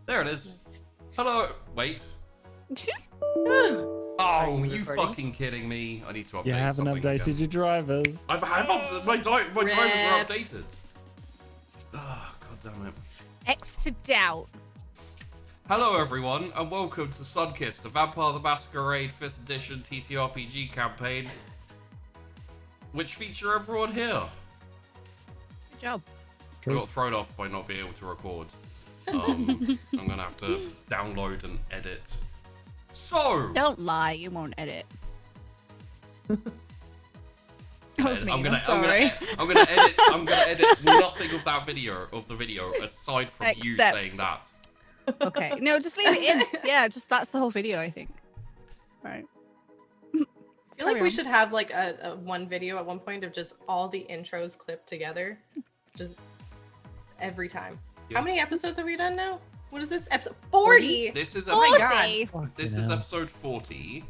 There it is. Hello. Wait. Oh, you fucking kidding me? I need to update You haven't something updated again. your drivers. My drivers are updated. Oh, god damn it. X to doubt. Hello everyone, and welcome to Sunkissed, the Vampire the Masquerade 5th edition TTRPG campaign, which feature everyone here. Good job. I got thrown off by not being able to record. I'm gonna have to download and edit. So Don't lie, you won't edit. That was mean, I'm gonna sorry. edit nothing of that video aside from you Except- saying that. Okay, no, just leave it in. Yeah, just that's the whole video, I think. Right. I feel like we should have like a one video at one point of just all the intros clipped together, just every time. Yeah. How many episodes have we done now? What is this? Episode 40. This is Oh my episode, god. this is episode 40,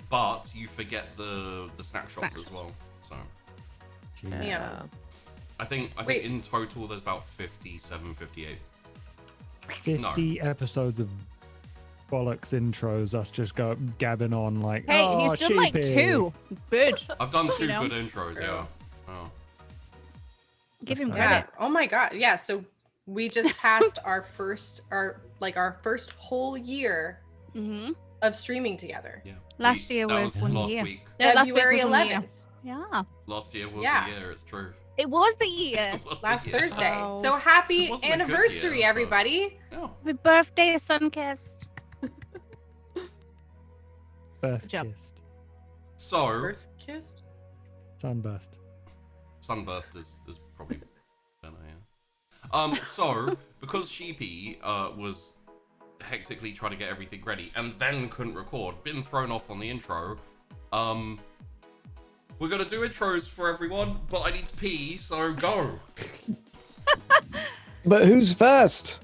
but you forget the snapshots as well. So Yeah. I think Wait. in total there's about 57, 58. 50 episodes of bollocks intros, us just gabbing on like, Hey, oh, he's done like sheepy. 2. Good. I've done 2 You know? good intros, yeah. Oh. Give him That's Yeah. credit. Oh my god. Yeah. So we just passed our first whole year Mm-hmm. of streaming together. Yeah. Last year That was 1 last year. week. No, last week February was 1 year. 11th. Yeah. Last year was Yeah. a year, it's true. It was the year. It was a Last year. Thursday. Oh. So happy It wasn't a good anniversary, year, but- everybody. Yeah. Happy birthday, Sunkissed. Birth Good job. kissed. So, Birth kissed? Sunburst. sunburst is probably better, yeah. So, because Sheepy was hectically trying to get everything ready and then couldn't record, been thrown off on the intro, we're gonna do intros for everyone, but I need to pee, so go. But who's first?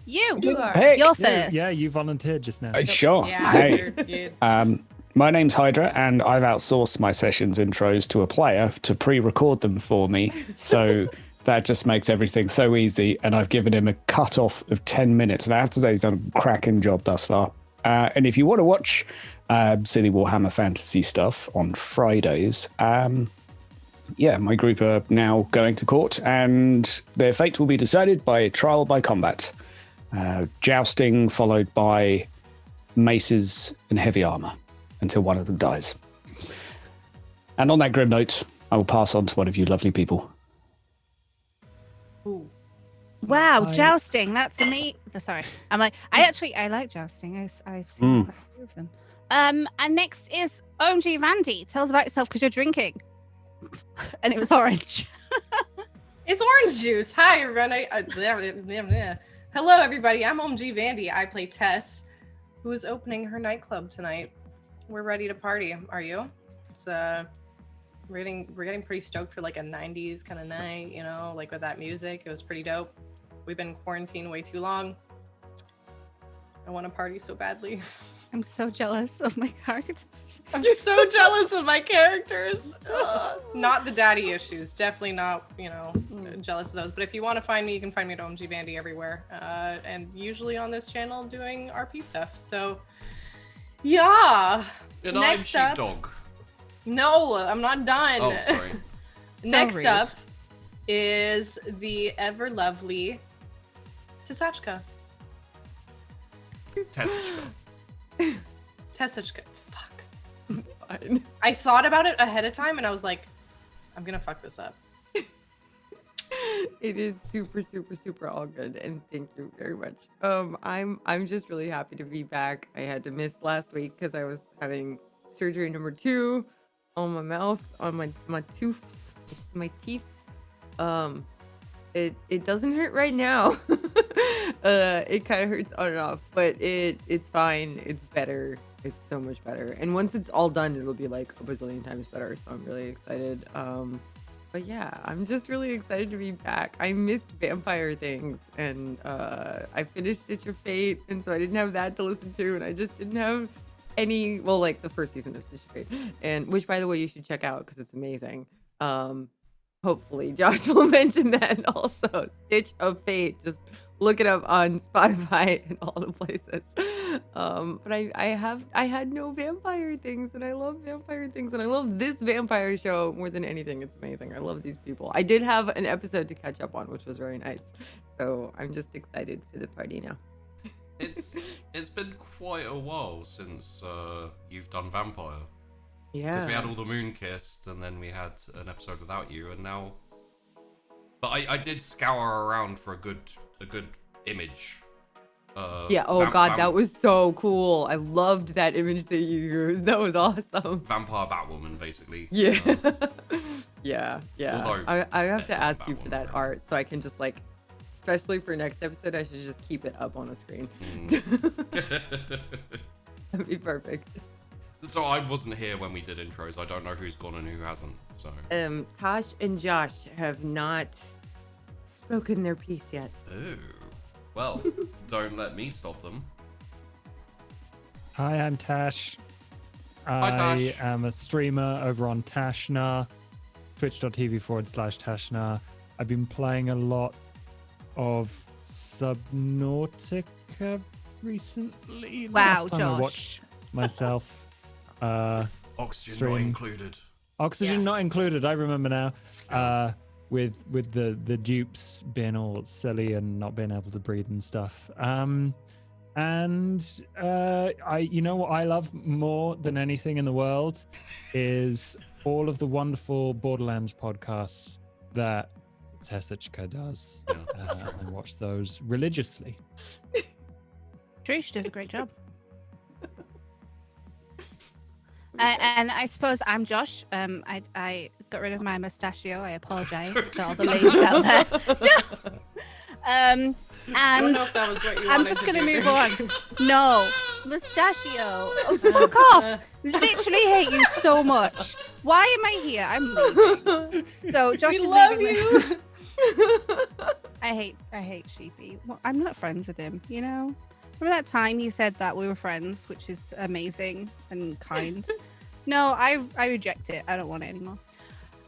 You. Didn't pick. You're first. Yeah, you volunteered just now. Sure. Yeah, Hey, you're my name's Hydra, and I've outsourced my sessions intros to a player to pre-record them for me. So that just makes everything so easy. And I've given him a cut-off of 10 minutes. And I have to say, he's done a cracking job thus far. And if you want to watch silly Warhammer fantasy stuff on Fridays, yeah, my group are now going to court, and their fate will be decided by trial by combat. Jousting followed by maces and heavy armor until one of them dies. And on that grim note, I will pass on to one of you lovely people. Wow, I- jousting. That's me. Sorry. I like jousting. I see quite a few of them. And next is OMG Vandy. Tell us about yourself because you're drinking. And it was orange. It's orange juice. Hi, everyone. Hello, everybody. I'm OMG Vandy. I play Tess, who is opening her nightclub tonight. We're ready to party. Are you? It's we're getting pretty stoked for like a 90s kind of night, you know, like with that music. It was pretty dope. We've been quarantined way too long. I want to party so badly. I'm so jealous of my characters. I'm so jealous of my characters. Not the daddy issues. Definitely not, jealous of those. But if you want to find me, you can find me at OMG Bandy everywhere. And usually on this channel doing RP stuff. So, yeah. And I'm Next up- Sheepdog. No, I'm not done. Oh, sorry. Next rude. up is the ever lovely Tessachka. Tessichka. Tessachka. Fuck. Fine. I thought about it ahead of time and I was like, I'm gonna fuck this up. It is super, super, super all good, and thank you very much. I'm just really happy to be back. I had to miss last week because I was having surgery number 2 on my mouth, on my teeths, my teeths. It doesn't hurt right now. It kind of hurts on and off, but it's fine. It's better. It's so much better. And once it's all done, it'll be like a bazillion times better. So I'm really excited. But yeah, I'm just really excited to be back. I missed vampire things, and I finished Stitch of Fate, and so I didn't have that to listen to, and I just didn't have any. Well, like the first season of Stitch of Fate, and which, by the way, you should check out because it's amazing. Hopefully, Josh will mention that also. Stitch of Fate, just Look it up on Spotify and all the places. But I had no vampire things, and I love vampire things, and I love this vampire show more than anything. It's amazing. I love these people. I did have an episode to catch up on, which was very nice. So I'm just excited for the party now. It's been quite a while since you've done vampire. Yeah. Because we had all the moon kissed, and then we had an episode without you, and now. But I did scour around for a good image. Yeah. Oh God, that was so cool. I loved that image that you used. That was awesome. Vampire Batwoman, basically. Yeah. Yeah. Although, I have to ask you Batwoman, for that art so I can just like, especially for next episode, I should just keep it up on the screen. That'd be perfect. So I wasn't here when we did intros. I don't know who's gone and who hasn't. So. Tosh and Josh have not spoken their piece yet. Oh. Well, don't let me stop them. Hi, I'm Tash. Hi, Tash. I am a streamer over on Tashna, twitch.tv/Tashna. I've been playing a lot of Subnautica recently. Wow, Last time I Josh. watched myself Oxygen stream. not included. Oxygen not included, I remember now. With the dupes being all silly and not being able to breathe and stuff. I you know what I love more than anything in the world is all of the wonderful Borderlands podcasts that Tess Aquila does. Yeah, I watch those religiously. True, she does a great job. And I suppose I'm Josh. I got rid of my mustachio. I apologize to all the ladies out there. I don't And know if that was what you I'm wanted just to gonna do. move on. No, mustachio. Oh, fuck off! Literally hate you so much. Why am I here? I'm leaving. So Josh We is love leaving. you. I hate Sheepy. Well, I'm not friends with him. You know. Remember that time he said that we were friends, which is amazing and kind. No, I reject it. I don't want it anymore.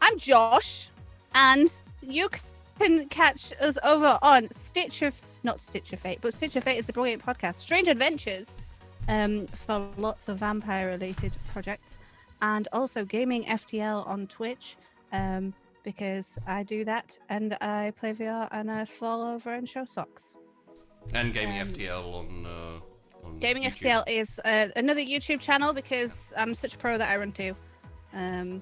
I'm Josh, and you can catch us over on not Stitcher Fate, but Stitcher Fate is a brilliant podcast. Strange Adventures, for lots of vampire-related projects, and also Gaming FTL on Twitch, because I do that and I play VR and I fall over and show socks. And Gaming FTL on Gaming YouTube. FTL is another YouTube channel because I'm such a pro that I run two, and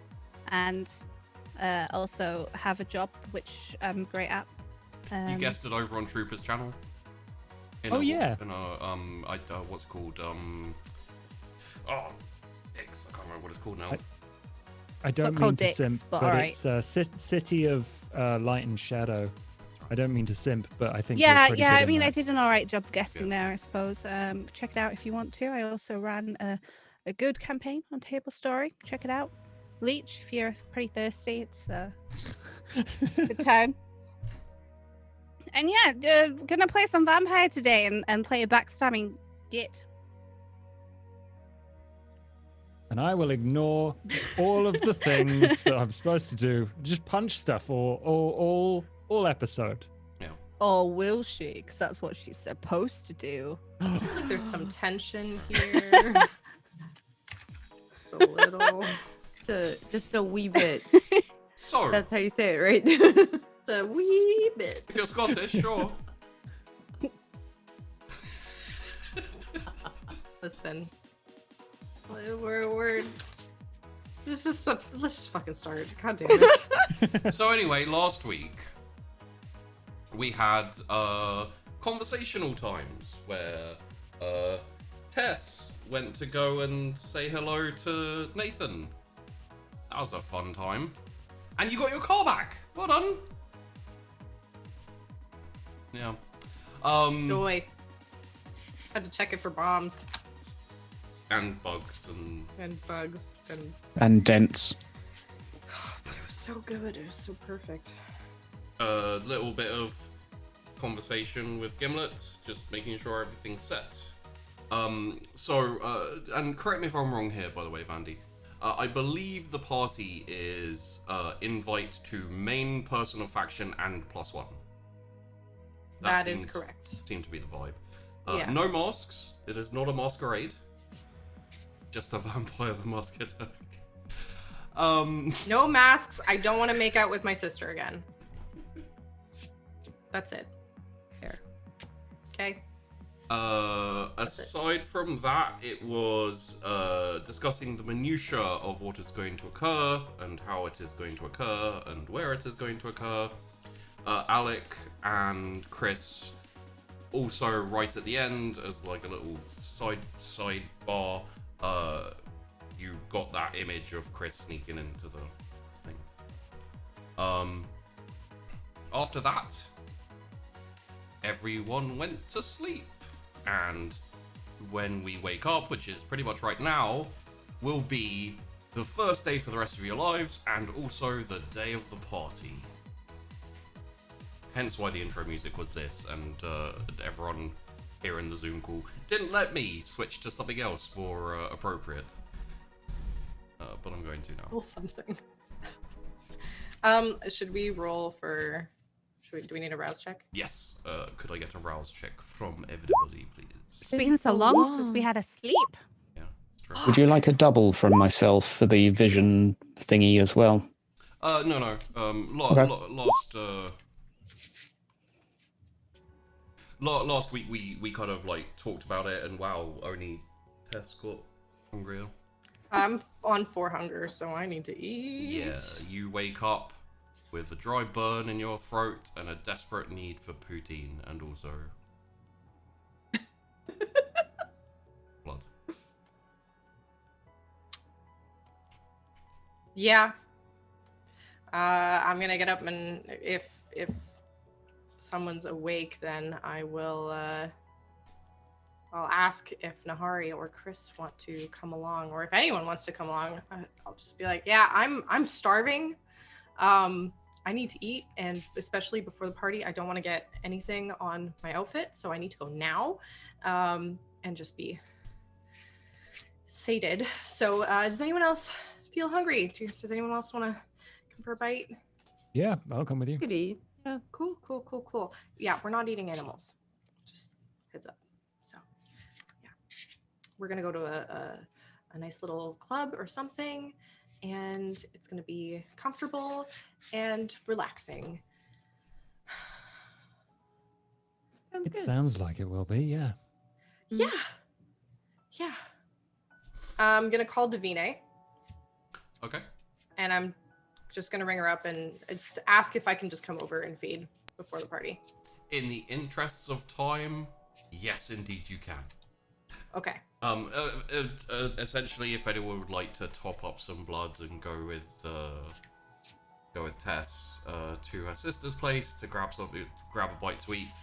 also have a job which I'm great at. You guessed it over on Trooper's channel. Oh, yeah. What's it called? X. I can't remember what it's called now. I don't called mean to dicks, simp, but but alright. it's City of Light and Shadow. I don't mean to simp, but I think Yeah, you're pretty yeah. good I in mean, that. I did an alright job guessing there, I suppose. Check it out if you want to. I also ran a good campaign on Table Story. Check it out. Leech, if you're pretty thirsty, it's a good time. And yeah, gonna play some vampire today and play a backstabbing git. And I will ignore all of the things that I'm supposed to do. Just punch stuff all episode. Or will she? Because that's what she's supposed to do. I feel like there's some tension here. Just a little. Just a wee bit. So, That's how you say it, right? Just a wee bit. if you're Scottish, sure. Listen. We're let's just fucking start. God damn it. So anyway, last week we had conversational times where Tess went to go and say hello to Nathan. That was a fun time. And you got your car back. Well done. Yeah. Joy. Had to check it for bombs And bugs and bugs and And dents. but it was so good. It was so perfect. a little bit of conversation with Gimlet, just making sure everything's set. And correct me if I'm wrong here, by the way, Vandy. I believe the party is invite to main person of faction and +1. That is correct. Seemed to be the vibe. Yeah. No masks. It is not a masquerade. Just a Vampire the Masquerade. No masks. I don't want to make out with my sister again. That's it. There. Okay. Aside from that, it was discussing the minutiae of what is going to occur and how it is going to occur and where it is going to occur. Alec and Chrys also right at the end as like a little sidebar. You got that image of Chrys sneaking into the thing. After that, everyone went to sleep. And when we wake up, which is pretty much right now, will be the first day for the rest of your lives and also the day of the party. Hence why the intro music was this, and everyone here in the Zoom call didn't let me switch to something else more appropriate. But I'm going to now. Roll something. Should we roll for... Do we need a rouse check? Yes. Could I get a rouse check from everybody, please? It's been so long since we had a sleep. Yeah, it's true. Would you like a double from myself for the vision thingy as well? No. Okay. Last week we kind of like talked about it, and wow, only Tess got hungrier. I'm on 4 hunger, so I need to eat. Yeah, you wake up with a dry burn in your throat and a desperate need for poutine, and also blood. Yeah. I'm gonna get up, and if someone's awake, then I will I'll ask if Nahari or Chrys want to come along, or if anyone wants to come along. I'll just be like, yeah, I'm starving. I need to eat, and especially before the party, I don't want to get anything on my outfit, so I need to go now, and just be sated. So does anyone else feel hungry? Does anyone else want to come for a bite? Yeah, I'll come with you. Could eat. Yeah, cool. Yeah, we're not eating animals. Just heads up. So, yeah, we're gonna go to a nice little club or something, and it's gonna be comfortable and relaxing. Sounds It good. sounds like it will be, yeah. Yeah. I'm gonna call Davine, Okay. and I'm just gonna ring her up and just ask if I can just come over and feed before the party. In the interests of time, yes, indeed you can. Okay. Essentially, if anyone would like to top up some bloods and go with Tess to her sister's place to grab a bite to eat,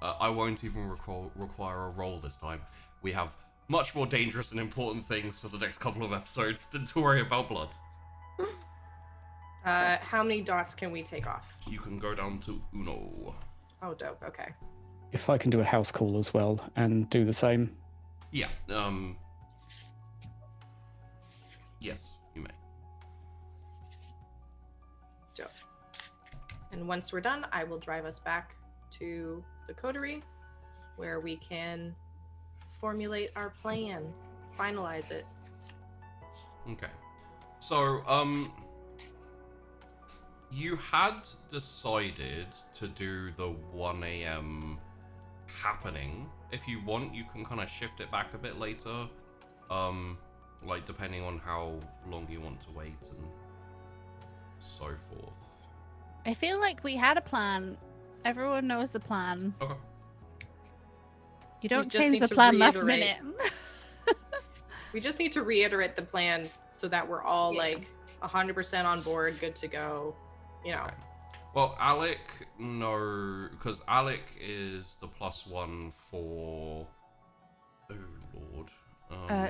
I won't even require a roll this time. We have much more dangerous and important things for the next couple of episodes than to worry about blood. How many dots can we take off? You can go down to Uno. Oh, dope. Okay. If I can do a house call as well and do the same. Yeah. Yes, you may. Dope. And once we're done, I will drive us back to the coterie where we can formulate our plan, finalize it. Okay. So, you had decided to do the 1 a.m. happening. If you want, you can kind of shift it back a bit later. Like depending on how long you want to wait and so forth. I feel like we had a plan. Everyone knows the plan. Okay. You don't just change need the to plan last reiterate. minute. We just need to reiterate the plan so that we're all like 100% on board, good to go, you know. Okay. Well, Alec, no, because Alec is the +1 for. Oh lord.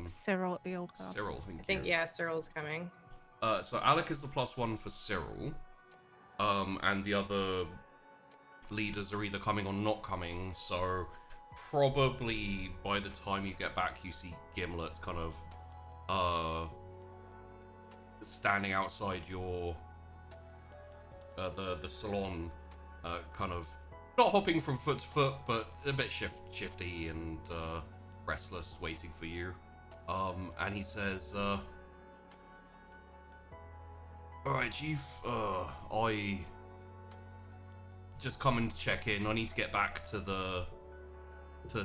Cyril, the old girl. Cyril, thank I think, you. yeah, Cyril's coming. So Alec is the +1 for Cyril, and the other leaders are either coming or not coming. So probably by the time you get back, you see Gimlet kind of standing outside your the salon, kind of not hopping from foot to foot, but a bit shifty and restless, waiting for you. And he says, "Alright, Chief, I just coming to check in. I need to get back to the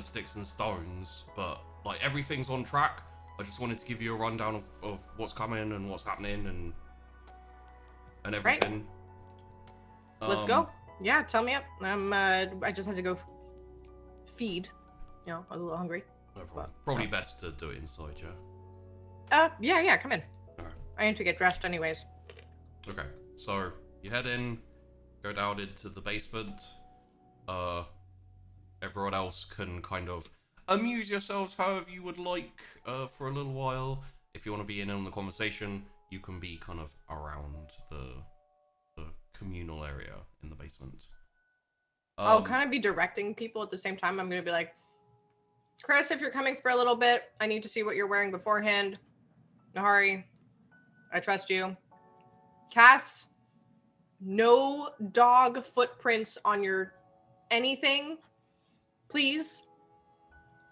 Sticks and Stones, but like everything's on track. I just wanted to give you a rundown of what's coming and what's happening and everything." Let's go. Yeah, tell me up. I just had to go feed. You know, I was a little hungry. No problem. Probably best to do it inside, yeah. Yeah, come in. Alright. I need to get dressed anyways. Okay, so you head in, go down into the basement. Everyone else can kind of amuse yourselves however you would like for a little while. If you want to be in on the conversation, you can be kind of around the communal area in the basement. I'll kind of be directing people at the same time. I'm going to be like, Chrys, if you're coming for a little bit, I need to see what you're wearing beforehand. Nahari, I trust you. Cass, no dog footprints on your anything, please.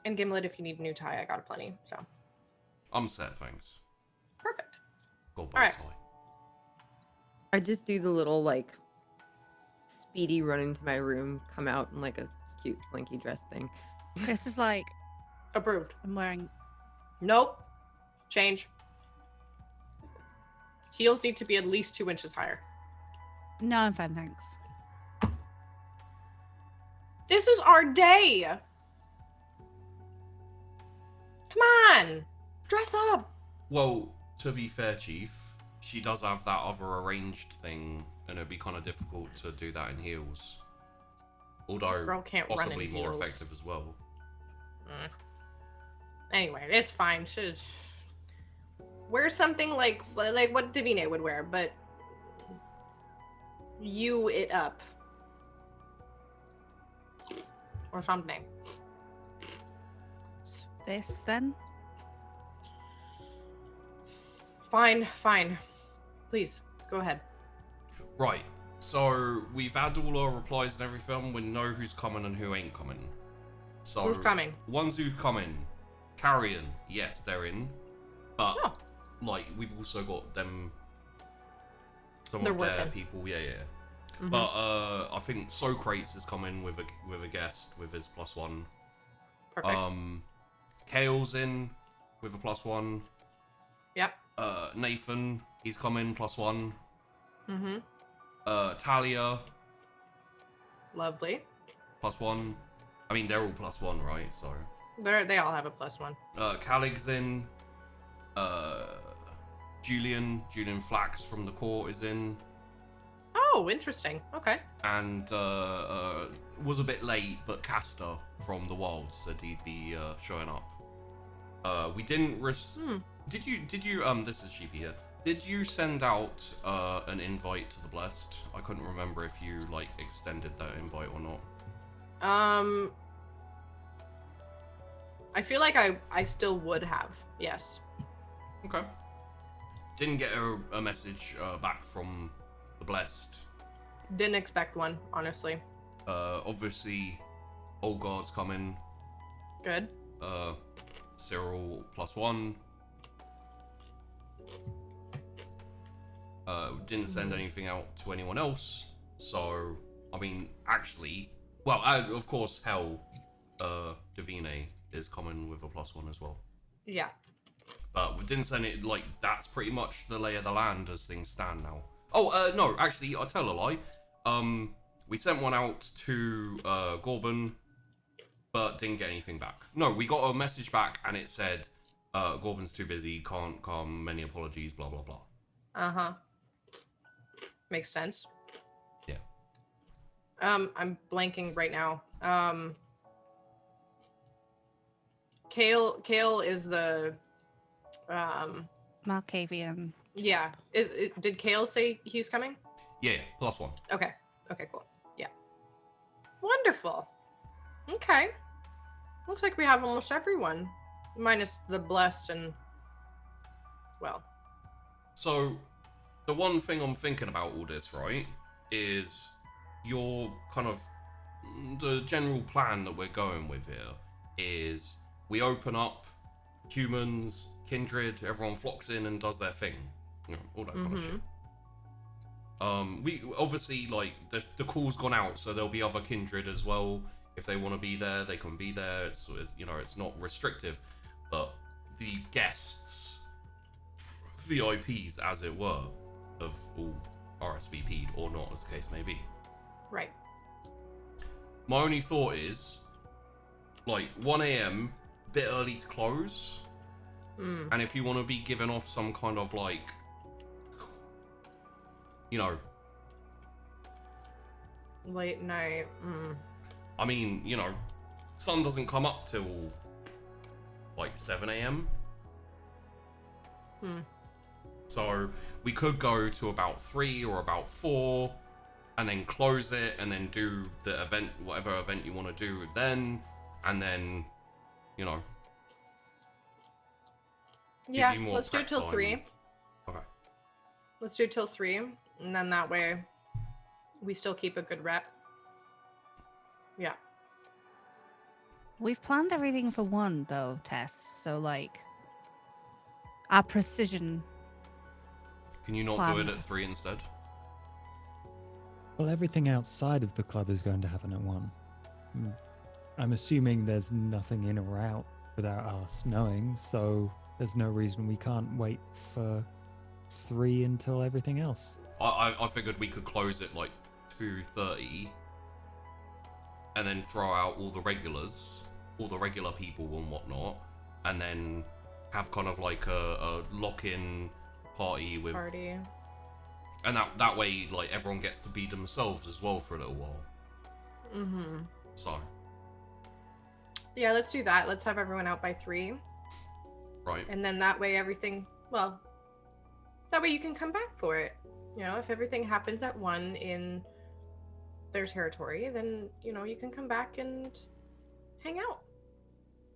And Gimlet, if you need a new tie, I got a plenty, so. I'm set, thanks. Perfect. Gold All right. tie. I just do the little like speedy run into my room, come out in like a cute slinky dress thing. Chris is like, Approved. I'm wearing. Nope. Change. Heels need to be at least 2 inches higher. No, I'm fine, thanks. This is our day. Come on. Dress up. Well, to be fair, Chief, she does have that other arranged thing, and it'd be kind of difficult to do that in heels. Although, Girl can't run in possibly more heels. effective as well. Anyway, it's fine. Should wear something like what Davina would wear, but you it up or something. This then? Fine. Please go ahead. Right, so we've had all our replies and everything. We know who's coming and who ain't coming. So Who's coming? Ones who come in. Carrion, yes, they're in. But Oh. like we've also got them. Some They're of their working. people, yeah. Mhm. But I think Socrates is coming with a guest with his +1. Perfect. Kale's in with a +1. Yep. Nathan, he's coming +1. Mm-hmm. Talia, Lovely. +1. I mean, they're all +1, right? So. They all have a +1. Calig's in. Julian Flax from the court is in. Oh, interesting. Okay. And was a bit late, but Castor from the Wilds said he'd be showing up. We didn't Did you this is Sheepy here. Did you send out an invite to the Blessed? I couldn't remember if you like extended that invite or not. I feel like I still would have. Yes. Okay. Didn't get a message back from the Blessed. Didn't expect one, honestly. Obviously, Old Guard's coming. Good. Cyril +1. Didn't send anything out to anyone else. So, I mean, actually, well, of course, Hell, Davine is coming with a +1 as well. Yeah. But we didn't send it, like, that's pretty much the lay of the land as things stand now. Oh, no, actually, I tell a lie. We sent one out to Gorban, but didn't get anything back. No, we got a message back and it said, Gorban's too busy, can't come, many apologies, blah, blah, blah. Uh-huh. Makes sense. Yeah. I'm blanking right now. Kale is the Malkavian. yeah. Did Kale say he's coming? Yeah, +1. Okay, cool. Yeah. Wonderful. Okay. Looks like we have almost everyone. Minus the Blessed and well. So, the one thing I'm thinking about all this, right, is you're kind of the general plan that we're going with here is we open up, humans, kindred, everyone flocks in and does their thing, you know, all that kind of shit. We obviously, like, the call's gone out, so there'll be other kindred as well. If they want to be there, they can be there. It's, you know, it's not restrictive, but the guests, VIPs as it were, of all RSVP'd or not, as the case may be. Right. My only thought is, like, 1 a.m, bit early to close. And if you want to be giving off some kind of, like, you know, Late night. I mean, you know, sun doesn't come up till like 7 a.m. So we could go to about 3 or about 4 and then close it and then do the event, whatever event you want to do then, and then, you know. Yeah, you more let's do it prep till time. 3. Okay. Let's do it till 3, and then that way we still keep a good rep. Yeah. We've planned everything for 1 though, Tess. So like our precision. Can you not do it at 3 instead? Well, everything outside of the club is going to happen at 1. I'm assuming there's nothing in or out without us knowing, so there's no reason we can't wait for 3 until everything else. I figured we could close it like 2:30 and then throw out all the regulars, all the regular people and whatnot, and then have kind of like a lock-in party with... Party. And that way, like, everyone gets to be themselves as well for a little while. So, Yeah, let's do that. Let's have everyone out by 3. right. And then that way everything, well, that way you can come back for it. You know, if everything happens at 1 in their territory, then, you know, you can come back and hang out.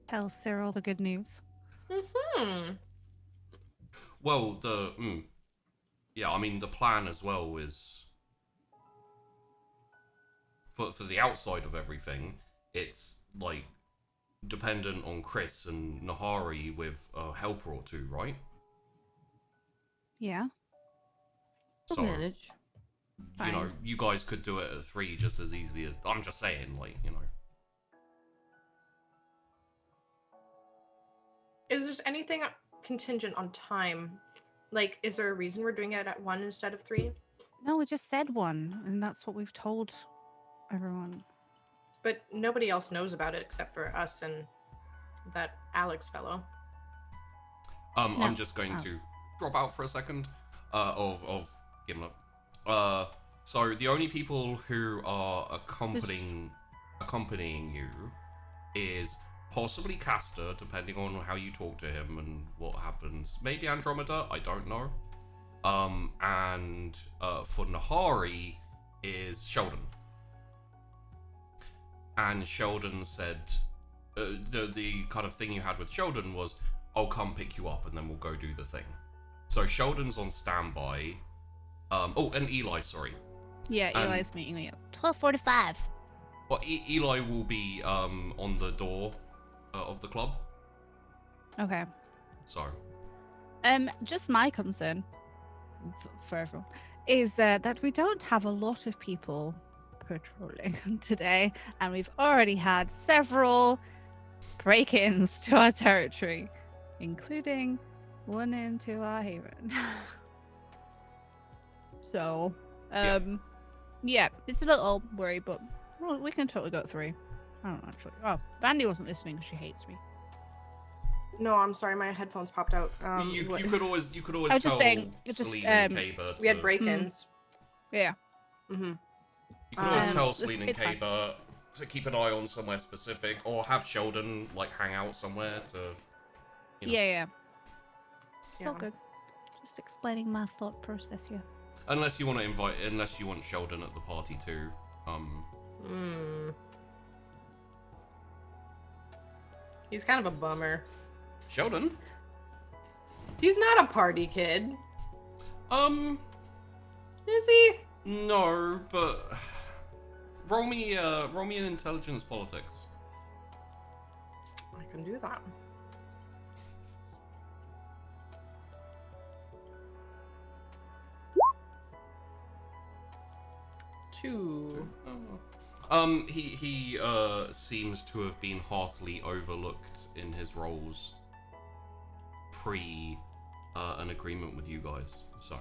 Tell Cyril the good news. Well, yeah, I mean, the plan as well is... For the outside of everything, it's, like, dependent on Chrys and Nahari with a helper or 2, right? Yeah. So, Manage. you know, Fine. you guys could do it at 3 just as easily as... I'm just saying, like, you know. Is there anything contingent on time? Like, is there a reason we're doing it at 1 instead of 3? No, we just said 1, and that's what we've told everyone. But nobody else knows about it except for us and that Alex fellow. I'm No. just going to drop out for a second of giving up. So the only people who are accompanying you is possibly Castor, depending on how you talk to him and what happens. Maybe Andromeda, I don't know. And for Nahari is Sheldon. And Sheldon said, the kind of thing you had with Sheldon was, I'll come pick you up and then we'll go do the thing. So Sheldon's on standby. Oh, and Eli, sorry. Yeah, And- Eli's meeting me at 12:45. Well, Eli will be on the door of the club. Okay. So, Just my concern for everyone is that we don't have a lot of people patrolling today, and we've already had several break-ins to our territory, including one into our haven. So, yeah, it's a little worry, but well, we can totally go at 3. I don't actually. Oh, Vandy wasn't listening because she hates me. No, I'm sorry, my headphones popped out. you what- could always I was just tell saying, it's just, Celine and Kaber we had to- break-ins. Yeah. Mm-hmm. You could always tell it's- Celine and it's fine. Kaber to keep an eye on somewhere specific, or have Sheldon like hang out somewhere to. You know. Yeah. It's all Yeah. good. Just explaining my thought process here. Unless you want Sheldon at the party too. He's kind of a bummer. Sheldon? He's not a party kid, is he? No, but roll me an intelligence politics. I can do that. Two. He seems to have been heartily overlooked in his roles pre an agreement with you guys. So.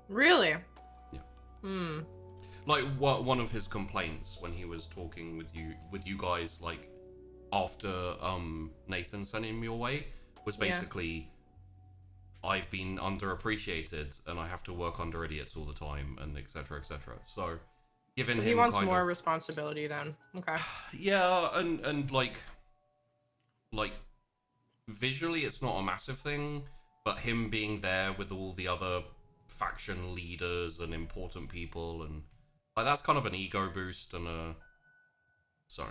Really? Yeah. Hmm. Like one of his complaints when he was talking with you guys, like after Nathan sent him your way, was basically, I've been underappreciated and I have to work under idiots all the time, and etc. etc. So, given him, He wants kind more of, responsibility then. Okay. yeah, and like visually, it's not a massive thing, but him being there with all the other faction leaders and important people, and like that's kind of an ego boost and a. So.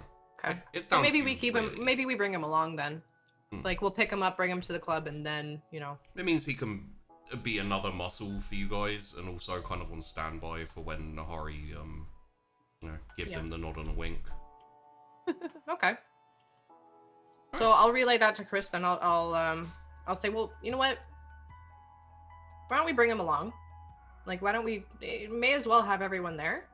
Okay. It's So down maybe to we you, keep really. him. Maybe we bring him along then. Hmm. Like we'll pick him up, bring him to the club, and then It means he can be another muscle for you guys, and also kind of on standby for when Nahari, gives him the nod and a wink. Okay. So I'll relay that to Chrys, and I'll say, well, you know what? Why don't we bring him along? Like, why don't we? May as well have everyone there.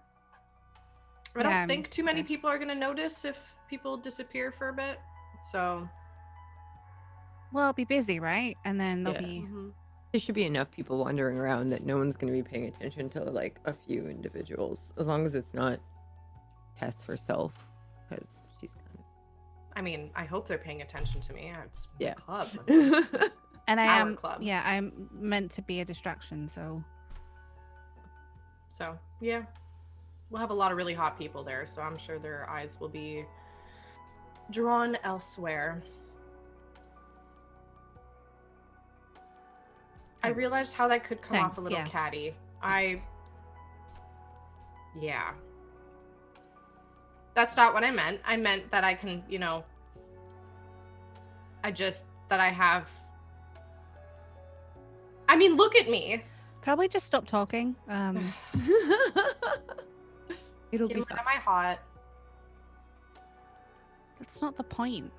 I don't think too many people are gonna notice if people disappear for a bit. So. Well, it'll be busy, right? And then there'll Yeah. be. There should be enough people wandering around that no one's going to be paying attention to like a few individuals, as long as it's not Tess herself, because she's kind I mean, I hope they're paying attention to me. It's my Yeah. club. of. And I Our am. club. Yeah, I'm meant to be a distraction. So. So yeah, we'll have a lot of really hot people there. So I'm sure their eyes will be drawn elsewhere. I Thanks. realized how that could come off a Thanks, little yeah. catty. Yeah. That's not what I meant. I meant that I can, that I have. I mean, look at me. Probably just stop talking. It'll be Gimlet, fine. am I hot? That's not the point.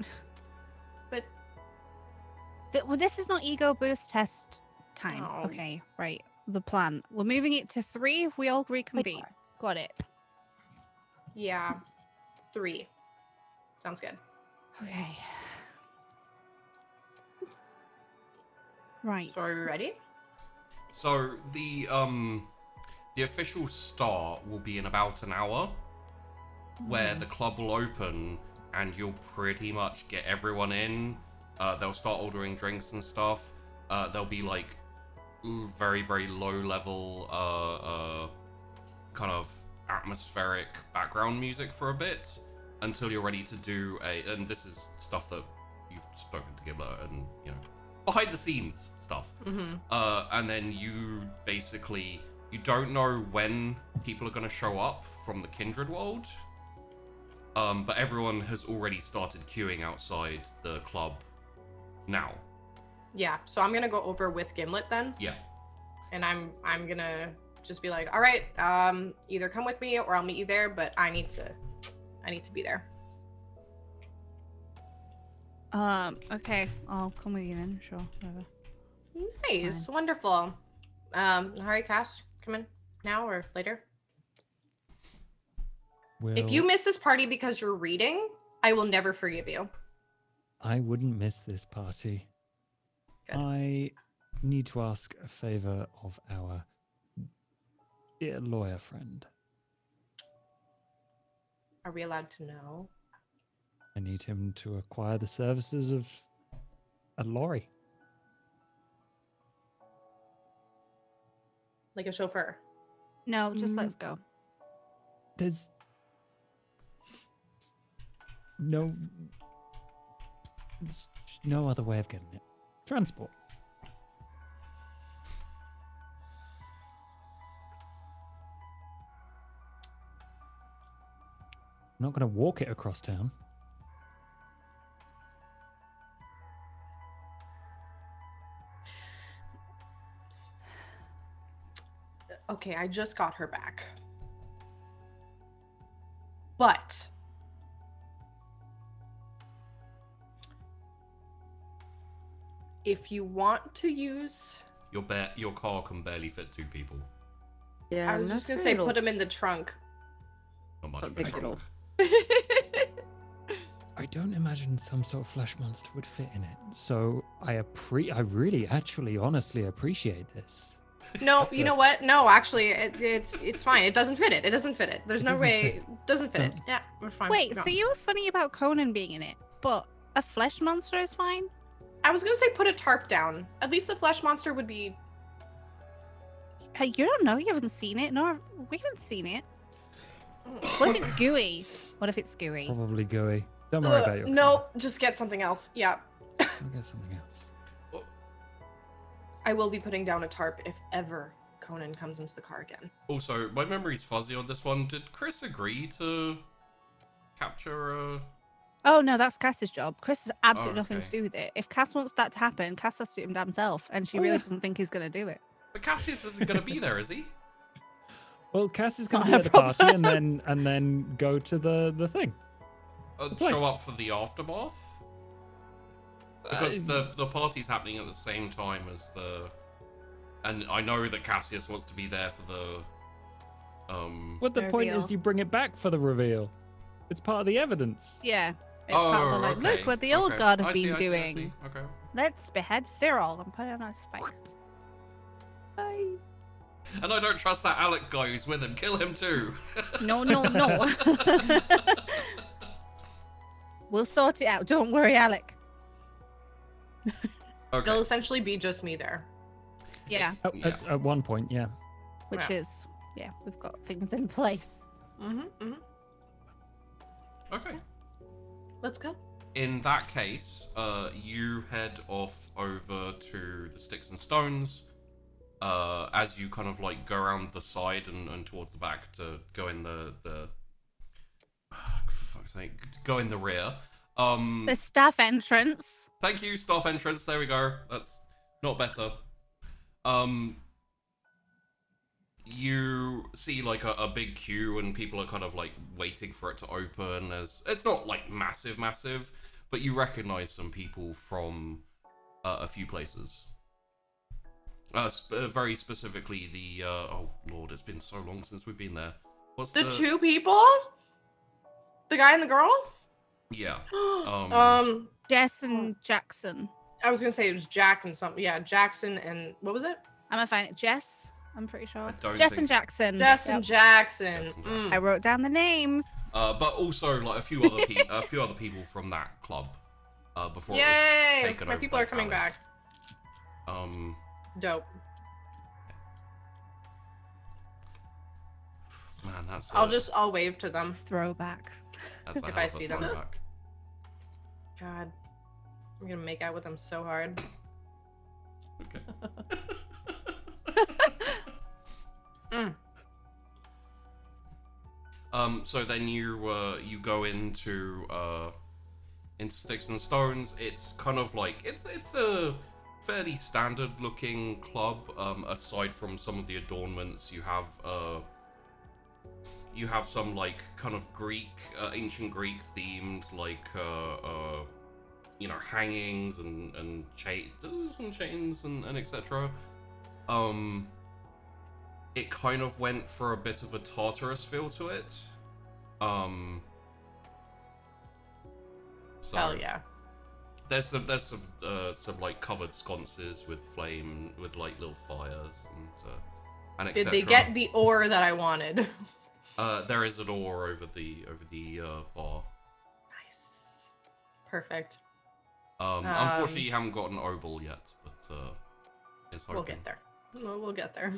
But Well, this is not ego boost test time. No. Okay, right. The plan. We're moving it to 3. We all reconvene. Got it. yeah, 3. Sounds good. Okay. Right. So are we ready? So the official start will be in about an hour, where the club will open and you'll pretty much get everyone in. They'll start ordering drinks and stuff. There'll be like very, very low level kind of atmospheric background music for a bit until you're ready to do and this is stuff that you've spoken to Gimlet and behind the scenes stuff. And then you don't know when people are going to show up from the Kindred world, but everyone has already started queuing outside the club now. Yeah. So I'm gonna go over with Gimlet then, Yeah. and I'm gonna just be like, all right, either come with me or I'll meet you there, but I need to be there. Okay. I'll come with you then. Sure. Whatever. Nice, wonderful. Hurry, Cass, come in now or later. If you miss this party because you're reading, I will never forgive you. I wouldn't miss this party. Good. I need to ask a favor of our dear lawyer friend. Are we allowed to know? I need him to acquire the services of a lorry. Like a chauffeur? No, just let's go. There's no other way of getting it. Transport. I'm not going to walk it across town. Okay, I just got her back. But if you want to use, Your car can barely fit 2 people. Yeah, I was just gonna say, put them in the trunk. Not much Don't of a think trunk. I don't imagine some sort of flesh monster would fit in it. So I really, actually, honestly appreciate this. No, you know what? No, actually, it's fine. It doesn't fit it. It doesn't fit it. There's It no doesn't way. fit. It doesn't fit it. No. Yeah, it's fine. Wait, No. so you were funny about Conan being in it, but a flesh monster is fine? I was gonna say put a tarp down. At least the flesh monster would be. Hey, you don't know. You haven't seen it. No, we haven't seen it. What if it's gooey? What if it's gooey? Probably gooey. Don't worry about your car. No, just get something else. Yeah. I'll get something else. I will be putting down a tarp if ever Conan comes into the car again. Also, my memory's fuzzy on this one. Did Chrys agree to capture Oh no, that's Cass's job. Chris has absolutely nothing okay. to do with it. If Cass wants that to happen, Cass has to do it damn self, and she really doesn't think he's gonna do it. But Cassius isn't going to be there, is he? Well, Cass is It's going to not be at her the party and then go to the thing. place. Show up for the aftermath? Because the party's happening at the same time as the... And I know that Cassius wants to be there for the... Well, the point Reveal. is you bring it back for the reveal. It's part of the evidence. Yeah. It's part of the, like, okay, look what the old okay. guard have I see, been I see, I doing. see. Okay. Let's behead Cyril and put it on a spike. Bye. And I don't trust that Alec guy who's with him. Kill him too. No, no, no. We'll sort it out. Don't worry, Alec. Okay. It'll essentially be just me there. Yeah. Oh, Yeah. that's at one point, yeah. Which Yeah. is, yeah, we've got things in place. Okay. Let's go. In that case, you head off over to the Sticks and Stones. As you kind of like go around the side and towards the back to go in the for fuck's sake, go in the rear. The staff entrance. Thank you, staff entrance. There we go. That's not better. You see like a big queue and people are kind of like waiting for it to open. It's not like massive, but you recognize some people from a few places. Very specifically the oh lord, it's been so long since we've been there. What's The two people? The guy and the girl? Yeah. Jess and Jackson. I was gonna say it was Jack and something. Yeah, Jackson and what was it? I'm gonna find it. Jess, I'm pretty sure. I don't Jess think- and Jackson. Jess and Yep. Jackson. Jess and Jackson. I wrote down the names. But also like a few other people from that club. Before it was Yay! taken My over people by are coming Alec. back. Dope. Man, that's I'll wave to them. Throwback. that's a if hell I of a see them. throwback. God. I'm gonna make out with them so hard. Okay. So then you go into Sticks and Stones. It's kind of like it's a fairly standard looking club. Aside from some of the adornments, you have some like kind of Greek, ancient Greek themed like hangings and chains and etc. It kind of went for a bit of a Tartarus feel to it. So Hell yeah. There's some like covered sconces with flame with like little fires and Did etc. they get the ore that I wanted? There is an ore over the bar. Nice. Perfect. Unfortunately, you haven't got an obol yet, but it's hoping. We'll get there. We'll get there.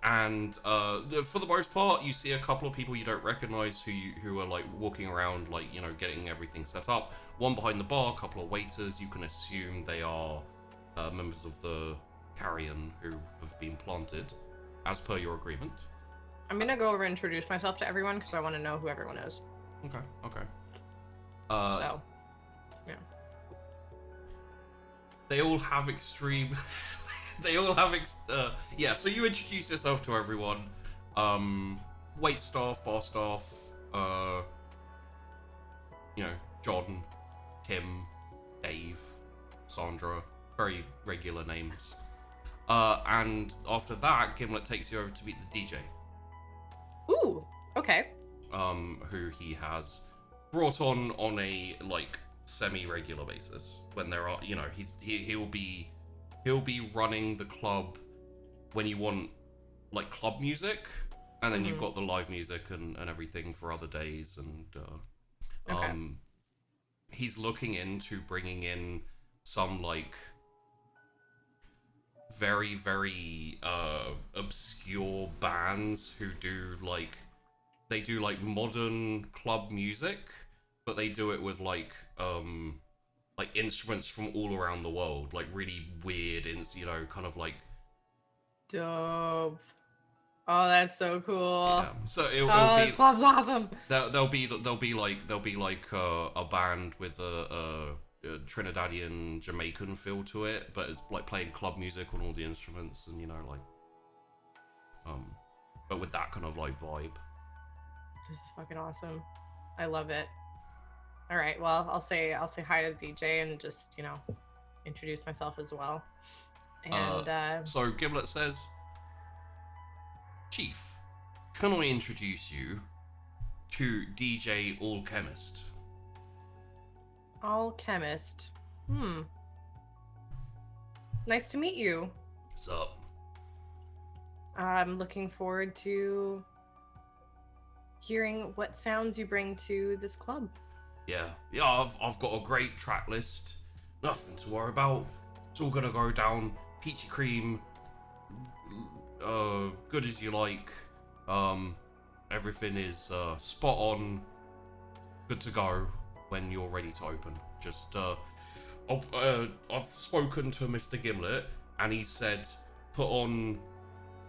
And for the most part, you see a couple of people you don't recognize who are like walking around, like getting everything set up. One behind the bar, a couple of waiters. You can assume they are members of the Carrion who have been planted, as per your agreement. I'm gonna go over and introduce myself to everyone because I want to know who everyone is. Okay. So, yeah. They all have extreme. So you introduce yourself to everyone. Wait staff, bar staff, John, Tim, Dave, Sandra, very regular names. And after that, Gimlet takes you over to meet the DJ. Ooh, okay. Who he has brought on a like semi-regular basis when there are, he'll be running the club when you want like club music, and then you've got the live music and everything for other days, and Okay. He's looking into bringing in some like very, very obscure bands who do like modern club music, but they do it with like instruments from all around the world, like really weird, kind of like Dope. Oh, that's so cool. yeah. So it'll This be club's awesome. there'll be like a band with a Trinidadian Jamaican feel to it, but it's like playing club music on all the instruments, and but with that kind of like vibe. This is fucking awesome. I love it. All right, well, I'll say hi to the DJ and just, introduce myself as well. And So Gimlet says, Chief, can I introduce you to DJ Alchemist? Alchemist. Nice to meet you. What's up? I'm looking forward to hearing what sounds you bring to this club. Yeah, I've got a great track list. Nothing to worry about. It's all gonna go down peachy cream, good as you like. Everything is spot on, good to go when you're ready to open. Just I've spoken to Mr. Gimlet, and he said put on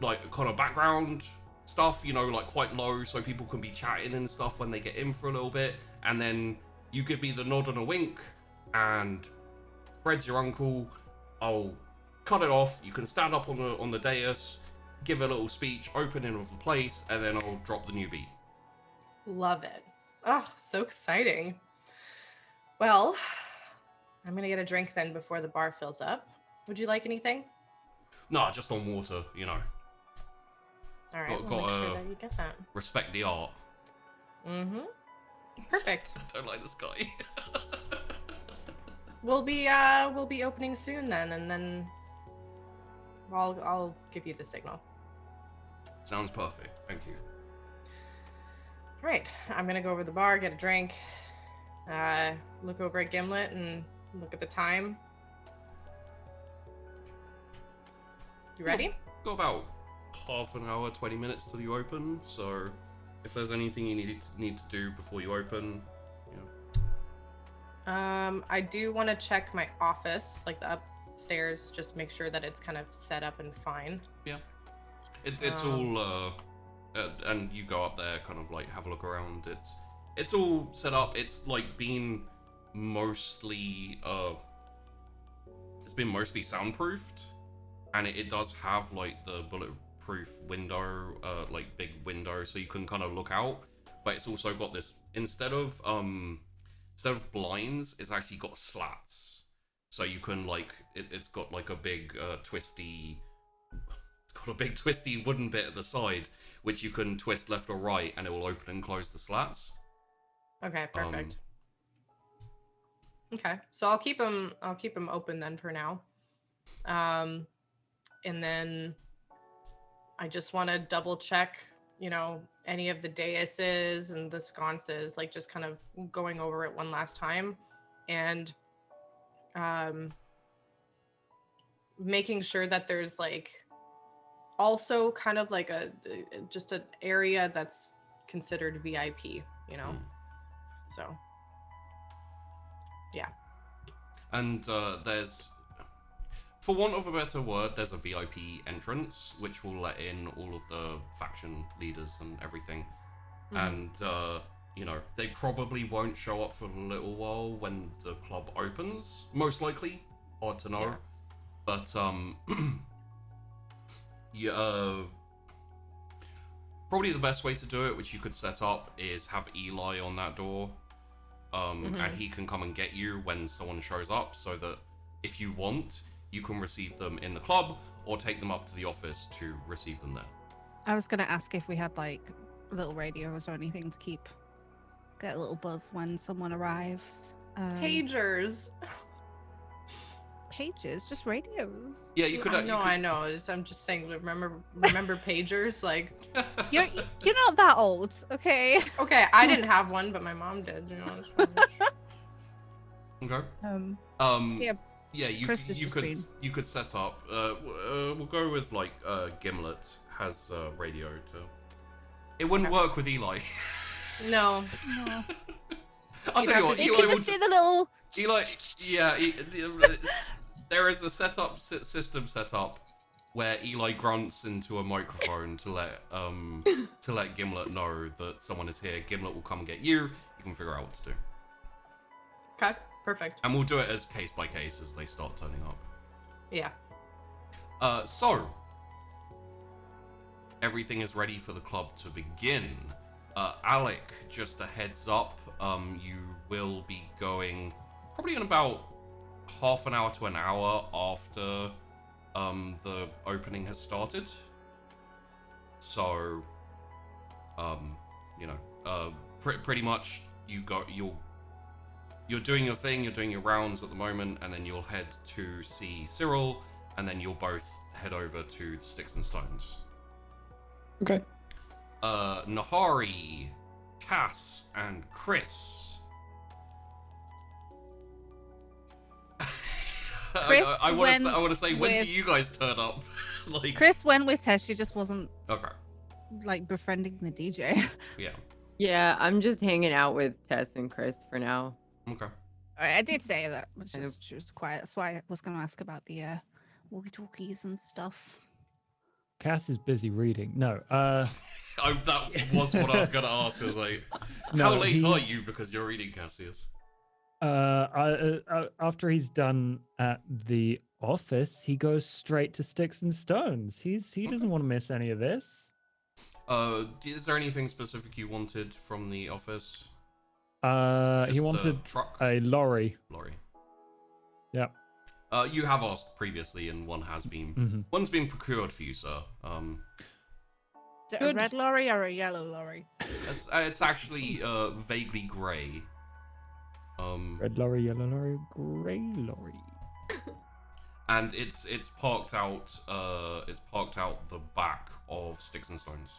like kind of background stuff, like quite low, so people can be chatting and stuff when they get in for a little bit, and then you give me the nod and a wink, and Fred's your uncle. I'll cut it off. You can stand up on the dais, give a little speech, opening of the place, and then I'll drop the new beat. Love it. Oh, so exciting. Well, I'm gonna get a drink then before the bar fills up. Would you like anything? Nah, just on water, All right, Got- we'll make got, sure that you get that. Respect the art. Mm-hmm. Perfect. I don't like this guy. We'll be opening soon then, and then I'll give you the signal. Sounds perfect. Thank you. All right, I'm gonna go over to the bar, get a drink, look over at Gimlet, and look at the time. You ready? Got about half an hour, 20 minutes till you open. So, if there's anything you need to do before you open, I do want to check my office, like the upstairs, just make sure that it's kind of set up and fine. yeah, it's all and you go up there, kind of like have a look around. It's all set up. It's like been mostly soundproofed, and it does have like the bulletproof window, like big window, so you can kind of look out. But it's also got this, instead of blinds, it's actually got slats, so you can like it's got like a big twisty wooden bit at the side, which you can twist left or right, and it will open and close the slats. Okay, perfect. Okay, so I'll keep them open then for now. And then I just want to double check, any of the daises and the sconces, like just kind of going over it one last time, and making sure that there's like also kind of like just an area that's considered VIP, So yeah. And there's, for want of a better word, there's a VIP entrance, which will let in all of the faction leaders and everything. And, they probably won't show up for a little while when the club opens, most likely. Hard to know. Yeah. But, probably the best way to do it, which you could set up, is have Eli on that door. And he can come and get you when someone shows up, so that if you want, you can receive them in the club or take them up to the office to receive them there. I was gonna ask if we had like little radios or anything to get a little buzz when someone arrives. Pagers. Pages, just radios. Yeah, you could. I know. I'm just saying. Remember pagers? Like, You're not that old, okay? okay, I didn't have one, but my mom did. You know. Okay. So yeah, Yeah, you Chris has just been- could set up. We'll go with like Gimlet has radio to. It wouldn't work with Eli. No. no. I'll tell you what, You Eli can will. just do the little. Eli, yeah, there is a system set up where Eli grunts into a microphone to let Gimlet know that someone is here. Gimlet will come and get you. You can figure out what to do, Okay. Perfect. and we'll do it as case by case as they start turning up. Yeah. So everything is ready for the club to begin. Alec, just a heads up, you will be going probably in about half an hour to an hour after the opening has started. So, pretty much you're doing your thing, you're doing your rounds at the moment, and then you'll head to see Cyril, and then you'll both head over to the Sticks and Stones. Okay. Nahari, Cass, and Chrys. Chris I want to say, when do with- you guys turn up? Like, Chris went with Tess. She just wasn't okay, like befriending the DJ. yeah, Yeah, I'm just hanging out with Tess and Chris for now. okay. Alright, I did say that. It's Kind just she was quiet. That's why I was going to ask about the walkie-talkies and stuff. Cass is busy reading. No, That was what I was gonna ask. I was like, No, how late are he's- you? Because you're reading Cassius. after he's done at the office, he goes straight to Sticks and Stones. He doesn't want to miss any of this. Is there anything specific you wanted from the office? He Just the wanted truck? a lorry. Lorry. Yep. You have asked previously, and one has been. Mm-hmm. One's been procured for you, sir. Is it Good. a red lorry or a yellow lorry? It's actually vaguely grey. Red lorry, yellow lorry, grey lorry. And it's parked out. It's parked out the back of Sticks and Stones.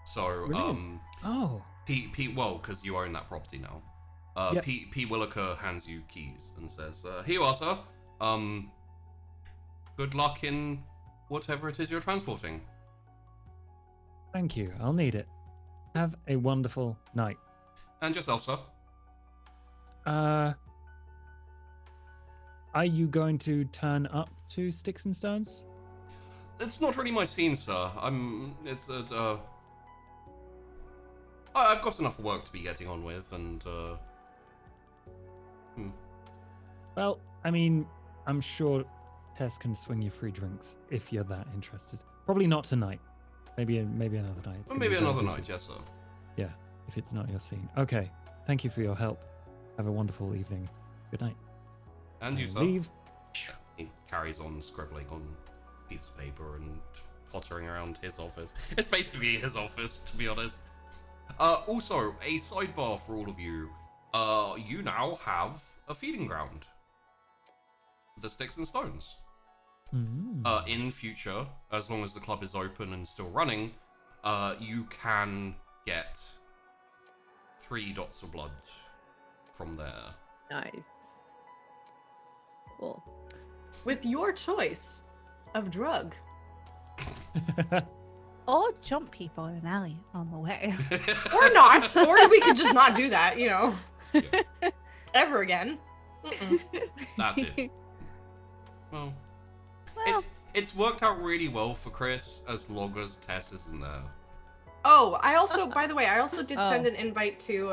So Brilliant. Oh, Pete, well, because you own that property now. Yep. Pete Williker hands you keys and says, "Here you are, sir. Good luck in whatever it is you're transporting." thank you. I'll need it. Have a wonderful night. And yourself, sir. Are you going to turn up to Sticks and Stones? It's not really my scene, sir. I've got enough work to be getting on with, and Well, I mean, I'm sure Tess can swing you free drinks if you're that interested. Probably not tonight. Maybe another night. It's gonna maybe be very another busy. night, yes, sir. Yeah, if it's not your scene. Okay. Thank you for your help. Have a wonderful evening. Good night. And you, I'll sir. leave. He carries on scribbling on a piece of paper and pottering around his office. It's basically his office, to be honest. Also, a sidebar for all of you. You now have a feeding ground. The Sticks and Stones. Mm. In future, as long as the club is open and still running, you can get 3 dots of blood from there. Nice. Cool. With your choice of drug. Or jump people in an alley on the way. Or not. Or we could just not do that, you know. Yeah. Ever again. Mm-mm. That did. Well, Well, it's worked out really well for Chris as long as Tess isn't there. Oh, I also, by the way, I also did Oh. send an invite to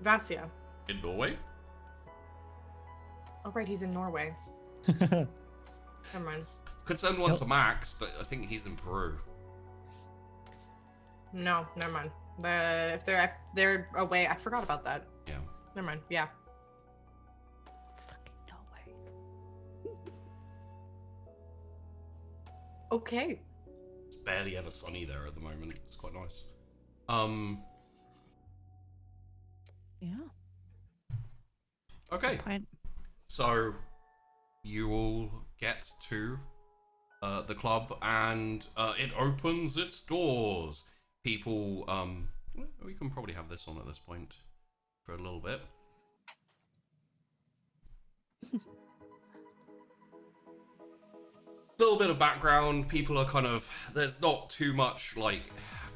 Vasya. In Norway? Oh right, he's in Norway. Never mind. Could send one Nope. to Max, but I think he's in Peru. No, never mind. But if they're away, I forgot about that. Yeah. Never mind. Yeah. Fucking no way. Okay. It's barely ever sunny there at the moment. It's quite nice. Yeah. Okay. Fine. So you all get to the club, and it opens its doors. People, we can probably have this on at this point for a little bit. Little bit of background. People are kind of, there's not too much like,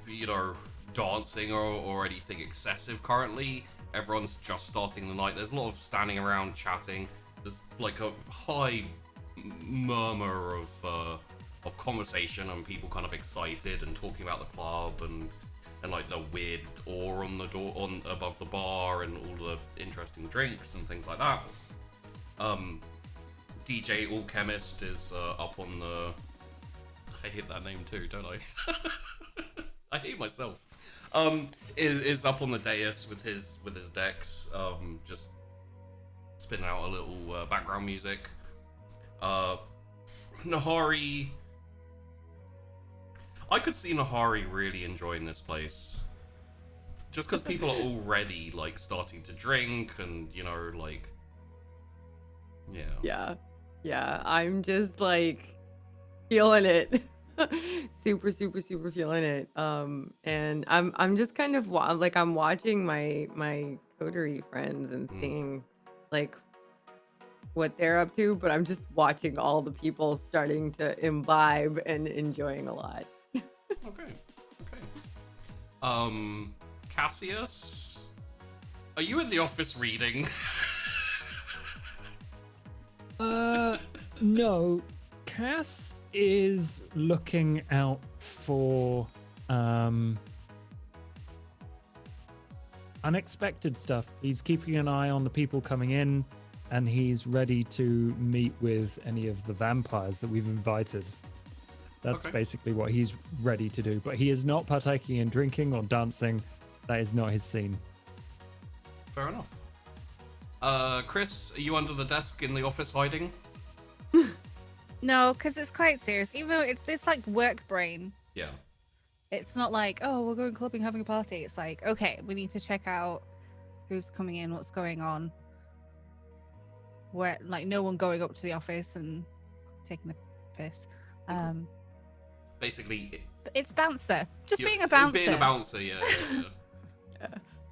you know, dancing or anything excessive currently. Everyone's just starting the night. There's a lot of standing around chatting. There's like a high murmur of conversation and people kind of excited and talking about the club and like the weird ore on the door on above the bar and all the interesting drinks and things like that. DJ Alchemist is up on the. I hate that name too, don't I? I hate myself. Is up on the dais with his decks, just spinning out a little background music. Nahari. I could see Nahari really enjoying this place. Just because people are already like starting to drink and, you know, like, yeah. Yeah, I'm just like feeling it. super feeling it. And I'm just kind of like I'm watching my coterie friends and seeing like what they're up to, but I'm just watching all the people starting to imbibe and enjoying a lot. Okay. Cassius, are you in the office reading? No. Cass is looking out for unexpected stuff. He's keeping an eye on the people coming in, and he's ready to meet with any of the vampires that we've invited. That's Okay. basically what he's ready to do. But he is not partaking in drinking or dancing. That is not his scene. Fair enough. Chrys, are you under the desk in the office hiding? No, because it's quite serious. Even though it's this like work brain. Yeah. It's not like, oh, we're going clubbing, having a party. It's like, okay, we need to check out who's coming in, what's going on. Where like no one going up to the office and taking the piss. Basically, It's bouncer. Just you're- being a bouncer. Being a bouncer, yeah.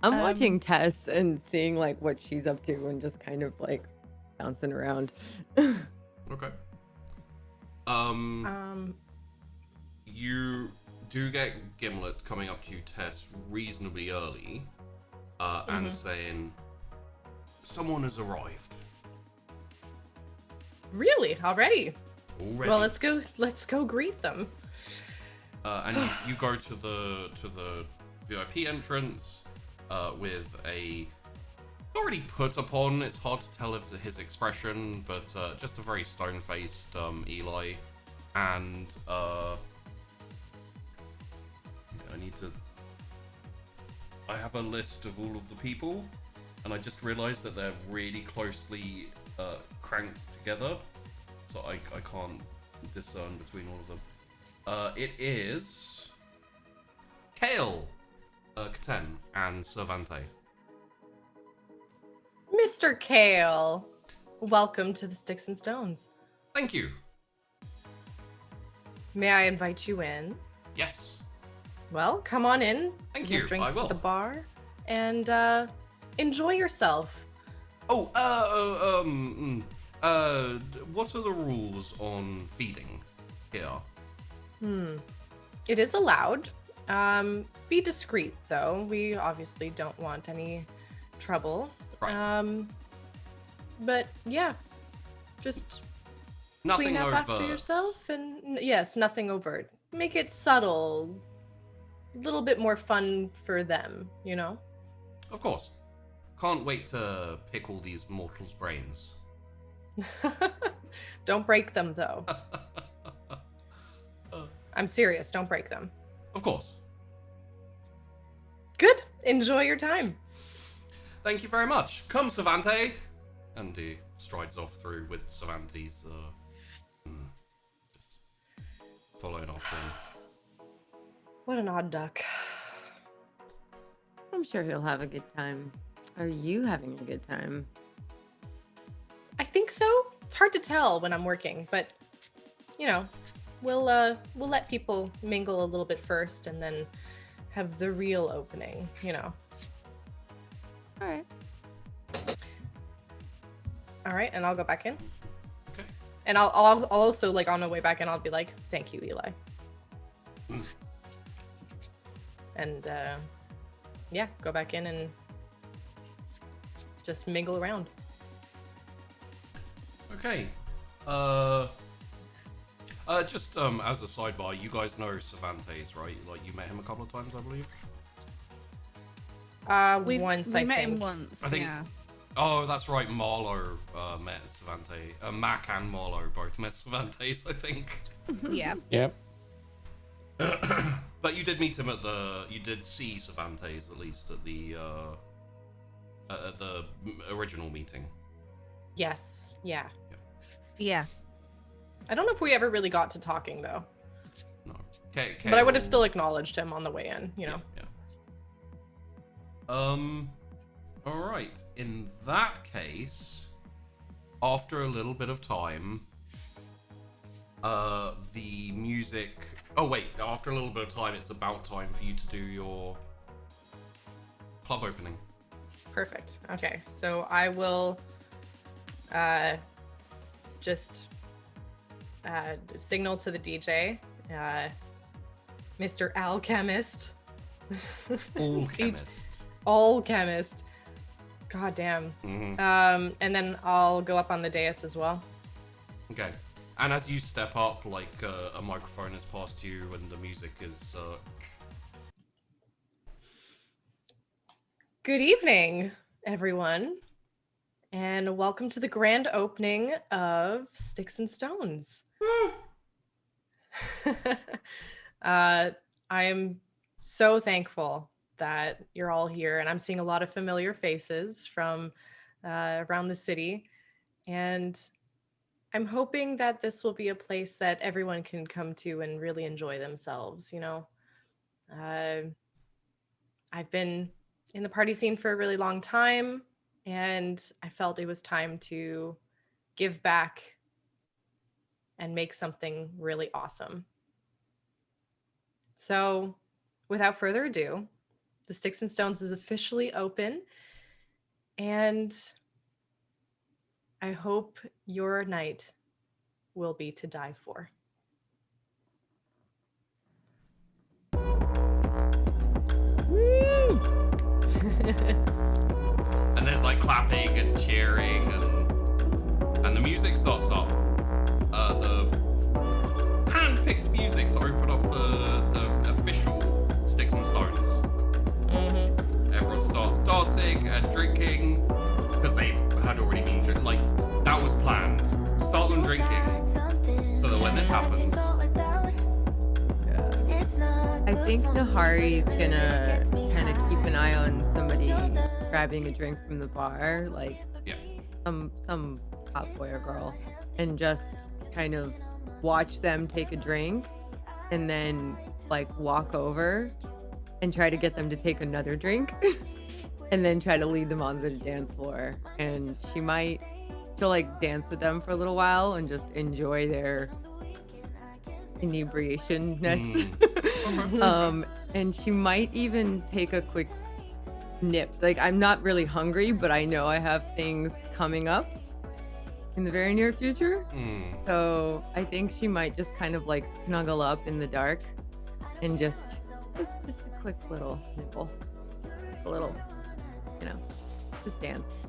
I'm watching Tess and seeing like what she's up to and just kind of like bouncing around. Okay. You do get Gimlet coming up to you, Tess, reasonably early, and saying, "Someone has arrived." Really? Already? Already. Well, let's go greet them. And you go to the VIP entrance with a already put upon. It's hard to tell if it's his expression, but just a very stone-faced Eli, and I have a list of all of the people, and I just realized that they're really closely cranked together, so I can't discern between all of them. It is Kale, Kten, and Cervante. Mr. Kale, welcome to the Sticks and Stones. Thank you. May I invite you in? Yes. Well, come on in. Thank Have you, Drinks I will. at the bar, and enjoy yourself. Oh, what are the rules on feeding here? It is allowed. Be discreet, though. We obviously don't want any trouble. Right. But yeah, just Nothing clean up overt. after yourself, and yes, nothing overt. Make it subtle, a little bit more fun for them, you know? Of course. Can't wait to pick all these mortals' brains. Don't break them, though. I'm serious. Don't break them. Of course. Good. Enjoy your time. Thank you very much. Come, Savante. And he strides off through with Savante's just following after him. What an odd duck. I'm sure he'll have a good time. Are you having a good time? I think so. It's hard to tell when I'm working, but you know, we'll let people mingle a little bit first and then have the real opening, you know. All right. All right, and I'll go back in. Okay. And I'll also, like, on the way back in, I'll be like, thank you, Eli. And yeah, go back in and just mingle around. Okay. Just as a sidebar, you guys know Cervantes, right? Like, you met him a couple of times, I believe. Once we I met think. him once. I think- Yeah. Oh, that's right. Marlowe met Cervantes. Mac and Marlowe both met Cervantes, I think. Yeah. Yep. But you did meet him at the. You did see Cervantes at least at the original meeting. Yes. Yeah. Yeah. I don't know if we ever really got to talking though. No. But I would have still acknowledged him on the way in, you know. Yeah. All right. In that case, after a little bit of time, the music. Oh wait, after a little bit of time, it's about time for you to do your club opening. Perfect. Okay, so I will just signal to the DJ, Mr. Alchemist. Alchemist. Alchemist. God damn. Mhm. And then I'll go up on the dais as well. Okay. And as you step up, like a microphone is passed you, and the music is. Good evening, everyone, and welcome to the grand opening of Sticks and Stones. I am so thankful that you're all here, and I'm seeing a lot of familiar faces from around the city, and I'm hoping that this will be a place that everyone can come to and really enjoy themselves, you know. I've been in the party scene for a really long time, and I felt it was time to give back and make something really awesome. So, without further ado, the Sticks and Stones is officially open, and I hope your night will be to die for. And there's like clapping and cheering, and the music starts up. The hand-picked music to open up the official Sticks and Stones. Mm-hmm. Everyone starts dancing and drinking because they had already been drinking. Like, that was planned. Start them drinking so that when this happens. I think Nahari's gonna kind of keep an eye on somebody grabbing a drink from the bar, like Yeah. some hot boy or girl, and just kind of watch them take a drink and then like walk over and try to get them to take another drink and then try to lead them onto the dance floor. And she'll like dance with them for a little while and just enjoy their inebriationness. And she might even take a quick nip. Like, I'm not really hungry, but I know I have things coming up in the very near future. So I think she might just kind of like snuggle up in the dark and just a quick little nibble, a little, you know, just dance.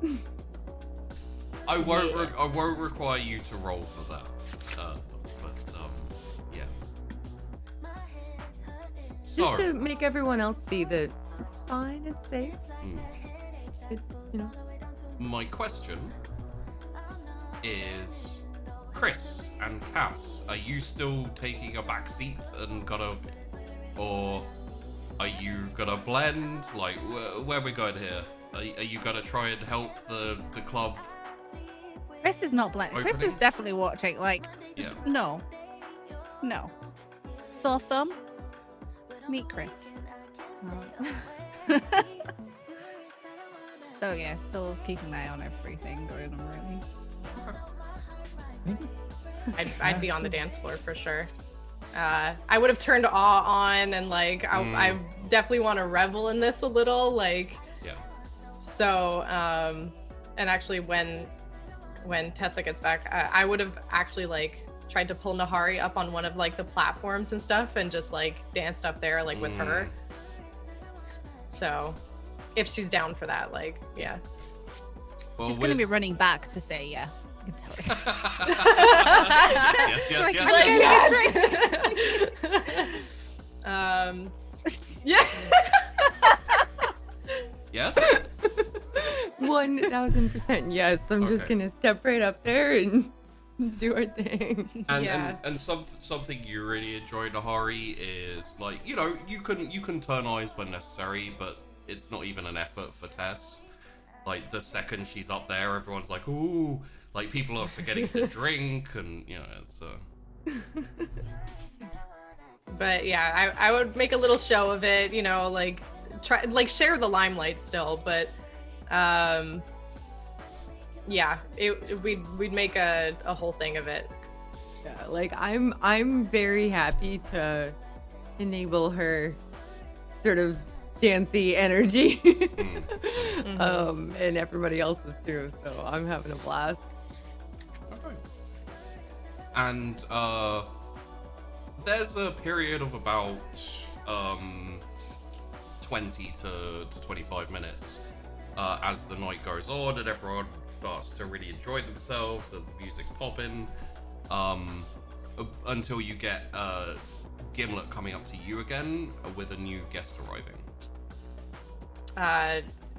I won't require you to roll for that. Yeah. Just to make everyone else see that it's fine, it's safe. You know. My question is, Chrys and Cass, are you still taking a back seat and kind of, or are you gonna blend? Like, where are we going here? Are you gonna try and help the club? Chrys is not black. Chrys is definitely watching. Like, Yeah. no. Sore thumb. Meet Chrys. So yeah, still keeping an eye on everything going on, really. I'd be on the dance floor for sure. I would have turned awe on and like I definitely want to revel in this a little, like. Yeah. So and actually when Tessa gets back, I would have actually like tried to pull Nahari up on one of like the platforms and stuff and just like danced up there like with her. So if she's down for that, like, yeah. Well, She's gonna be running back to say yeah. I can tell you. Yes. Yes. Yes. 1000% yes. I'm just Okay. gonna step right up there and do our thing. And something you really enjoy, Nahari, is like, you know, you can turn eyes when necessary, but it's not even an effort for Tess. Like the second she's up there, everyone's like, ooh, like people are forgetting to drink, and you know, it's. But yeah, I would make a little show of it, you know, like try like share the limelight still, but yeah, we'd make a whole thing of it. Yeah, like I'm very happy to enable her sort of dancey energy. And everybody else is too, so I'm having a blast. Okay. And there's a period of about 20 to 25 minutes as the night goes on and everyone starts to really enjoy themselves and the music's popping, until you get Gimlet coming up to you again with a new guest arriving.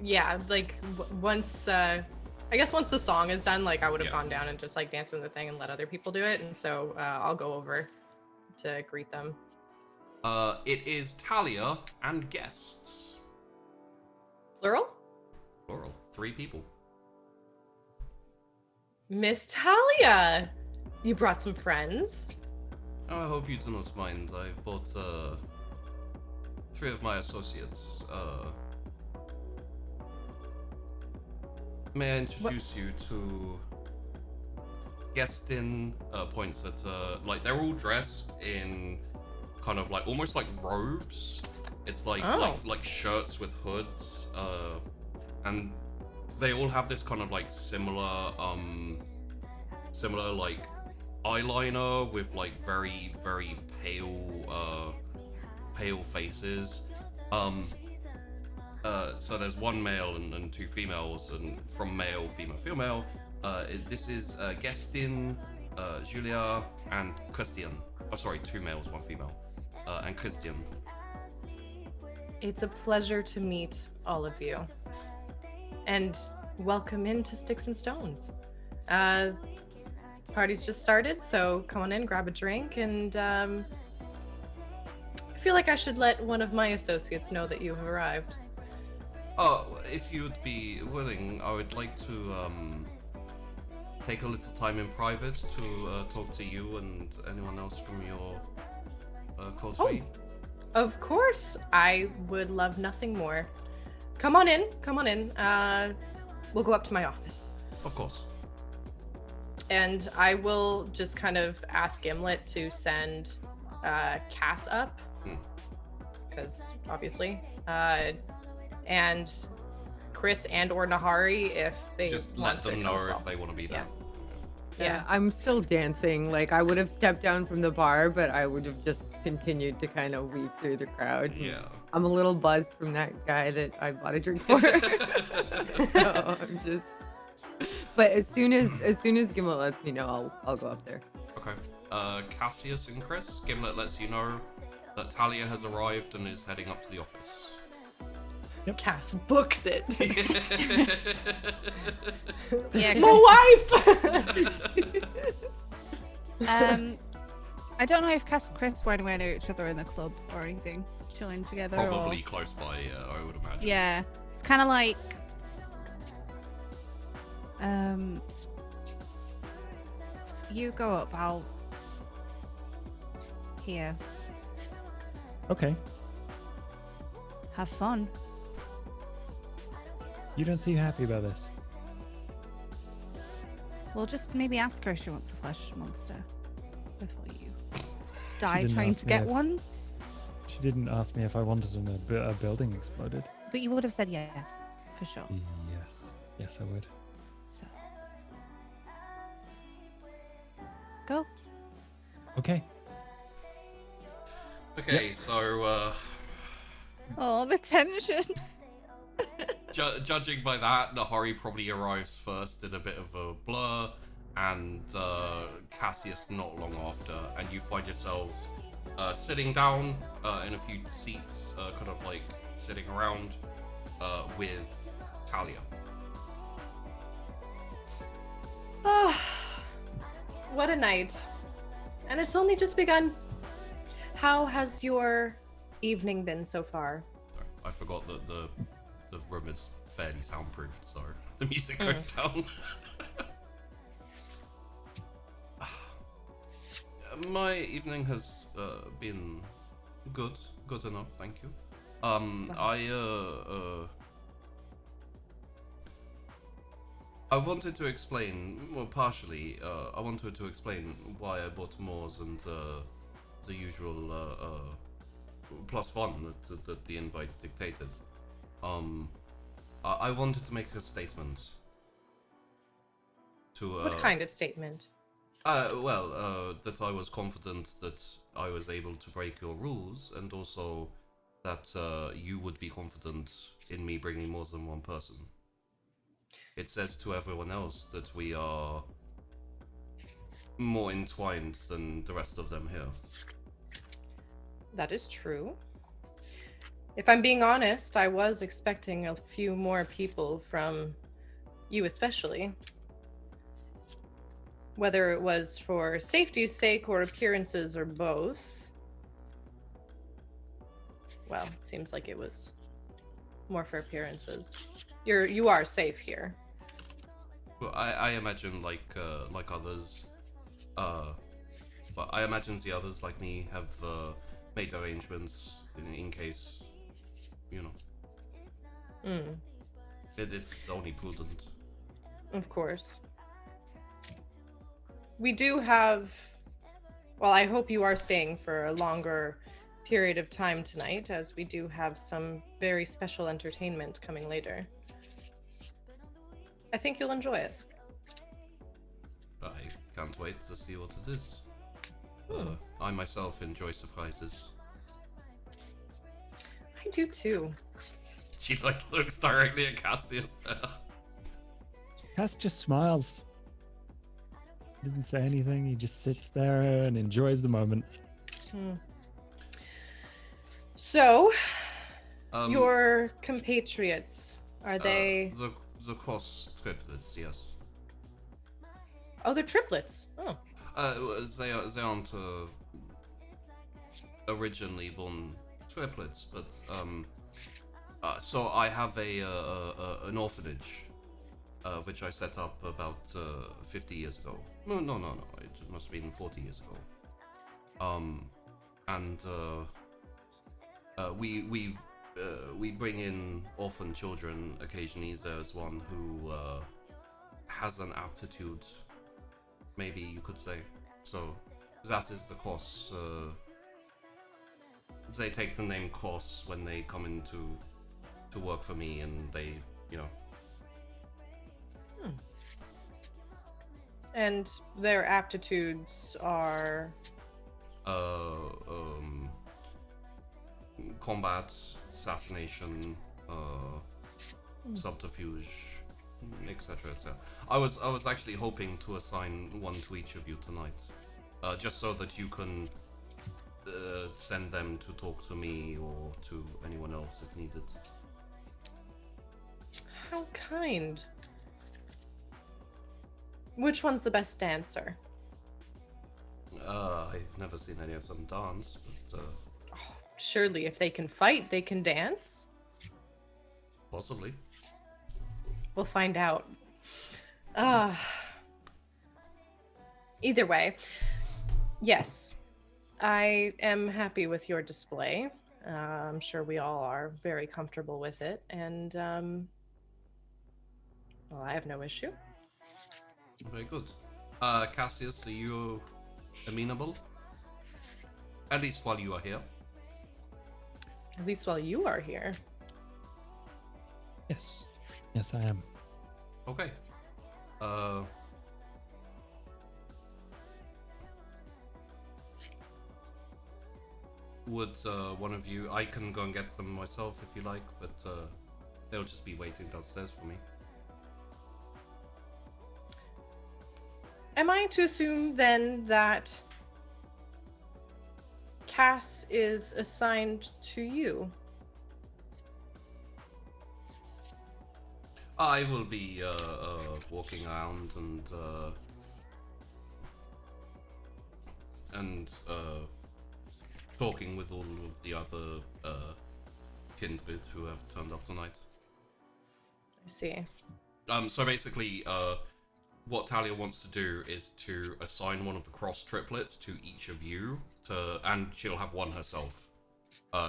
Yeah, like once I guess once the song is done, like I would have gone down and just like danced in the thing and let other people do it, and so I'll go over to greet them. It is Talia and guests. Plural? Plural. 3 people. Miss Talia, you brought some friends. Oh, I hope you do not mind. I've brought 3 of my associates. May I introduce you to Guestin? Points at like they're all dressed in kind of like almost like robes. It's like like shirts with hoods, and they all have this kind of like similar like eyeliner with like very pale faces. So there's 1 male and 2 females, and from male, female. This is Guestin, Julia, and Christian. Oh, sorry, 2 males, 1 female, and Christian. It's a pleasure to meet all of you, and welcome into Sticks and Stones. Party's just started, so come on in, grab a drink, and I feel like I should let one of my associates know that you have arrived. If you'd be willing, I would like to take a little time in private to talk to you and anyone else from your coterie. Of course, I would love nothing more. Come on in. We'll go up to my office. Of course. And I will just kind of ask Gimlet to send Cass up, because obviously, and Chrys and or Nahari if they just want let them to know come as if well. they want to be there. Yeah, I'm still dancing. Like I would have stepped down from the bar, but I would have just continued to kind of weave through the crowd. Yeah. I'm a little buzzed from that guy that I bought a drink for. So I'm just. But as soon as Gimlet lets me know, I'll go up there. Okay. Cassius and Chrys, Gimlet lets you know that Talia has arrived and is heading up to the office. Cass books it. Yeah, My wife. I don't know if Cass and Chrys were anywhere near each other in the club or anything, chilling together. Probably or... close by, I would imagine. Yeah, it's kind of like you go up, I'll here. Okay. Have fun. You don't seem happy about this. We'll just maybe ask her if she wants a flesh monster before you die didn't trying ask to me get if- one. She didn't ask me if I wanted a building exploded. But you would have said yes, for sure. Yes. Yes, I would. So go. Okay. Okay, so Oh, the tension. judging by that, Nahari probably arrives first in a bit of a blur, and Cassius not long after, and you find yourselves sitting down in a few seats, kind of like sitting around with Talia. Oh, what a night. And it's only just begun. How has your evening been so far? Sorry, I forgot that the room is fairly soundproofed, so the music goes down. My evening has been good enough, thank you. I wanted to explain, well, partially, I wanted to explain why I bought Moors and the usual +1 that the invite dictated. I wanted to make a statement. To What kind of statement? that I was confident that I was able to break your rules, and also that you would be confident in me bringing more than one person. It says to everyone else that we are more entwined than the rest of them here. That is true. If I'm being honest, I was expecting a few more people from you especially. Whether it was for safety's sake or appearances or both. Well, seems like it was more for appearances. You are safe here. Well, I imagine like others, but I imagine the others like me have made arrangements in case, you know. It's only prudent. Of course. We do have, well, I hope you are staying for a longer period of time tonight, as we do have some very special entertainment coming later. I think you'll enjoy it. I can't wait to see what it is. I myself enjoy surprises. I do too. She like looks directly at Cassius there. Cass just smiles. Doesn't say anything. He just sits there and enjoys the moment. So, your compatriots, are they... The cross triplets, yes. Oh, they're triplets. Oh. They aren't originally born triplets, but so I have an orphanage, which I set up about 50 years ago. No, it must have been 40 years ago. And we bring in orphan children occasionally. There's one who has an aptitude, maybe you could say. So that is the course. They take the name course when they come in to work for me, and they, you know. And their aptitudes are... combat, assassination, subterfuge, etc., etc. I was actually hoping to assign one to each of you tonight, just so that you can send them to talk to me or to anyone else if needed. How kind. Which one's the best dancer? I've never seen any of them dance, but Surely, if they can fight, they can dance. possibly. We'll find out. Either way, yes, I am happy with your display. I'm sure we all are very comfortable with it, and well, I have no issue. Very good. Cassius, are you amenable? At least while you are here. At least while you are here. Yes. Yes, I am. Okay. Would one of you... I can go and get them myself if you like, but they'll just be waiting downstairs for me. Am I to assume then that Cass is assigned to you? I will be walking around and talking with all of the other kindred who have turned up tonight. I see. So basically, what Talia wants to do is to assign one of the cross triplets to each of you, and she'll have one herself.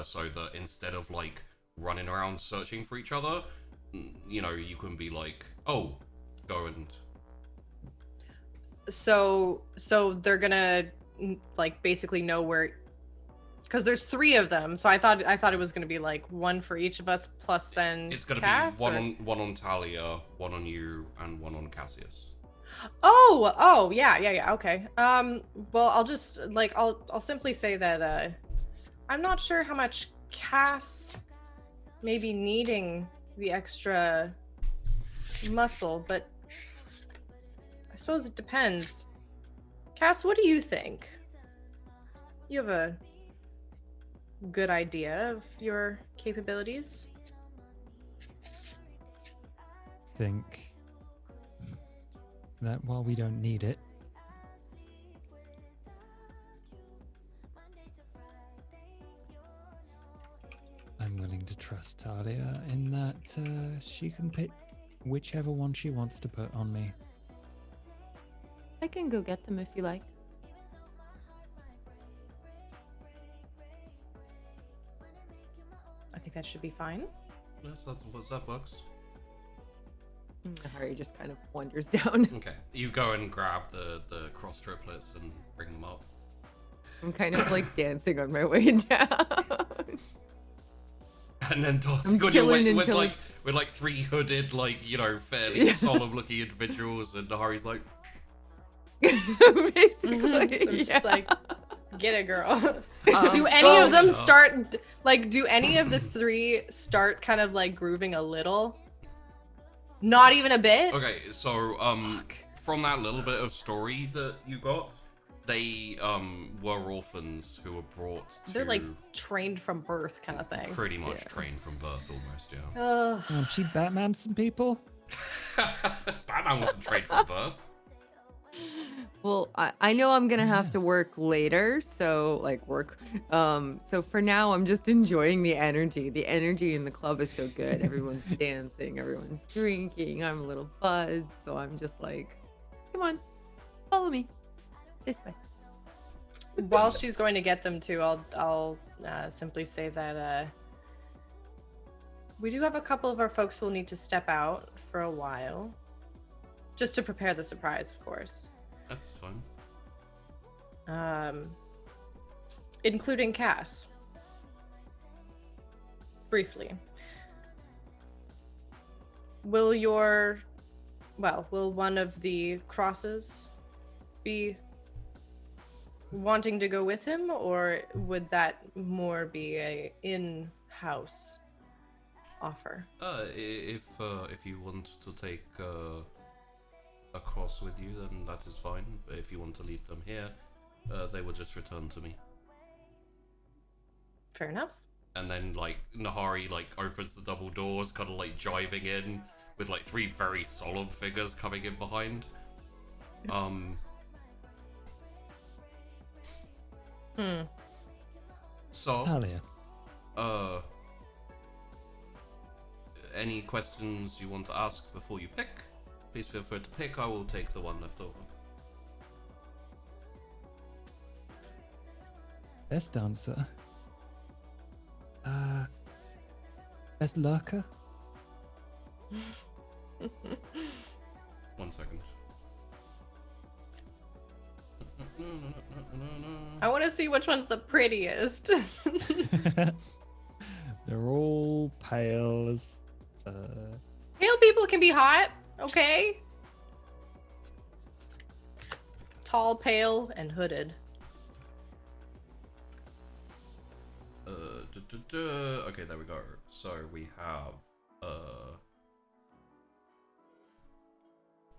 So that instead of like running around searching for each other, you know, you can be like, oh, go and. So they're gonna like basically know where, because there's 3 of them. So I thought it was gonna be like one for each of us plus then. It's gonna Cass, be one on Talia, one on you, and one on Cassius. Oh, yeah. Okay. Well, I'll just like I'll simply say that I'm not sure how much Cass may be needing the extra muscle, but I suppose it depends. Cass, what do you think? You have a good idea of your capabilities? Think that while we don't need it, I'm willing to trust Talia in that she can pick whichever one she wants to put on me. I can go get them if you like. I think that should be fine. Yes, that works. Harry just kind of wanders down. Okay, you go and grab the cross triplets and bring them up. I'm kind of like dancing on my way down. And then tossing on your way with like 3 hooded, like, you know, fairly solemn looking individuals, and Nahari's like basically. I'm just like, get it, girl. Um, do any of them start like? Do any of the 3 start kind of like grooving a little? Not even a bit. Okay, so from that little bit of story that you got, they were orphans who were brought to. They're like trained from birth, kind of thing. Pretty much trained from birth, almost. Yeah. Won't she Batman some people? Batman wasn't trained from birth. Well, I know I'm gonna have to work later, so like work. So for now, I'm just enjoying the energy. The energy in the club is so good. Everyone's dancing, everyone's drinking. I'm a little buzzed, so I'm just like, come on, follow me this way. While she's going to get them too, I'll simply say that we do have a couple of our folks who will need to step out for a while, just to prepare the surprise, of course. That's fine. Including Cass. Briefly. Will one of the crosses be wanting to go with him, or would that more be a in-house offer? If you want to take a cross with you, then that is fine. But if you want to leave them here, they will just return to me. Fair enough. And then like Nahari like opens the double doors, kind of like jiving in with like 3 very solemn figures coming in behind. So, Talia. any questions you want to ask before you pick? Please feel free to pick. I will take the one left over. Best dancer. Best lurker. 1 second. I want to see which one's the prettiest. They're all pale as. Pale people can be hot, okay? Tall, pale, and hooded. Okay, there we go. So we have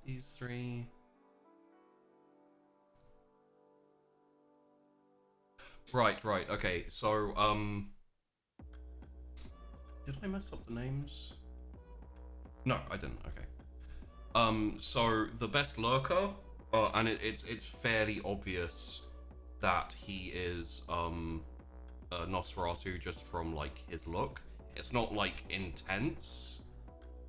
these three. Right. Okay, so did I mess up the names? No, I didn't. Okay. So the best lurker, and it's fairly obvious that he is Nosferatu just from like his look. It's not like intense,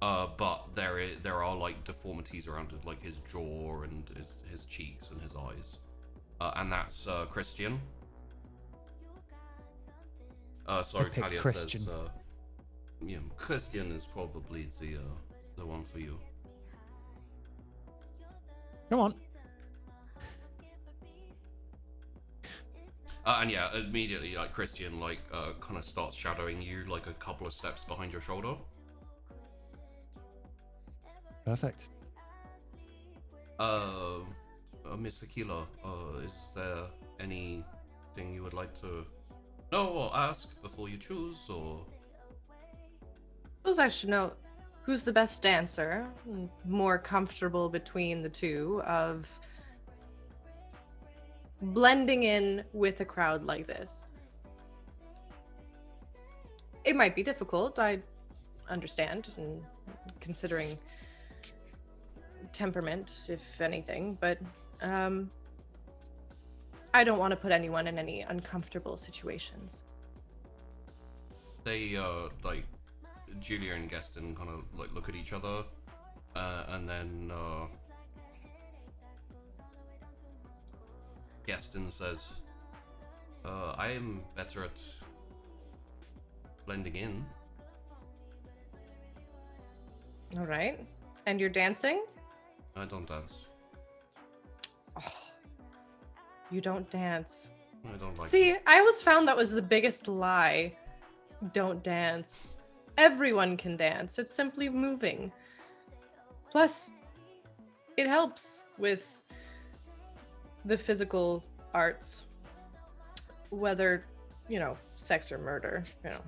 but there are like deformities around it, like his jaw and his cheeks and his eyes, and that's Christian. Sorry, I picked Talia Christian. says, yeah, Christian is probably the one for you. Come on. And yeah, immediately, like, Christian, like, kind of starts shadowing you, like, a couple of steps behind your shoulder. Perfect. Miss Aquila, is there anything you would like to know or ask before you choose, or? Suppose I should know who's the best dancer, more comfortable between the two of blending in with a crowd like this. It might be difficult, I understand, and considering temperament, if anything, but I don't want to put anyone in any uncomfortable situations. They, like, Julia and Gaston kind of, like, look at each other, and then, Gaston says, I am better at blending in. All right. And you're dancing? I don't dance. Oh, you don't dance. I don't like See, I always found that was the biggest lie. Don't dance. Everyone can dance. It's simply moving. Plus, it helps with the physical arts, whether, you know, sex or murder, you know,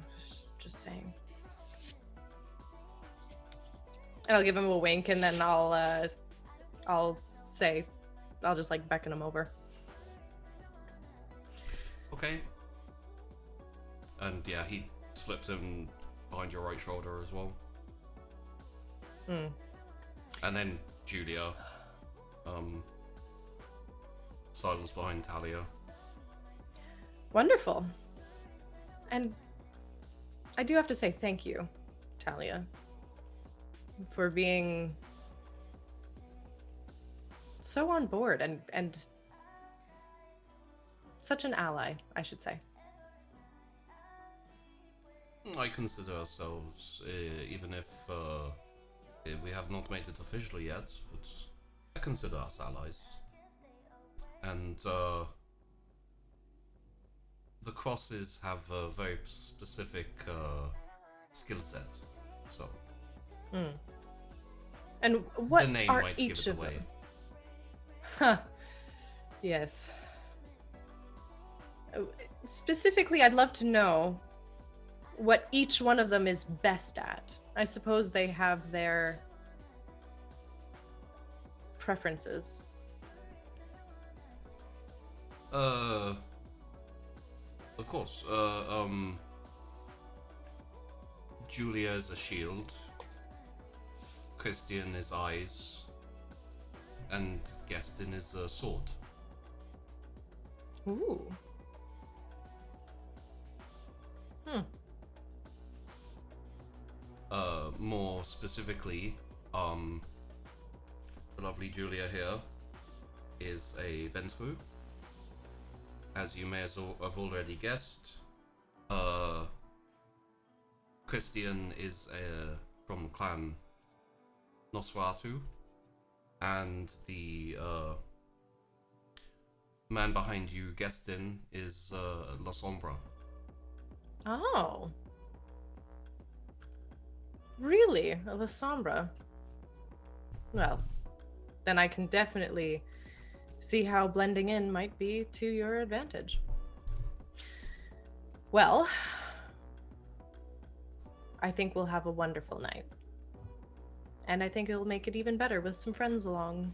just saying. And I'll give him a wink, and then I'll say, I'll just like beckon him over. Okay. And yeah, he slips him behind your right shoulder as well. And then Julia sidles behind Talia. Wonderful. And I do have to say thank you, Talia, for being so on board and such an ally, I should say. I consider ourselves, even if we have not made it officially yet, but I consider us allies. And the crosses have a very specific skill set, so. And what the name are might give each it of away. them? Huh. Yes. Specifically, I'd love to know what each one of them is best at. I suppose they have their preferences. Of course. Julia is a shield. Christian is eyes. And Gaston is a sword. Ooh. More specifically, the lovely Julia here is a Ventru. As you may have already guessed, Christian is from clan Nosferatu, and the man behind you, Gestin, is La Sombra. Oh. Really? La Sombra? Well, then I can definitely see how blending in might be to your advantage. Well, I think we'll have a wonderful night. And I think it'll make it even better with some friends along.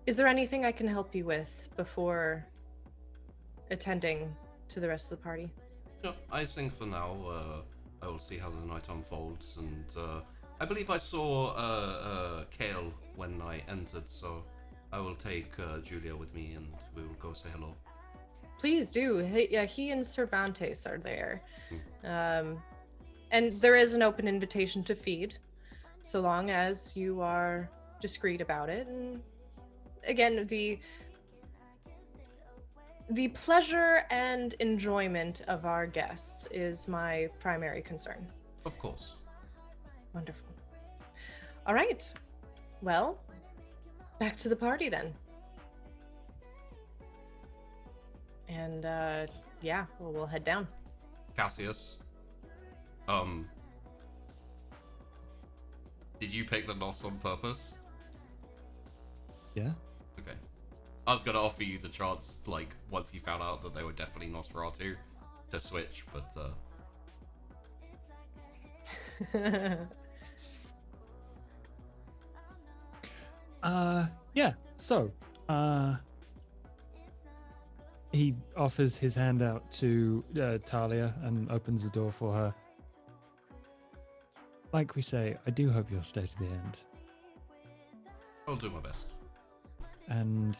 Is there anything I can help you with before attending to the rest of the party? No, I think for now, I will see how the night unfolds, and I believe I saw Kale when I entered, so I will take Julia with me and we will go say hello. Please do. He and Cervantes are there. And there is an open invitation to feed, so long as you are discreet about it. And again, the pleasure and enjoyment of our guests is my primary concern. Of course. Wonderful. All right. Well, back to the party then. And yeah, we'll head down. Cassius, did you pick the Nos on purpose? Yeah. Okay. I was gonna offer you the chance, like, once you found out that they were definitely Nosferatu, to switch, but yeah, so he offers his hand out to Talia and opens the door for her. Like we say, I do hope you'll stay to the end. I'll do my best. And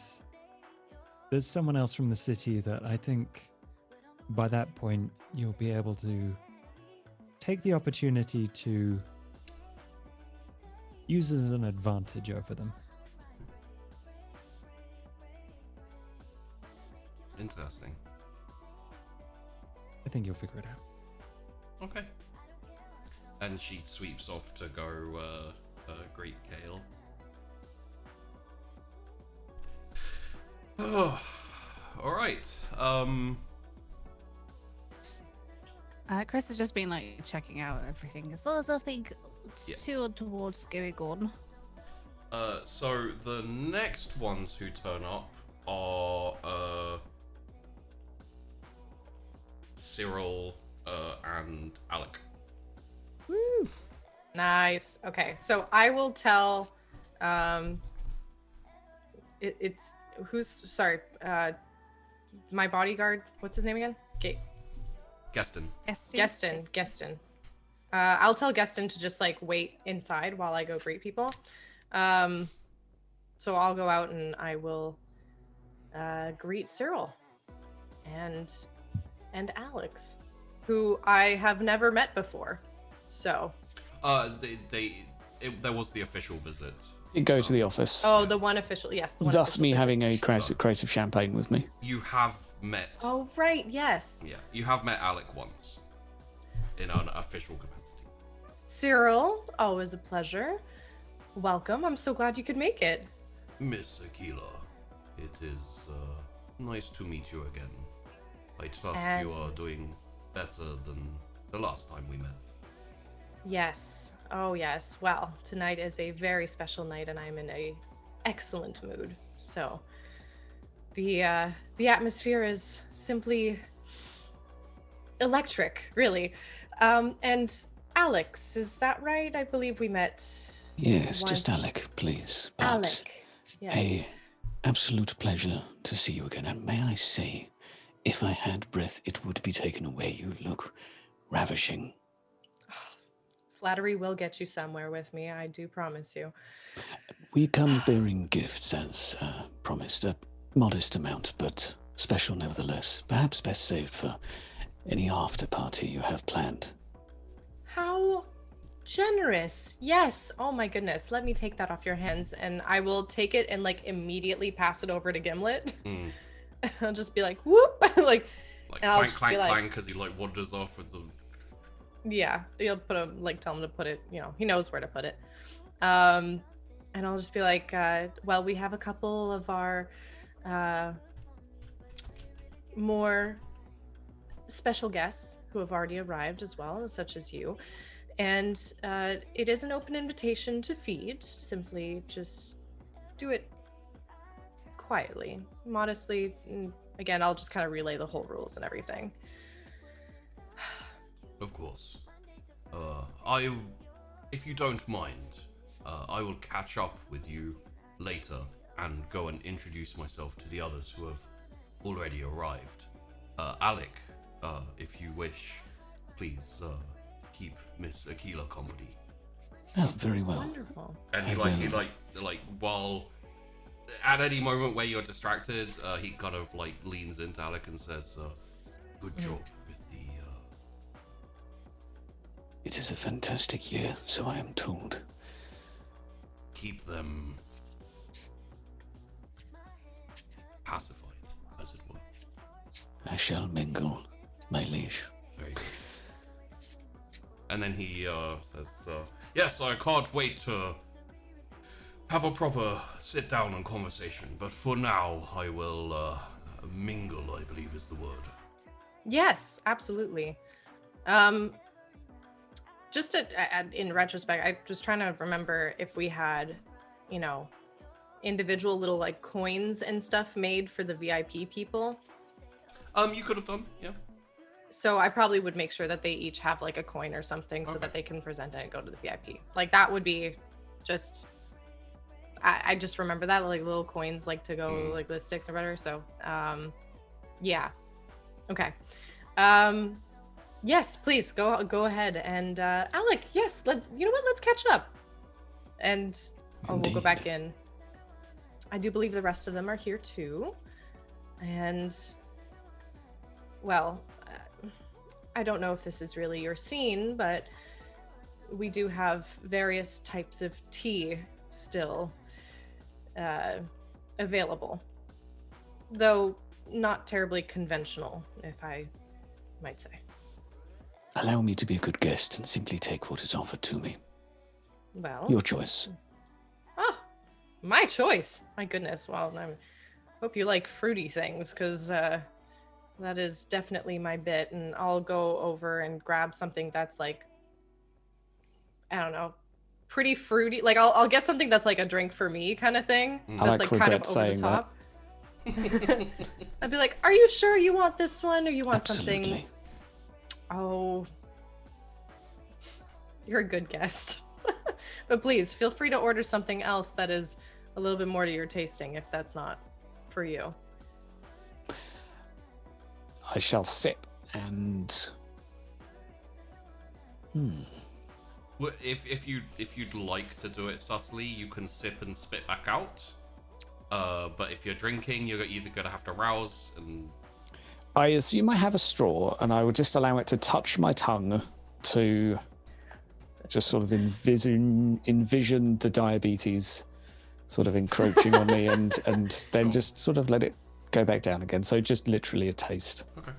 there's someone else from the city that I think by that point you'll be able to take the opportunity to use as an advantage over them. Interesting. I think you'll figure it out. Okay. And she sweeps off to go greet Kale. Oh, all right. Chrys has just been like checking out everything. Is there something towards going on? So the next ones who turn up are Cyril and Alec. Woo! Nice. Okay, so I will tell. It's who's sorry. My bodyguard. What's his name again? Gestin. Gestin. I'll tell Gestin to just like wait inside while I go greet people. So I'll go out and I will greet Cyril and Alex, who I have never met before. So. There was the official visit. You go to the office. Oh, the one official. Yes. The one Thus, official me visit. having a crate of champagne with me. You have met. Oh right. Yes. Yeah, you have met Alec once, in an official capacity. Cyril, always a pleasure. Welcome. I'm so glad you could make it. Miss Aquila, it is nice to meet you again. I trust you are doing better than the last time we met. Yes. Oh, yes. Well, tonight is a very special night, and I'm in a excellent mood. So, the atmosphere is simply electric, really. And Alex, is that right? I believe we met. Yes, once. just Alec, please. But Alec. Yes. a absolute pleasure to see you again. And may I say, if I had breath, it would be taken away. You look ravishing. Flattery will get you somewhere with me, I do promise you. We come bearing gifts as promised, a modest amount, but special nevertheless. Perhaps best saved for any after party you have planned. How generous. Yes. Oh my goodness. Let me take that off your hands, and I will take it and like immediately pass it over to Gimlet. I'll just be like, whoop, like and I'll clank, just clank, be like, clank, because he like wanders off with the. yeah, he'll put him, like, tell him to put it, you know, he knows where to put it. And I'll just be like, well, we have a couple of our more special guests who have already arrived as well, such as you. And it is an open invitation to feed. Simply just do it quietly, modestly. And again, I'll just kind of relay the whole rules and everything. Of course. If you don't mind, I will catch up with you later and go and introduce myself to the others who have already arrived. Alec, if you wish, please keep Miss Aquila company. Oh, very well. Wonderful. And he while at any moment where you're distracted, he kind of like leans into Alec and says, "Good job with the." It is a fantastic year, so I am told. Keep them pacified, as it were. I shall mingle, my liege. Very good. And then he says, yes, I can't wait to have a proper sit down and conversation, but for now, I will mingle, I believe is the word. Yes, absolutely. Just in retrospect, I'm just trying to remember if we had, you know, individual little like coins and stuff made for the VIP people. You could have done, yeah. So I probably would make sure that they each have like a coin or something so that they can present it and go to the VIP. Like that would be just, I just remember that, like little coins like to go like the sticks or whatever. So yeah. Okay. Yes, please go ahead and Alec, yes, let's catch up. And we'll go back in. I do believe the rest of them are here too. And well, I don't know if this is really your scene, but we do have various types of tea still available, though not terribly conventional, if I might say. Allow me to be a good guest and simply take what is offered to me. Well, Your choice. Ah, my choice. My goodness. Well, I hope you like fruity things, because that is definitely my bit. And I'll go over and grab something that's like, I don't know, pretty fruity. Like I'll get something that's like a drink for me kind of thing. That's like kind of over the top. I'd be like, are you sure you want this one, or you want Absolutely. something? Oh, you're a good guest. But please feel free to order something else that is a little bit more to your tasting, if that's not for you. I shall sit and. Well, if you'd like to do it subtly, you can sip and spit back out. But if you're drinking, you're either gonna have to rouse and. I assume I have a straw, and I would just allow it to touch my tongue to just sort of envision the diabetes sort of encroaching on me, and then just sort of let it go back down again. So just literally a taste. Okay.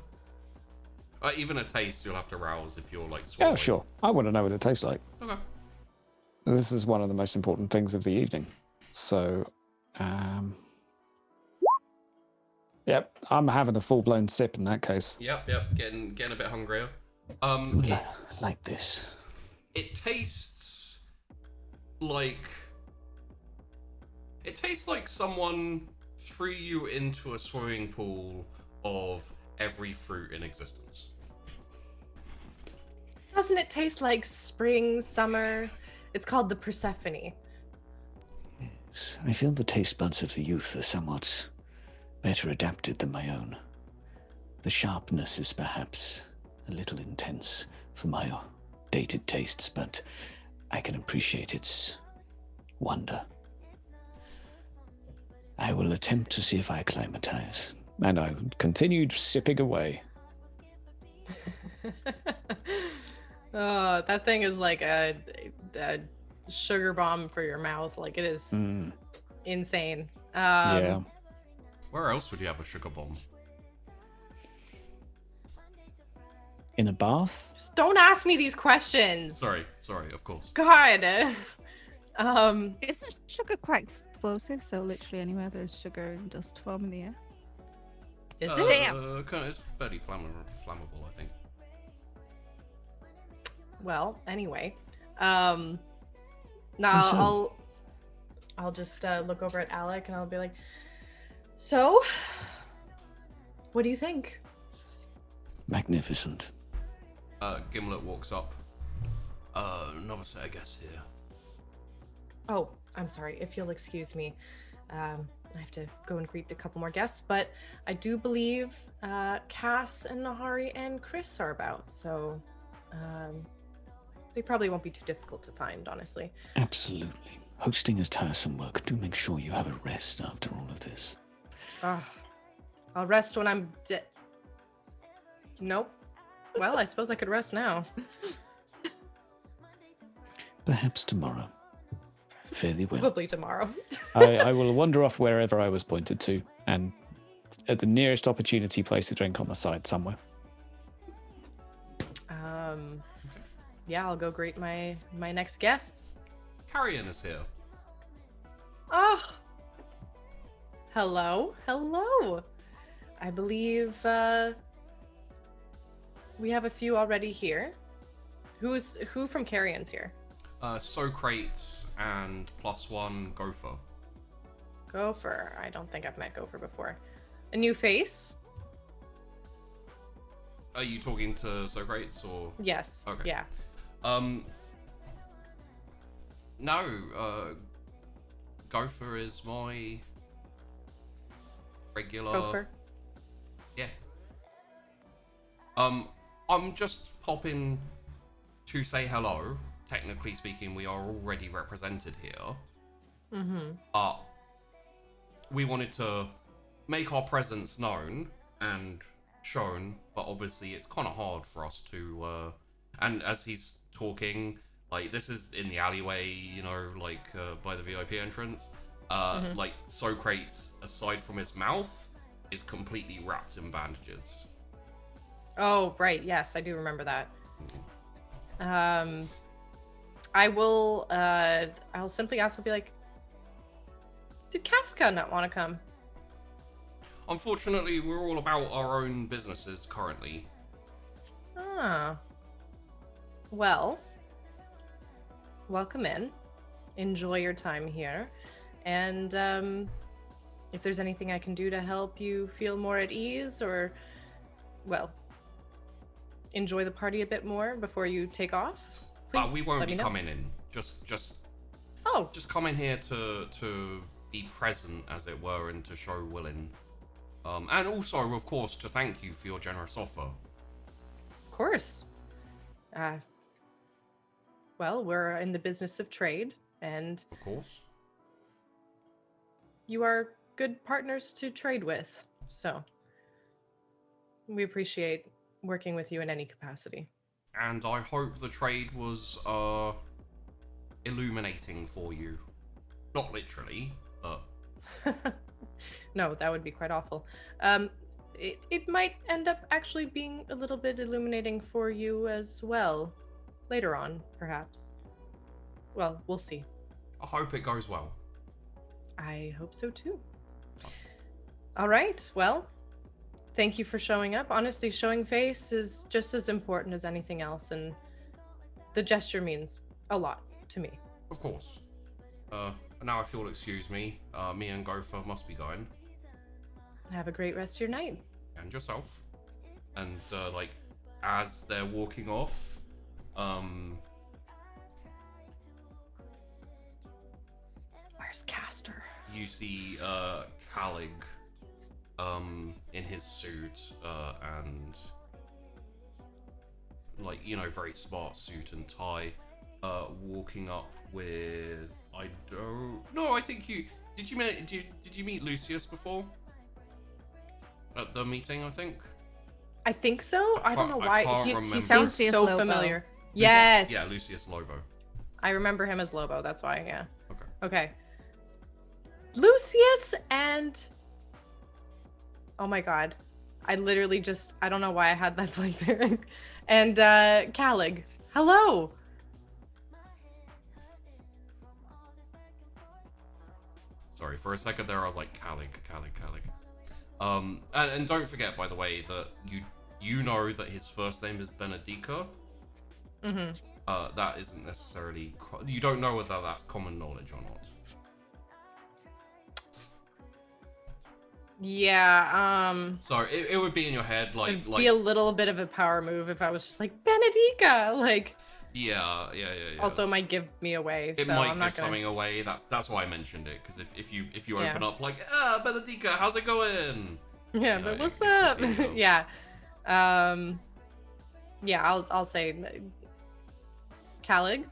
Even a taste, you'll have to rouse if you're like swallowing. Oh, sure. I want to know what it tastes like. Okay. This is one of the most important things of the evening. So, yep, I'm having a full-blown sip in that case. Yep. Getting a bit hungrier. Like this. It tastes like someone threw you into a swimming pool of every fruit in existence. Doesn't it taste like spring, summer? It's called the Persephone. Yes, I feel the taste buds of the youth are somewhat better adapted than my own. The sharpness is perhaps a little intense for my dated tastes, but I can appreciate its wonder. I will attempt to see if I acclimatize. And I continued sipping away. Oh, that thing is like a sugar bomb for your mouth. Like, it is insane. Yeah. Where else would you have a sugar bomb? In a bath? Just don't ask me these questions. Sorry, of course. God. Isn't sugar quite explosive? So literally anywhere there's sugar and dust form in the air. Is it? It's fairly flammable, I think. Well, anyway. Now I'll just look over at Alec and I'll be like, so, what do you think? Magnificent. Gimlet walks up. Another set of guests here. Oh, I'm sorry. If you'll excuse me, I have to go and greet a couple more guests, but I do believe Cass and Nahari and Chrys are about, so they probably won't be too difficult to find, honestly. Absolutely. Hosting is tiresome work. Do make sure you have a rest after all of this. I'll rest when I'm dead. Nope. Well, I suppose I could rest now. Perhaps tomorrow. Fare thee well. Probably tomorrow. I will wander off wherever I was pointed to, and at the nearest opportunity, place a drink on the side somewhere. Yeah, I'll go greet my next guests. Carrion is here. Oh, hello. I believe we have a few already here. Who from Carrion's here? Socrates and +1 Gopher. Gopher. I don't think I've met Gopher before. A new face? Are you talking to Socrates or? Yes. Okay. Yeah. No. Gopher is my regular. Gopher. Yeah. I'm just popping to say hello. Technically speaking, we are already represented here. Mm-hmm. We wanted to make our presence known and shown, but obviously it's kind of hard for us to. And as he's talking, like, this is in the alleyway, you know, like by the VIP entrance. Like, Socrates, aside from his mouth, is completely wrapped in bandages. Oh, right. Yes, I do remember that. I will. I'll simply ask. I'll be like, "Did Kafka not want to come?" Unfortunately, we're all about our own businesses currently. Ah. Well, welcome in. Enjoy your time here. And if there's anything I can do to help you feel more at ease or, well, enjoy the party a bit more before you take off, please we won't let be me know. coming in. Just come in here to be present, as it were, and to show willing. And also, of course, to thank you for your generous offer. Of course. Well, we're in the business of trade, and Of course. you are good partners to trade with. So we appreciate working with you in any capacity. And I hope the trade was illuminating for you. Not literally, but No, that would be quite awful. It might end up actually being a little bit illuminating for you as well. Later on, perhaps. Well, we'll see. I hope it goes well. I hope so too. All right, well, thank you for showing up. Honestly, showing face is just as important as anything else, and the gesture means a lot to me. Of course. Now if you'll excuse me, me and Gopher must be going. Have a great rest of your night. And yourself. And like, as they're walking off, Where's Castor? you see Callig in his suit and like, you know, very smart suit and tie, walking up with I think you did you meet Lucius before? at the meeting, I think. I think so. I don't know I why. can't He remember. sounds Lucius so Lobo. familiar. Yes. Yeah, Lucius Lobo. I remember him as Lobo. That's why. Yeah. Okay. Okay. Lucius and. Oh my god. I literally just. I don't know why I had that blank there. And Calig. Hello. Sorry, for a second there I was like, Calig. And don't forget, by the way, that you know that his first name is Benedica. Mm-hmm. That isn't necessarily... You don't know whether that's common knowledge or not. Yeah, So it would be in your head, it'd be a little bit of a power move if I was just like, Benedica! Like... Yeah. Also, it might give me away, It so might I'm not give gonna... something away. That's why I mentioned it, because if you Yeah. open up like, Benedica, how's it going? Yeah, You but know, what's it up? could be, Yeah. Yeah, I'll say Calig,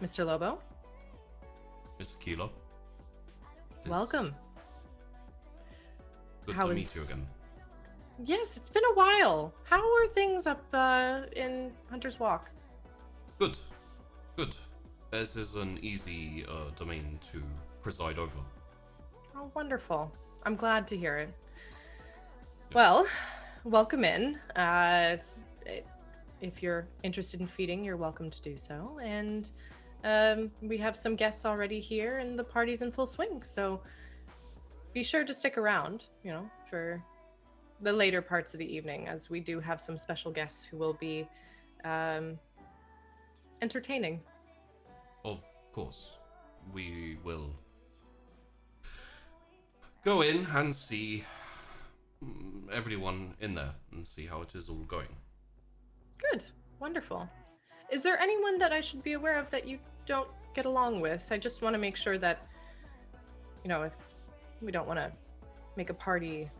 Mr. Lobo, Miss Aquila. welcome. Good How to meet is- you again. Yes, it's been a while. How are things up in Hunter's Walk? Good. This is an easy domain to preside over. Oh, wonderful. I'm glad to hear it. Well, welcome in. If you're interested in feeding, you're welcome to do so. And we have some guests already here, and the party's in full swing. So be sure to stick around, for the later parts of the evening, as we do have some special guests who will be entertaining. Of course, we will go in and see everyone in there and see how it is all going. Good. Wonderful. Is there anyone that I should be aware of that you don't get along with? I just want to make sure that, if we don't want to make a party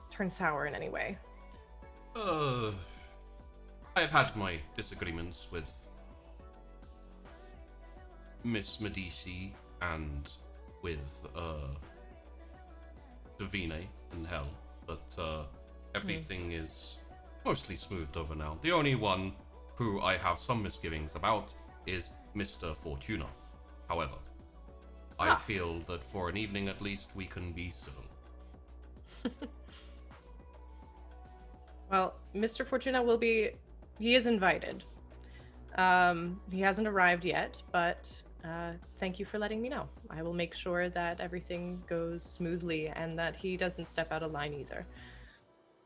turn sour in any way. I've had my disagreements with Miss Medici and with Davine in hell, but everything is mostly smoothed over now. The only one who I have some misgivings about is Mr. Fortuna. However, I feel that for an evening at least we can be civil. Well, Mr. Fortuna he is invited. He hasn't arrived yet, but thank you for letting me know. I will make sure that everything goes smoothly and that he doesn't step out of line either.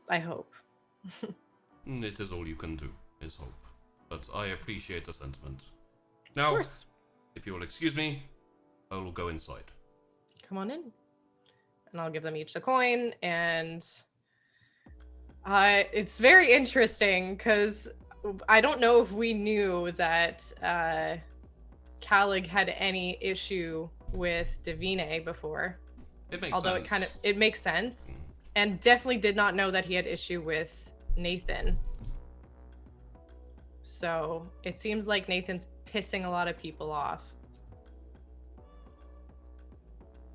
I hope. It is all you can do, is hope. But I appreciate the sentiment. Now, Of course. if you will excuse me, I will go inside. Come on in. And I'll give them each a coin, and it's very interesting because I don't know if we knew that Calig had any issue with Davine before. It makes Although sense. it makes sense. And definitely did not know that he had issue with Nathan. So it seems like Nathan's pissing a lot of people off.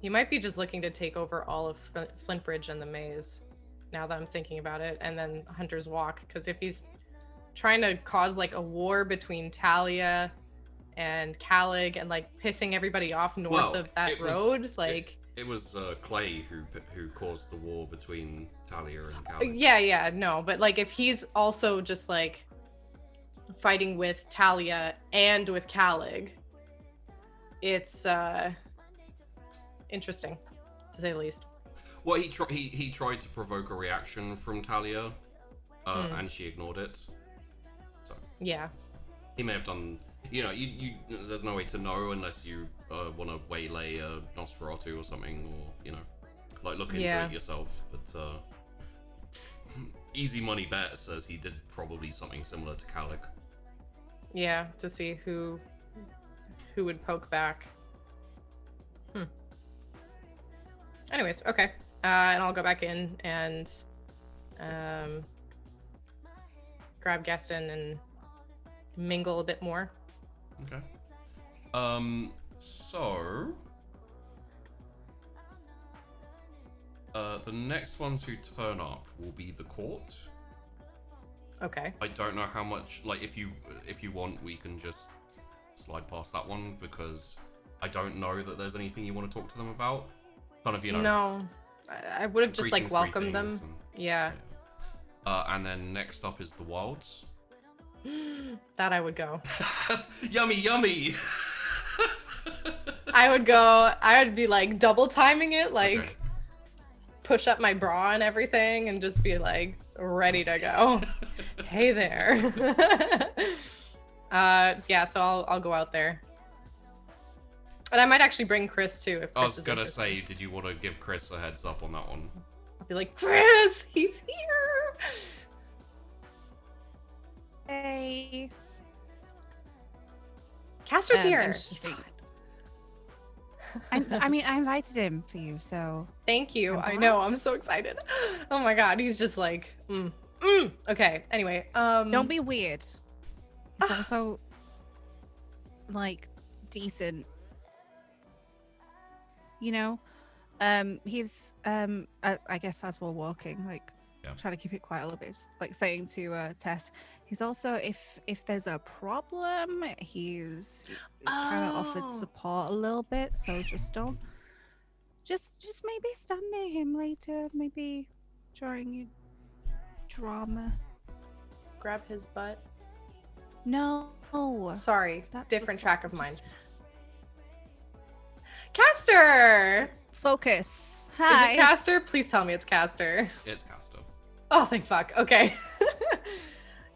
He might be just looking to take over all of Flintbridge and the maze, now that I'm thinking about it, and then Hunter's Walk, because if he's trying to cause like a war between Talia and Calig and like pissing everybody off north of that road, it was Clay who caused the war between Talia and Calig. yeah, no, but like if he's also just like fighting with Talia and with Calig, it's interesting, to say the least. Well, he tried to provoke a reaction from Talia, and she ignored it. So Yeah. he may have done. You there's no way to know unless you want to waylay Nosferatu or something, or like look into it yourself. But easy money bet says he did probably something similar to Calig. Yeah, to see who would poke back. Anyways, okay. And I'll go back in and grab Gaston and mingle a bit more. Okay. So The next ones who turn up will be the court. Okay. I don't know how much, like, if you want, we can just slide past that one, because I don't know that there's anything you want to talk to them about. Kind of, you know. No, I would have just like welcomed them. greetings, and- Yeah. and then next up is the wilds. That I would go. Yummy, yummy. I would go. I would be like double timing it, like Okay. push up my bra and everything, and just be like ready to go. Hey there. Yeah. So I'll go out there, and I might actually bring Chrys too. If I Chrys was is gonna interested. say, did you want to give Chrys a heads up on that one? I'll be like, Chrys, he's here. Hey. Caster's here. and she's I mean, I invited him for you, so Thank you. I'm I know. glad. I'm so excited. Oh my god. He's just like, Okay. Anyway. don't be weird. He's also like decent. You know? He's I guess as we're walking, like Yeah. trying to keep it quiet a little bit, like saying to Tess, he's also if there's a problem, he's kind of offered Oh. support a little bit, so just don't just maybe stand near him later, maybe during your drama. Grab his butt. No. Sorry. That's Different just- track of mind. Caster. Focus. Is Hi. it Caster? Please tell me it's Caster. It's Caster. Oh, thank fuck. Okay.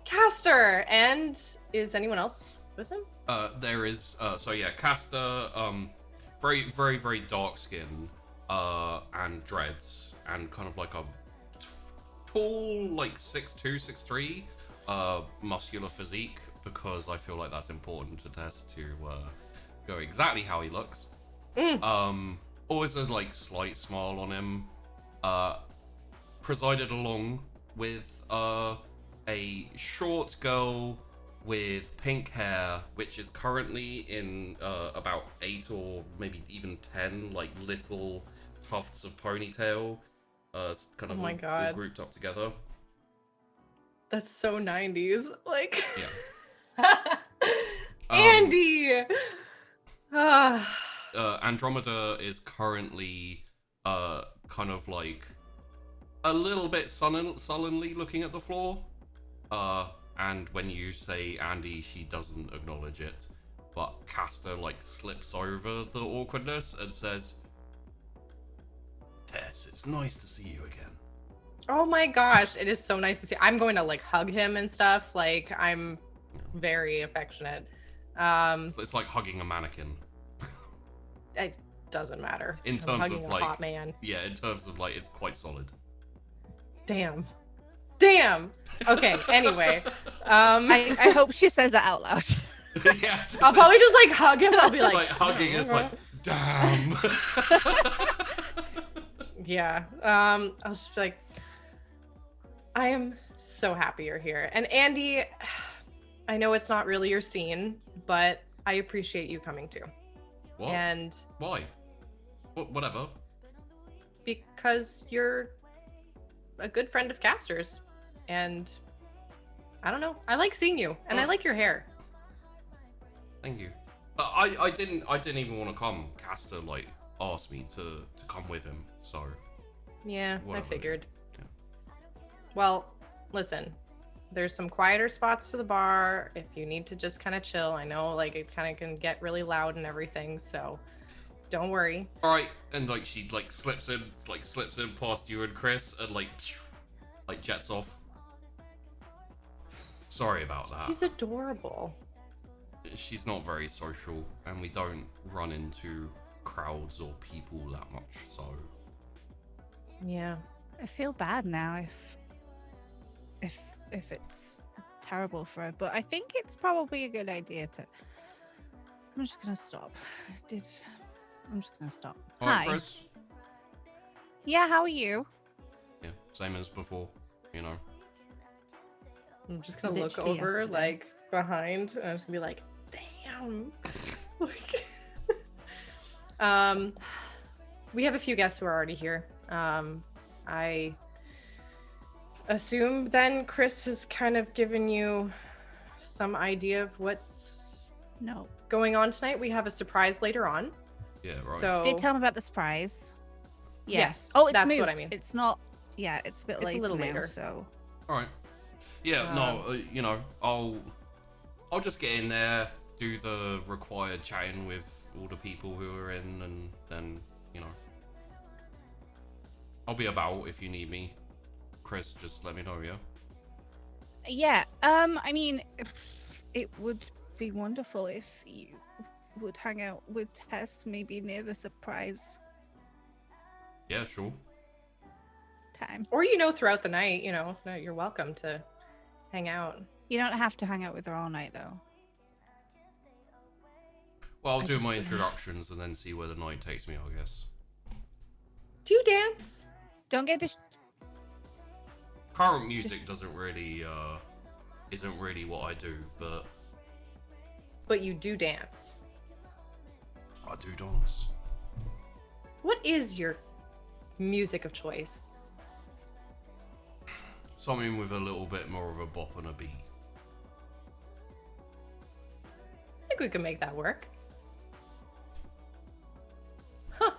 Caster. And is anyone else with him? There is, so yeah, Caster, very, very, very dark skin, and dreads, and kind of like a tall, like 6'2", 6'3", muscular physique, because I feel like that's important to Tess to, go exactly how he looks. Always a, like, slight smile on him, presided along with, a short girl with pink hair, which is currently in about 8 or maybe even 10 like little tufts of ponytail, kind of Oh my all God. grouped up together. That's so 90s. Like. Yeah. Andy. Ah. Andromeda is currently kind of like a little bit sullenly looking at the floor. And when you say Andy, she doesn't acknowledge it. But Caster like slips over the awkwardness and says, Tess, it's nice to see you again. Oh my gosh, it is so nice to see. I'm going to like hug him and stuff. Like I'm very affectionate. It's like hugging a mannequin. It doesn't matter. In I'm terms hugging of a like, hot man. yeah, in terms of like, it's quite solid. Damn. Okay. Anyway, I hope she says that out loud. Yeah, I'll probably just like hug him. I'll be it's like, like hugging. It's like, damn. yeah. I'll just be like, I am so happy you're here. And Andy, I know it's not really your scene, but I appreciate you coming too. What? And Why? Whatever. because you're a good friend of Caster's, and I don't know, I like seeing you, and I Oh. like your hair. Thank you. I didn't even want to come. Caster like asked me to come with him, so Yeah, Whatever. I figured. Yeah. Well, listen, there's some quieter spots to the bar if you need to just kind of chill. I know like it kind of can get really loud and everything, so don't worry. all right. And like she like slips in past you and Chrys and like jets off. Sorry about that. He's adorable. She's not very social, and we don't run into crowds or people that much. So Yeah. I feel bad now if it's terrible for her, but I think it's probably a good idea to. I'm just gonna stop. I'm just gonna stop. all right, Hi. Chrys. Yeah, how are you? Yeah, same as before. You know. I'm just gonna look Literally over yesterday. like behind, and I'm just gonna be like, damn. Like, we have a few guests who are already here. I assume then Chrys has kind of given you some idea of what's No. going on tonight. We have a surprise later on. Yeah, right. So Did tell him about the surprise. Yeah. Yes, Oh, it's that's moved. what I mean. It's not. Yeah, it's a bit It's a later little now, later. So. All right. Yeah, you know, I'll just get in there, do the required chatting with all the people who are in, and then, you know, I'll be about if you need me. Chrys, just let me know, yeah? Yeah. I mean, it would be wonderful if you would hang out with Tess, maybe near the surprise Yeah, sure. time. Or throughout the night, you're welcome to hang out. You don't have to hang out with her all night, though. Well, I'll I do just- my introductions and then see where the night takes me, I guess. Do you dance? Don't get dis- Current music isn't really what I do, but But you do dance. I do dance. What is your music of choice? Something with a little bit more of a bop and a beat. I think we can make that work. Huh.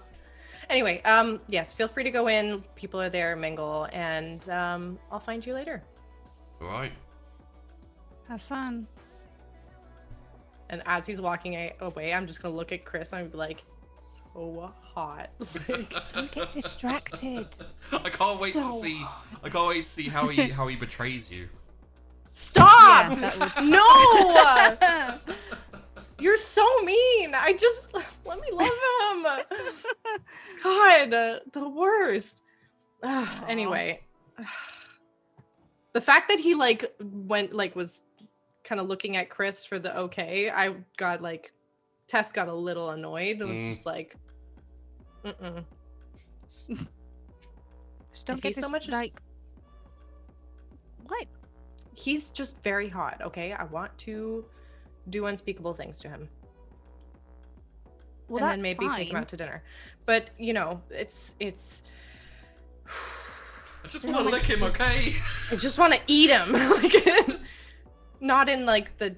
Anyway, yes, feel free to go in. People are there, mingle, and I'll find you later. All right. Have fun. And as he's walking away, I'm just gonna look at Chrys and I'm be like, so hot. Like, Don't get distracted. I can't wait So to see. I can't wait to see how he betrays you. stop! Yeah, that No! You're so mean. Let me love him. God, the worst. Anyway, the fact that he was kind of looking at Chrys for the okay, Tess got a little annoyed and was just like, Just don't If get he's so much as- like. What? he's just very hot. Okay, I want to do unspeakable things to him. Well, and that's then maybe take him fine. out to dinner. But it's I just want to lick him, okay? I just want to eat him. Like, not in like the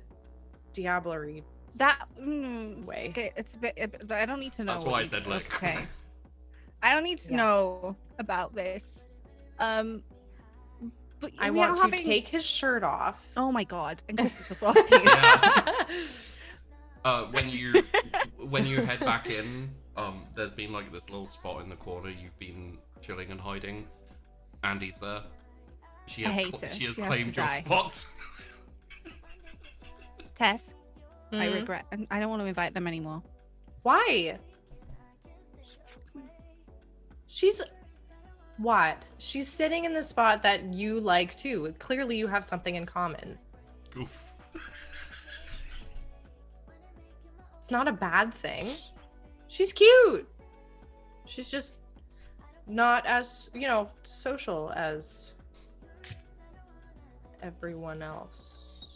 diablerie. That Way. Okay, it's a bit. But I don't need to know. That's what why I you- said lick. Okay. I don't need to Yeah. know about this. But I we want are to having... take his shirt off. Oh my god! And Christopher's walking. Yeah. When you head back in, there's been like this little spot in the corner you've been chilling and hiding. Andy's there. She I has hate her. she has She has claimed to your die. spots. Tess, I Mhm. regret. I don't want to invite them anymore. Why? She's what? She's sitting in the spot that you like too. Clearly, you have something in common. Oof. It's not a bad thing. She's cute. She's just not as, social as everyone else.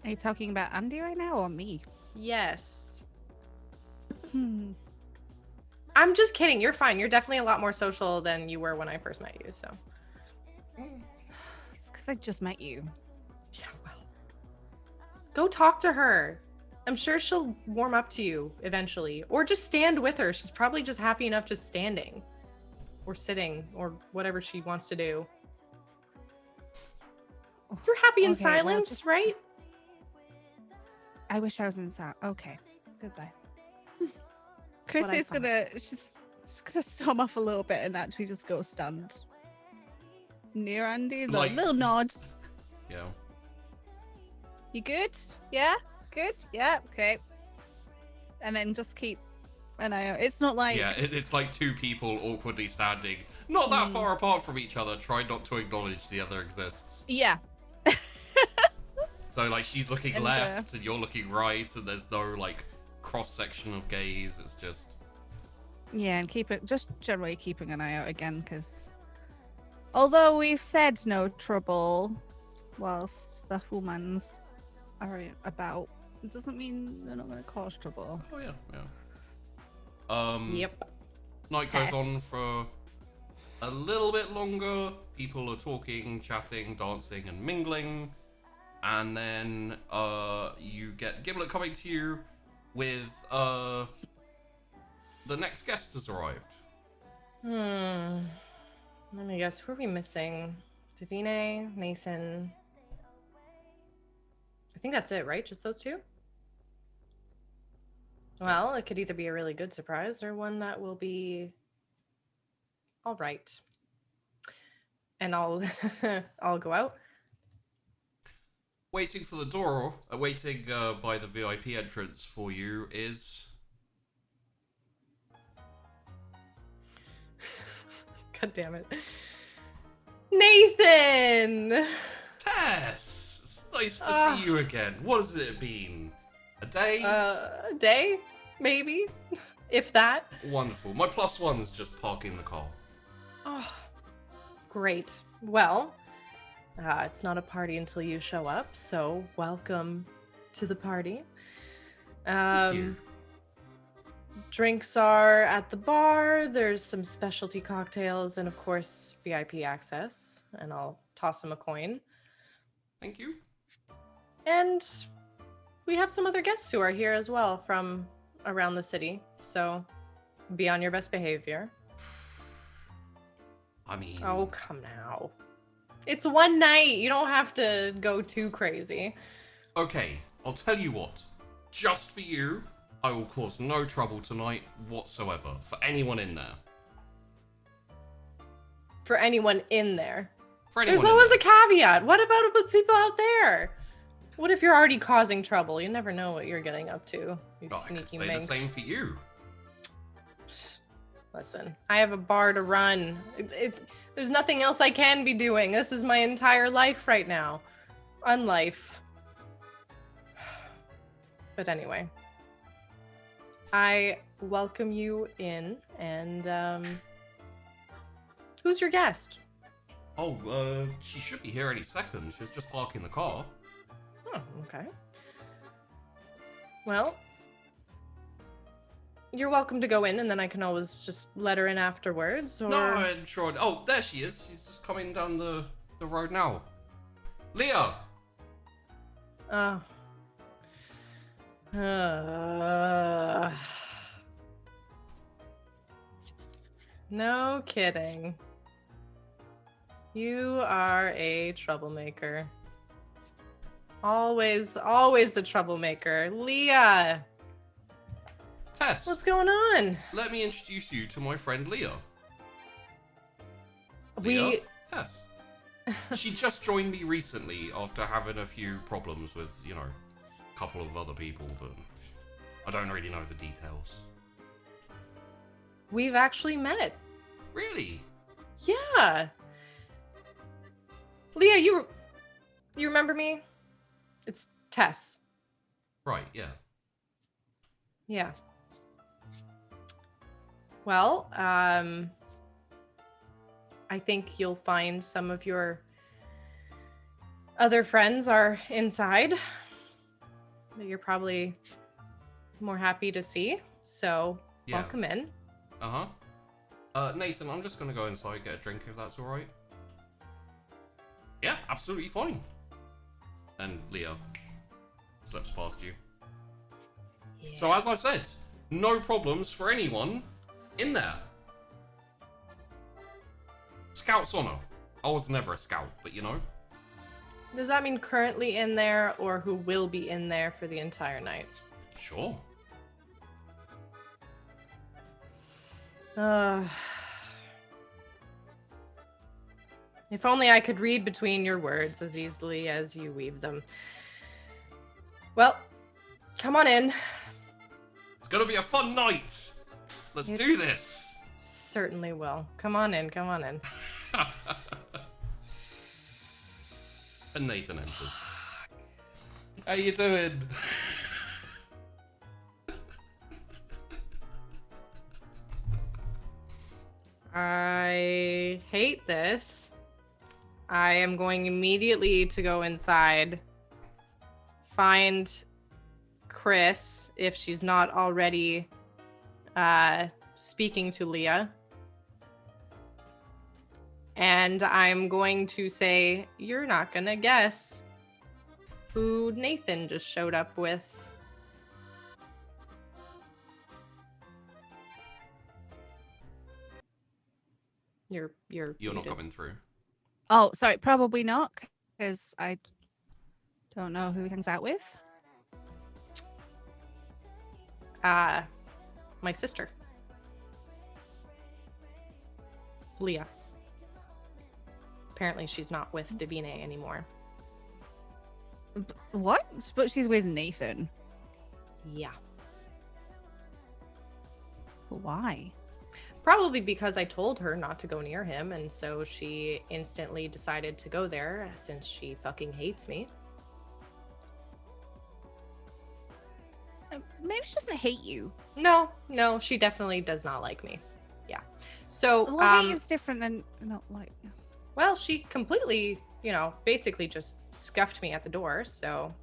Are you talking about Andy right now or me? Yes. Hmm. I'm just kidding. You're fine. You're definitely a lot more social than you were when I first met you, so. It's because I just met you. Yeah, well. Go talk to her. I'm sure she'll warm up to you eventually. Or just stand with her. She's probably just happy enough just standing. Or sitting. Or whatever she wants to do. You're happy in Okay, well, silence, just- right? I wish I was in sound. Okay. Goodbye. what Chris I is thought. she's gonna storm off a little bit and actually just go stand near Andy. The Like- little nod. Yeah. You good? Yeah? Good? Yeah, okay. And then just keep an eye out. It's not like Yeah, it's like two people awkwardly standing, not that far apart from each other, try not to acknowledge the other exists. yeah. So like she's looking And, left and you're looking right, and there's no like cross section of gaze. It's just Yeah, and just generally keeping an eye out again, because although we've said no trouble whilst the humans are about, it doesn't mean they're not going to cause trouble. oh yeah. Yep. Night goes on for a little bit longer. People are talking, chatting, dancing, and mingling. And then you get Gimlet coming to you with the next guest has arrived. Let me guess, who are we missing? Davine, Nathan. I think that's it, right? Just those two? Well, it could either be a really good surprise or one that will be all right. And I'll I'll go out. Waiting for the door, waiting by the VIP entrance for you is... God damn it. Nathan! Tess! Nice to see you again. What has it been? A day? A day? Maybe? If that. Wonderful. My +1's just parking the car. Oh, great. Well, it's not a party until you show up, so welcome to the party. Thank you. Drinks are at the bar. There's some specialty cocktails and, of course, VIP access. And I'll toss him a coin. Thank you. And we have some other guests who are here as well from around the city. So be on your best behavior. I mean... Oh, come now. It's one night. You don't have to go too crazy. Okay, I'll tell you what. Just for you, I will cause no trouble tonight whatsoever for anyone in there. For anyone in there. For anyone There's always a caveat. What about the people out there? What if you're already causing trouble? You never know what you're getting up to. You I could sneaky say minx. the same for you. Listen, I have a bar to run. There's nothing else I can be doing. This is my entire life right now. Unlife. But anyway. I welcome you in, and who's your guest? Oh, she should be here any second. She's just parking the car. Oh, okay. Well, you're welcome to go in, and then I can always just let her in afterwards, or... No, I'm sure. Oh, there she is. She's just coming down the road now. Leah! Oh. No kidding. You are a troublemaker. Always the troublemaker. Leah! Tess! What's going on? Let me introduce you to my friend Leah. We... Leah? Tess. She just joined me recently after having a few problems with, you know, a couple of other people, but I don't really know the details. We've actually met. Really? Yeah. Leah, you remember me? It's Tess. Right, yeah. Yeah. Well, I think you'll find some of your other friends are inside that you're probably more happy to see. So, Yeah. welcome in. Uh-huh. Nathan, I'm just gonna go inside, get a drink if that's alright. Yeah, absolutely fine. And Leah slips past you. Yeah. So as I said, no problems for anyone in there. Scout's honor. I was never a scout, but you know. Does that mean currently in there or who will be in there for the entire night? Sure. If only I could read between your words as easily as you weave them. Well, come on in. It's gonna be a fun night. Let's do this. Certainly will. Come on in, come on in. And Nathan enters. How you doing? I hate this. I am going immediately to go inside, find Chrys if she's not already speaking to Leah. And I'm going to say, you're not going to guess who Nathan just showed up with. You're not muted. coming through. Oh, sorry, probably not, because I don't know who he hangs out with. My sister. Leah. Apparently she's not with Davine anymore. What? But she's with Nathan. Yeah. Why? Probably because I told her not to go near him, and so she instantly decided to go there since she fucking hates me. Maybe she doesn't hate you. No, she definitely does not like me. Yeah. So, Well, hate is different than not like. well, she completely, basically just scuffed me at the door, so,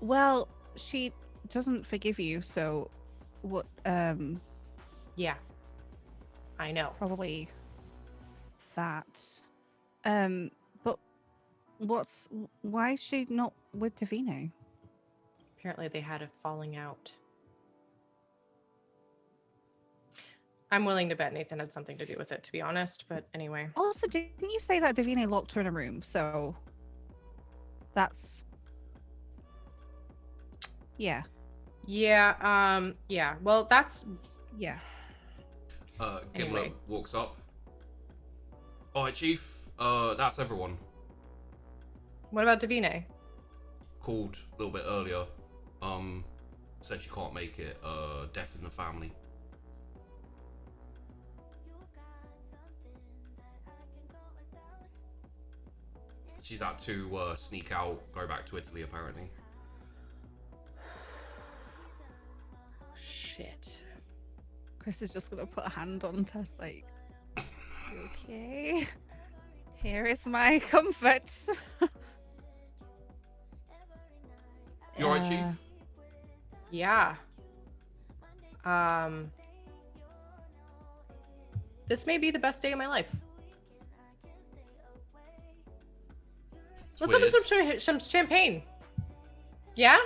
Well, she doesn't forgive you, so what? Yeah. I know. Probably that. But why is she not with Davine? Apparently they had a falling out. I'm willing to bet Nathan had something to do with it, to be honest, but anyway. Also, didn't you say that Davine locked her in a room? So that's yeah. Yeah, yeah. Well, that's Yeah. Gimlet Anyway. walks up. Alright, Chief. That's everyone. what about Davine? Called a little bit earlier. Said she can't make it. Death in the family. She's had to sneak out, go back to Italy apparently. Shit. Chrys is just gonna put a hand on Tess, like, okay, here is my comfort. You alright, Chief? Yeah. This may be the best day of my life. It's Let's open weird. some champagne. Yeah?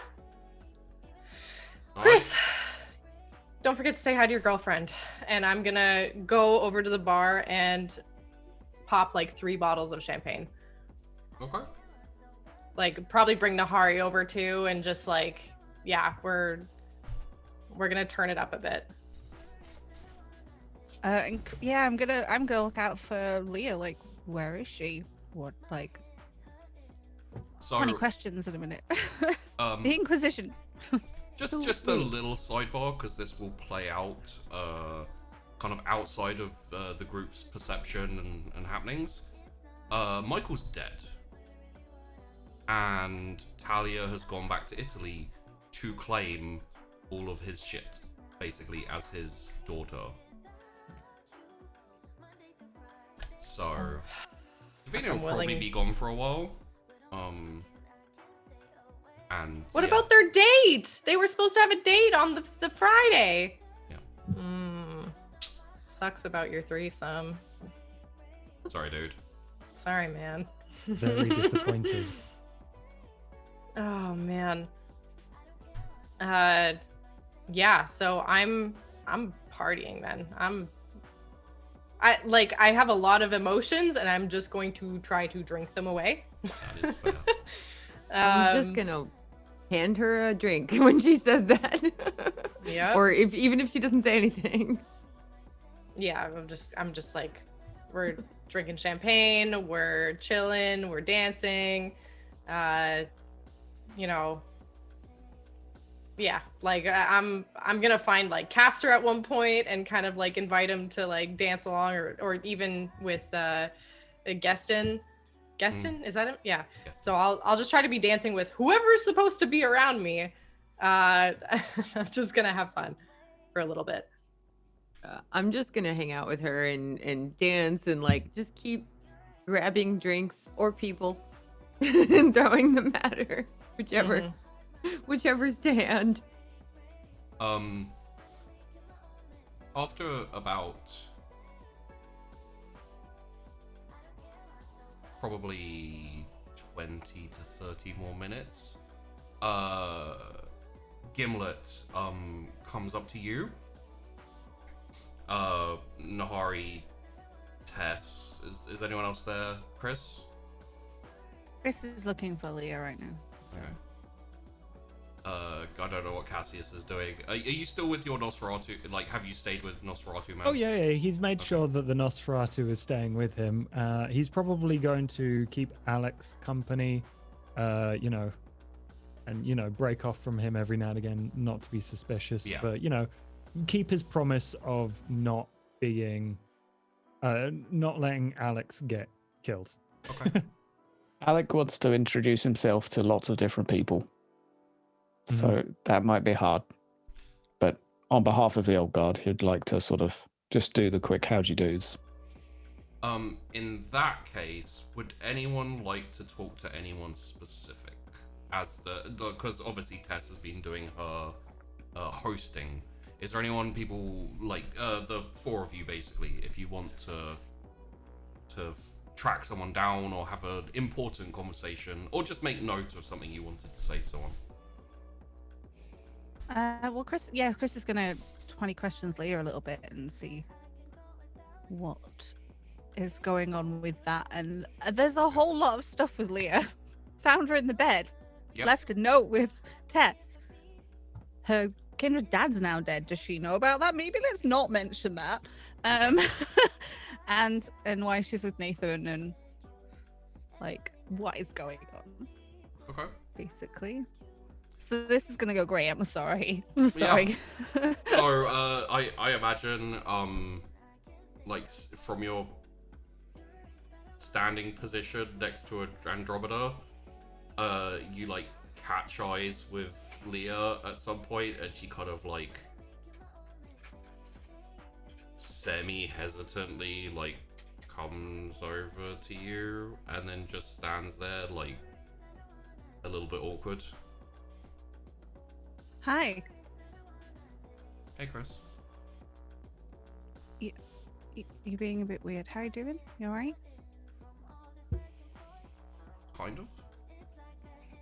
Alright. Chrys, don't forget to say hi to your girlfriend. And I'm gonna go over to the bar and pop like 3 bottles of champagne. Okay. Like probably bring Nahari over too, and just like, yeah, we're gonna turn it up a bit. Yeah, I'm gonna look out for Leah. Like, where is she? What, like, So 20 questions in a minute. um The Inquisition. just a little sidebar, because this will play out kind of outside of the group's perception and happenings. Michael's dead. And Talia has gone back to Italy to claim all of his shit, basically, as his daughter. So, Davina will probably willing. be gone for a while. And What yeah. about their date? They were supposed to have a date on the Friday. Yeah. Sucks about your threesome. Sorry, dude. Sorry, man. Very disappointed. Oh man. Yeah, so I'm partying then. I have a lot of emotions, and I'm just going to try to drink them away. That is fair. I'm just gonna hand her a drink when she says that. Yeah. Or even if she doesn't say anything. Yeah, I'm just like, we're drinking champagne, we're chilling, we're dancing, yeah, like I'm gonna find like Castor at one point and kind of like invite him to like dance along, or even with Geston. Is that him? Yeah. Yes. So I'll just try to be dancing with whoever's supposed to be around me. I'm just gonna have fun for a little bit. I'm just gonna hang out with her and dance and like just keep grabbing drinks or people and throwing them at her, whichever's to hand. After about probably 20 to 30 more minutes, Gimlet comes up to you. Nahari, Tess, is anyone else there? Chrys? Chrys is looking for Leah right now. So. Okay. I don't know what Cassius is doing. Are you still with your Nosferatu? Like, have you stayed with Nosferatu man? Oh yeah, he's made sure that the Nosferatu is staying with him. He's probably going to keep Alex company, you know, and break off from him every now and again, not to be suspicious. Yeah. But keep his promise of not being, not letting Alex get killed. Okay. Alec wants to introduce himself to lots of different people. So that might be hard. But on behalf of the old guard, he'd like to sort of just do the quick how'd you do's. In that case, would anyone like to talk to anyone specific? As because obviously Tess has been doing her hosting. Is there anyone people like the four of you basically, if you want to track someone down or have an important conversation or just make note of something you wanted to say to someone? Well, Chrys is gonna 20 questions later a little bit and see what is going on with that. And there's a whole lot of stuff with Leah. Found her in the bed. Yep. Left a note with Tess. Her Kindred dad's now dead. Does she know about that? Maybe let's not mention that. And why she's with Nathan and like what is going on. Okay. Basically. So this is gonna go great. I'm sorry. I'm sorry. Yeah. So I imagine like from your standing position next to Andromeda, you like catch eyes with Leah at some point, and she kind of like semi-hesitantly like comes over to you and then just stands there like a little bit awkward. Hi. Hey, Chrys. You're being a bit weird. How you doing? You alright? Kind of,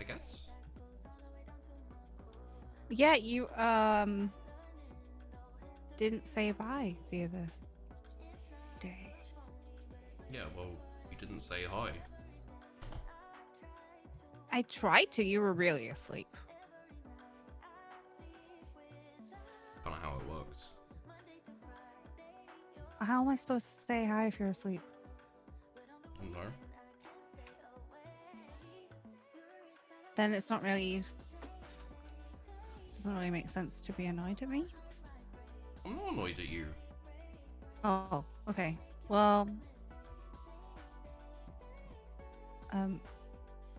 I guess. Yeah, you didn't say bye the other day. Yeah, well, you didn't say hi. I tried to. You were really asleep. Kind of how it works. How am I supposed to say hi if you're asleep? I don't know. Then it's not really. Doesn't really make sense to be annoyed at me. I'm not annoyed at you. Oh, okay. Well,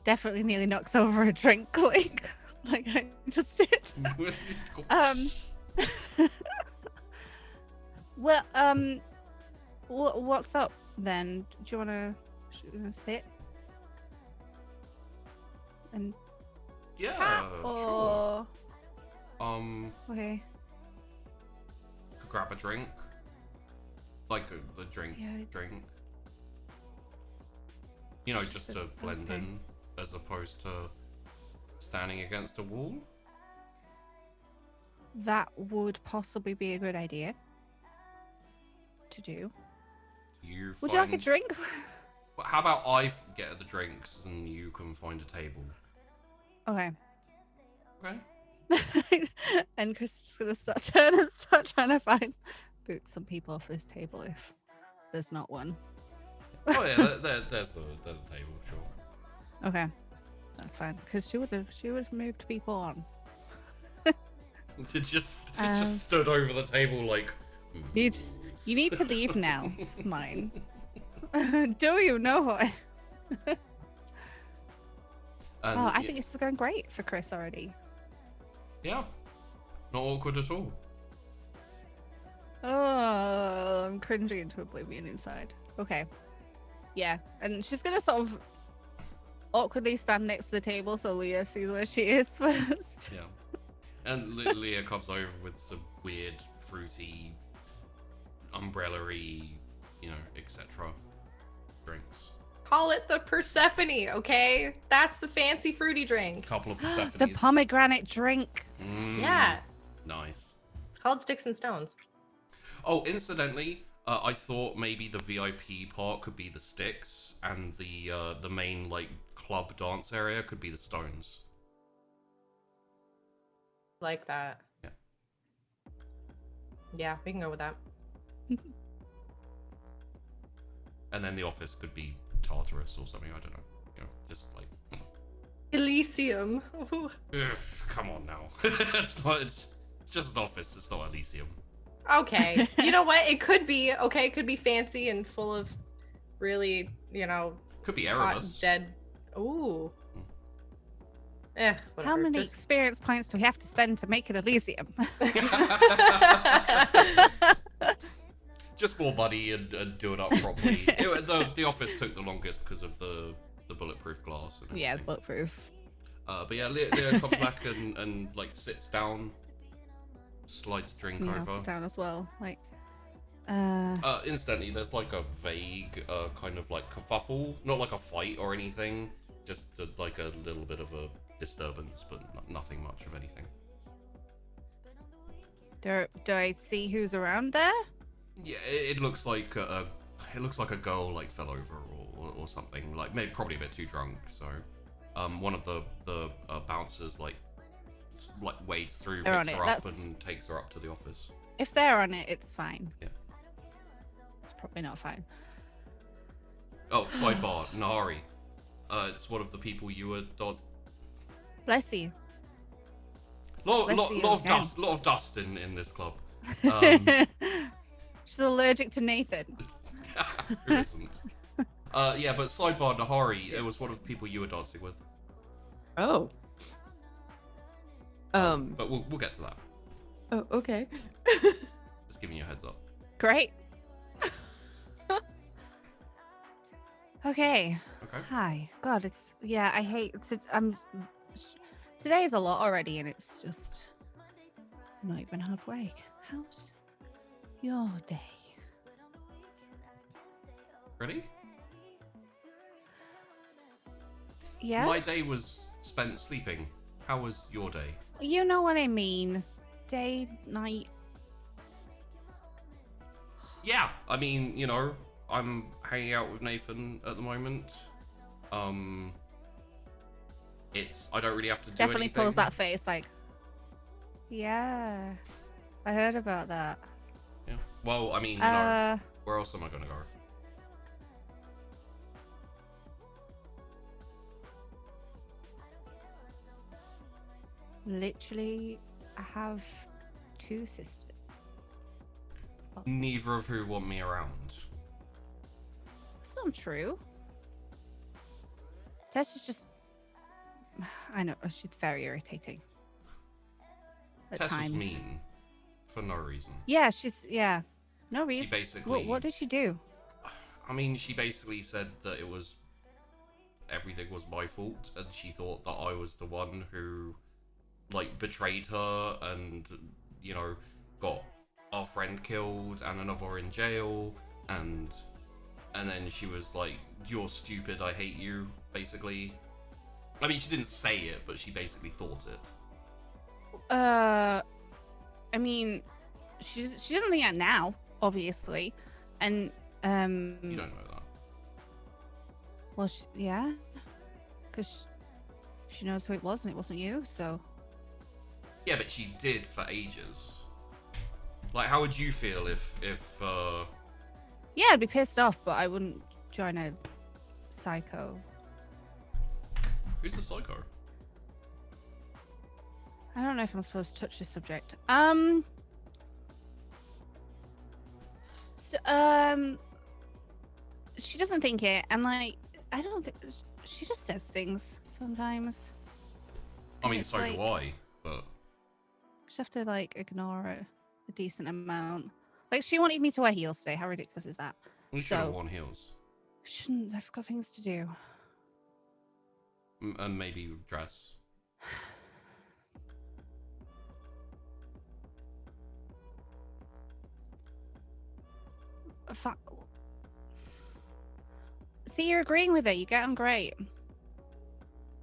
definitely nearly knocks over a drink, like I just did. Well, what's up then? Do you wanna sit and Yeah, chat, sure. or okay? Could grab a drink. Like the drink, Yeah. drink. You know, just to blend Okay. in, as opposed to standing against a wall. That would possibly be a good idea to do. You Would you like a find- drink? Well, how about I get the drinks and you can find a table? Okay. Okay. And Chris is just gonna start trying to find boots some people off this table if there's not one. Oh yeah, there's a table, sure. Okay, that's fine. Because she would have moved people on. It just stood over the table like. You need to leave now. It's mine. Do you know what? And Oh, I think this is going great for Chris already. Yeah, not awkward at all. Oh, I'm cringing into oblivion inside. Okay. Yeah, and she's gonna sort of awkwardly stand next to the table so Leah sees where she is first. Yeah. And Leah comes over with some weird fruity umbrella-y, etc. drinks. Call it the Persephone, okay? That's the fancy fruity drink. Couple of Persephone. The pomegranate drink. Yeah. Nice. It's called Sticks and Stones. Oh, incidentally, I thought maybe the VIP part could be the sticks, and the main like club dance area could be the stones. Like that. Yeah. Yeah, we can go with that. And then the office could be Tartarus or something. I don't know. Just like. Elysium. Ooh. Ugh, come on now. It's not. It's just an office. It's not Elysium. Okay. You know what? It could be, okay, it could be fancy and full of really, Could be hot, Erebus. dead. Ooh. Whatever. How many Just- experience points do we have to spend to make it Elysium? Just more money and do it up properly. The office took the longest because of the bulletproof glass. And Yeah, everything. bulletproof. But yeah, Leo comes back and like sits down, slides a drink Yeah, I'll over. sit down as well. Like, Instantly, there's like a vague kind of like kerfuffle, not like a fight or anything, just like a little bit of a disturbance, but nothing much of anything. do I see who's around there? Yeah, it looks like a girl like fell over or something, like maybe probably a bit too drunk. So, one of the bouncers like wades through, They're picks on her it, up, that's- and takes her up to the office. If they're on it, it's fine. Yeah. It's probably not fine. Oh, sidebar, Nahari. It's one of the people you were Bless you. lot Bless you of again. dust, lot of dust in this club. She's allergic to Nathan. Who isn't? Yeah, but sidebar, Nahari. It was one of the people you were dancing with. Oh. But we'll get to that. Oh, okay. Just giving you a heads up. Great. Okay. Okay. Hi. God, I hate to, today is a lot already and it's just not even halfway. How's your day? Ready? Yeah? My day was spent sleeping. How was your day? You know what I mean. Day, night. Yeah, I mean, I'm hanging out with Nathan at the moment. I don't really have to do Definitely anything. pulls that face like, yeah, I heard about that. Yeah. Well, I mean, where else am I gonna go? Literally, I have 2 sisters. Neither of who want me around. That's not true. Tess is just, I know, she's very irritating. At Tess times. was mean for no reason. Yeah, no She reason. basically. What did she do? I mean, she basically said that everything was my fault, and she thought that I was the one who, like, betrayed her and, got our friend killed and another in jail, and then she was like, "You're stupid, I hate you," basically. I mean, she didn't say it, but she basically thought it. I mean, she doesn't think that now, obviously, and You don't know that. well, yeah, because she knows who it was, and it wasn't you. So Yeah, but she did for ages. Like, how would you feel if yeah, I'd be pissed off, but I wouldn't join a psycho. who's the psycho? I don't know if I'm supposed to touch this subject. She doesn't think it, and like, I don't think she just says things sometimes. I mean, It's so do like- I, but Just have to like ignore it a decent amount. Like, she wanted me to wear heels today. How ridiculous is that? you should have So- worn heels. Shouldn't. I've got things to do. And maybe dress. See, you're agreeing with it. You get on great.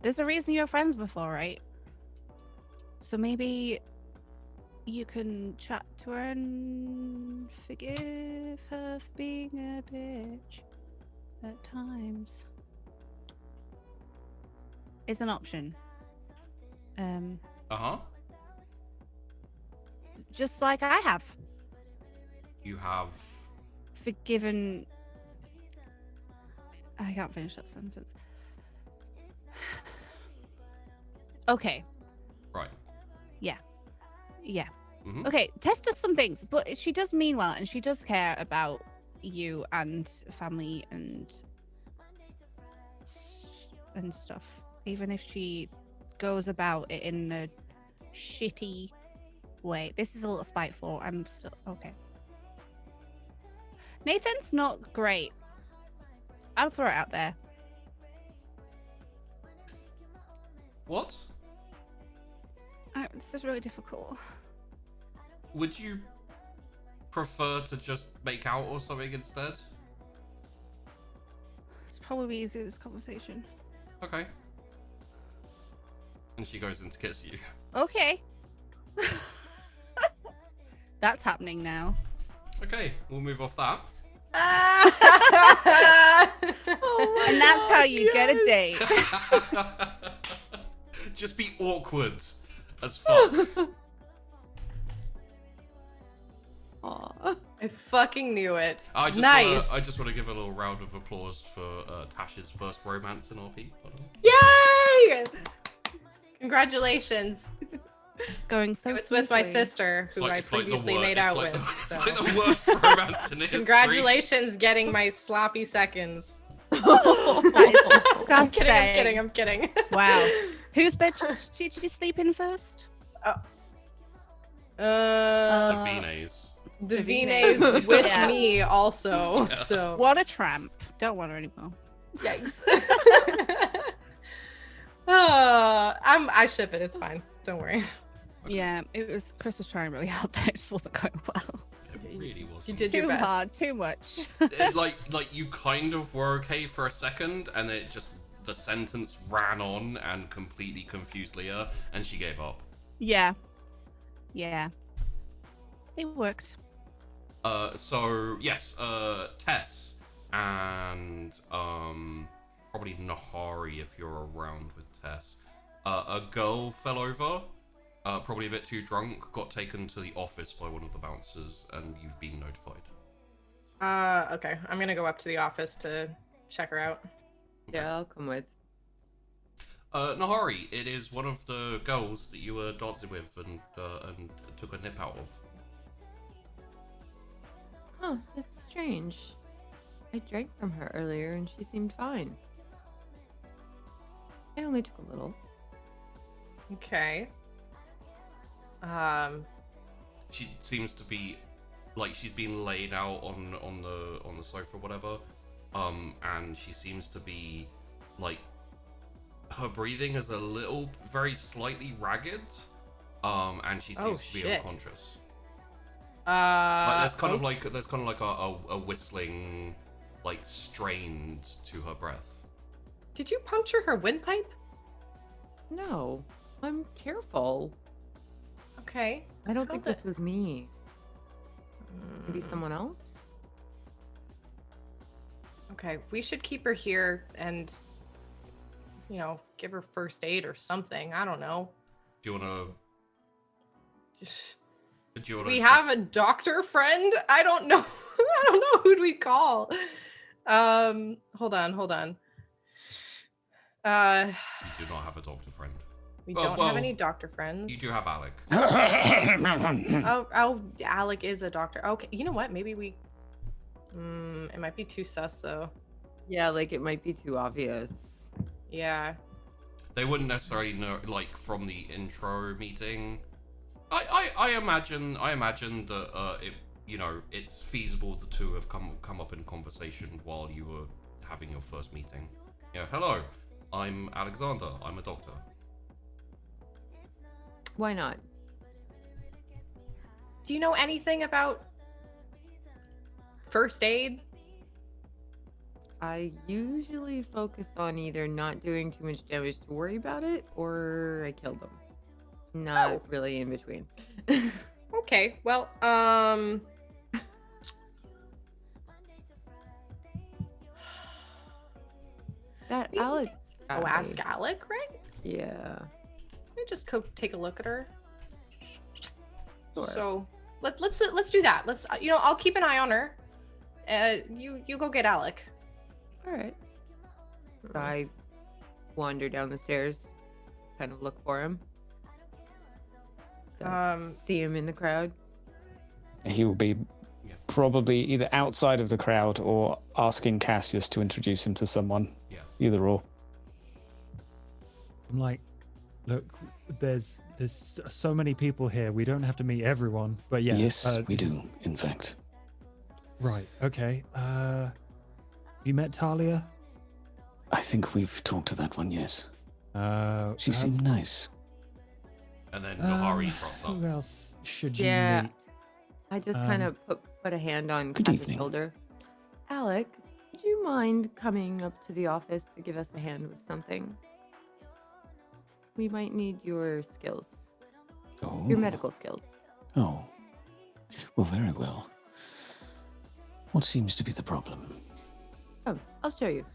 There's a reason you were friends before, right? So maybe you can chat to her and forgive her for being a bitch at times. It's an option. Uh-huh. Just like I have You have... forgiven. I can't finish that sentence. Okay. Right. Yeah. Mhm. Okay, Tess does some things, but she does mean well, and she does care about you and family and stuff. Even if she goes about it in a shitty way. This is a little spiteful. I'm still okay. Nathan's not great. I'll throw it out there. What? This is really difficult. Would you prefer to just make out or something instead? It's probably easier this conversation. Okay. And she goes in to kiss you. Okay. That's happening now. Okay, we'll move off that. And that's how you get a date. Just be awkward as fuck. Aw. I fucking knew it. I just want to give a little round of applause for Tash's first romance in RP. Yay! Congratulations. Going so It was with my smoothly. sister, who I It's like the previously wor- made it's out like with. the- so. It's like the worst romance in history. Congratulations getting my sloppy seconds. That is I'm kidding, I'm disgusting. kidding, I'm kidding. Wow. Whose bed did she sleep in first? Davines. Davines with Yeah. me also, Yeah. so. What a tramp. Don't want her anymore. Yikes. I ship it, it's fine. Don't worry. Yeah, it was. Chris was trying really hard there. It just wasn't going well. It really wasn't. You did your Too best. hard, too much. like you kind of were okay for a second, and it just the sentence ran on and completely confused Leah, and she gave up. Yeah. Yeah. It worked. So yes, Tess and probably Nahari if you're around with Tess. A girl fell over, probably a bit too drunk, got taken to the office by one of the bouncers, and you've been notified. Okay. I'm gonna go up to the office to check her out. Yeah, I'll come with. Nahari, it is one of the girls that you were dancing with and took a nip out of. Oh, that's strange. I drank from her earlier and she seemed fine. I only took a little. Okay. She seems to be like she's been laid out on the sofa or whatever, and she seems to be like her breathing is a little very slightly ragged, and she seems to be shit. unconscious. Like there's kind okay. of like a whistling, like strained to her breath. Did you puncture her windpipe? No, I'm careful. Okay. I don't How think the- this was me. Maybe someone else? Okay, we should keep her here and, give her first aid or something. I don't know. Do you wanna? Do you wanna? We have a doctor friend? I don't know. I don't know who'd we call. Hold on. You do not have a doctor friend. We Well, don't have any doctor friends. You do have Alec. Oh, Alec is a doctor. Okay, you know what? Maybe we. It might be too sus though. Yeah, like it might be too obvious. Yeah. They wouldn't necessarily know, like from the intro meeting. I imagine that it's feasible the two have come up in conversation while you were having your first meeting. Yeah, hello, I'm Alexander. I'm a doctor. Why not? Do you know anything about first aid? I usually focus on either not doing too much damage to worry about it, or I kill them. Not really in between. Okay, well, That Alec. oh, ask Alec, right? Yeah. Let me just go take a look at her. Sure. So let's do that. Let's I'll keep an eye on her. You go get Alec. All right. So I wander down the stairs, kind of look for him. See him in the crowd. He will be probably either outside of the crowd or asking Cassius to introduce him to someone. Yeah. Either or. I'm like, look, there's so many people here. We don't have to meet everyone, but yeah. Yes, we do, in fact. Right. Okay. You met Talia? I think we've talked to that one, yes. She have- seemed nice. And then Nahari trots up. Who else should you Yeah. meet? I just kind of put a hand on Good Cass's evening. shoulder. Alec, would you mind coming up to the office to give us a hand with something? We might need your skills, Oh. your medical skills. Oh. Well, very well. What seems to be the problem? Oh, I'll show you.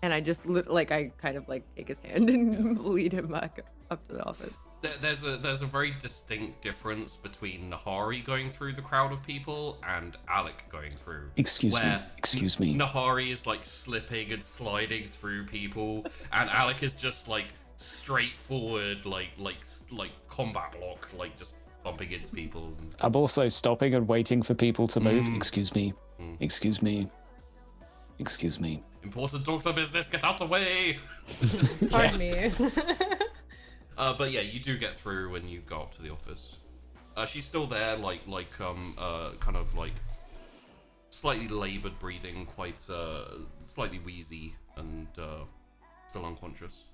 And I just I kind of take his hand and lead him back up to the office. There's a very distinct difference between Nahari going through the crowd of people and Alec going through. Excuse me. where Excuse me. Nahari is slipping and sliding through people, and Alec is just straightforward, like combat block, just bumping into people. I'm also stopping and waiting for people to move. Excuse me. Excuse me. Excuse me. Important doctor business, get out the way! Pardon me. But yeah, you do get through when you go up to the office. She's still there, kind of slightly labored breathing, quite slightly wheezy, and still unconscious.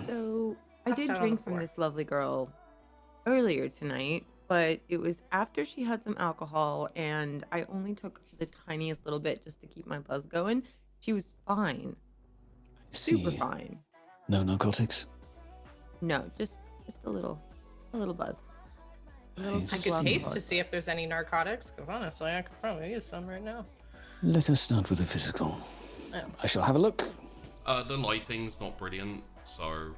So I Passed did out on drink the from floor. this lovely girl earlier tonight, but it was after she had some alcohol, and I only took the tiniest little bit just to keep my buzz going. She was fine, super See. fine. No narcotics? No, just a little buzz. A little I I simple could taste alcohol. to see if there's any narcotics, because honestly, I could probably use some right now. Let us start with the physical. Yeah. I shall have a look. The lighting's not brilliant, so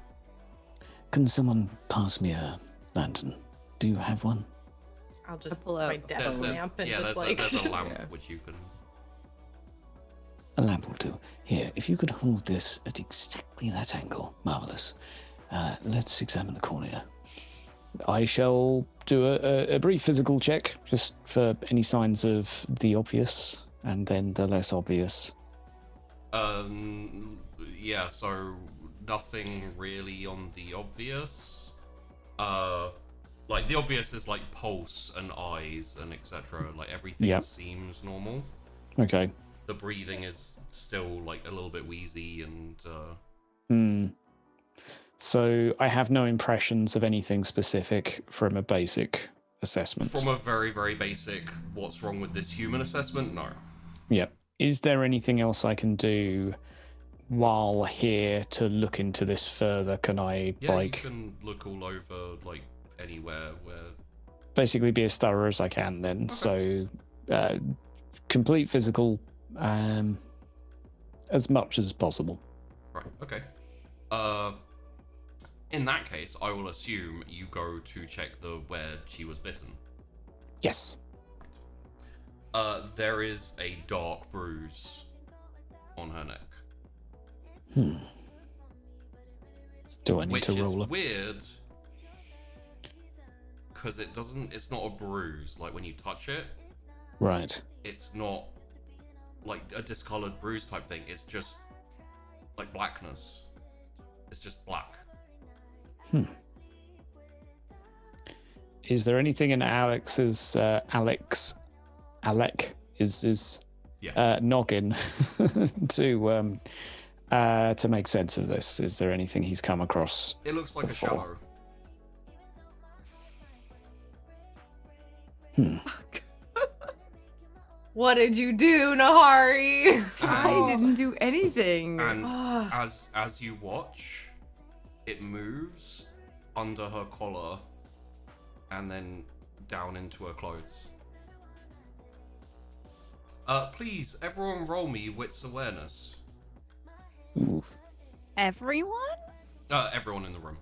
Can someone pass me a lantern? Do you have one? I'll just pull out my a desk phone. lamp and just there's a lamp Yeah. which you can. A lamp will do. Here, if you could hold this at exactly that angle. Marvelous. Let's examine the cornea. I shall do a brief physical check just for any signs of the obvious and then the less obvious. Yeah, so nothing really on the obvious. The obvious is pulse and eyes and etc. Everything Yep. seems normal. Okay. The breathing is still a little bit wheezy and So I have no impressions of anything specific from a basic assessment. from a very, very basic what's wrong with this human assessment, no. Yep. Is there anything else I can do while here to look into this further? Can I Yeah, you can look all over anywhere where basically be as thorough as I can then? So complete physical as much as possible. right, okay. In that case, I will assume you go to check where she was bitten. Yes. There is a dark bruise on her neck, Do I need which to is roll up? weird because it's not a bruise. When you touch it, Right. it's not a discolored bruise type thing. It's just blackness. It's just black. Is there anything in Alex's Alec is Yeah. noggin to make sense of this? Is there anything he's come across? It looks like Before. a shadow. What did you do, Nahari? I didn't do anything. And Ah. as you watch, it moves under her collar and then down into her clothes. Please, everyone roll me wits awareness. Oof. Everyone? Everyone in the room.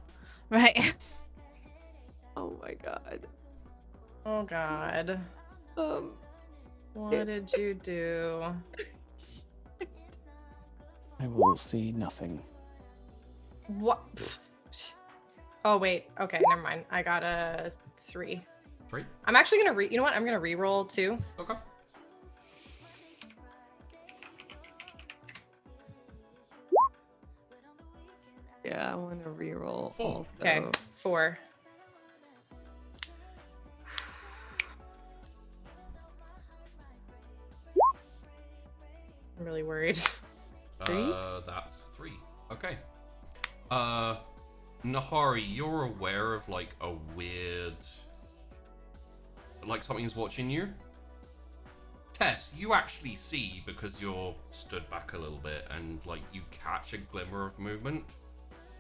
Right. Oh my god. Oh god. What did you do? I will see nothing. What? Oh wait. Okay, never mind. I got a 3. 3? I'm actually gonna you know what? I'm gonna re-roll too. Okay. Yeah, I want to reroll. 4. Also. Okay, 4. I'm really worried. 3? That's 3. Okay. Nahari, you're aware of like a weird, like something's watching you. Tess, you actually see because you're stood back a little bit and like you catch a glimmer of movement.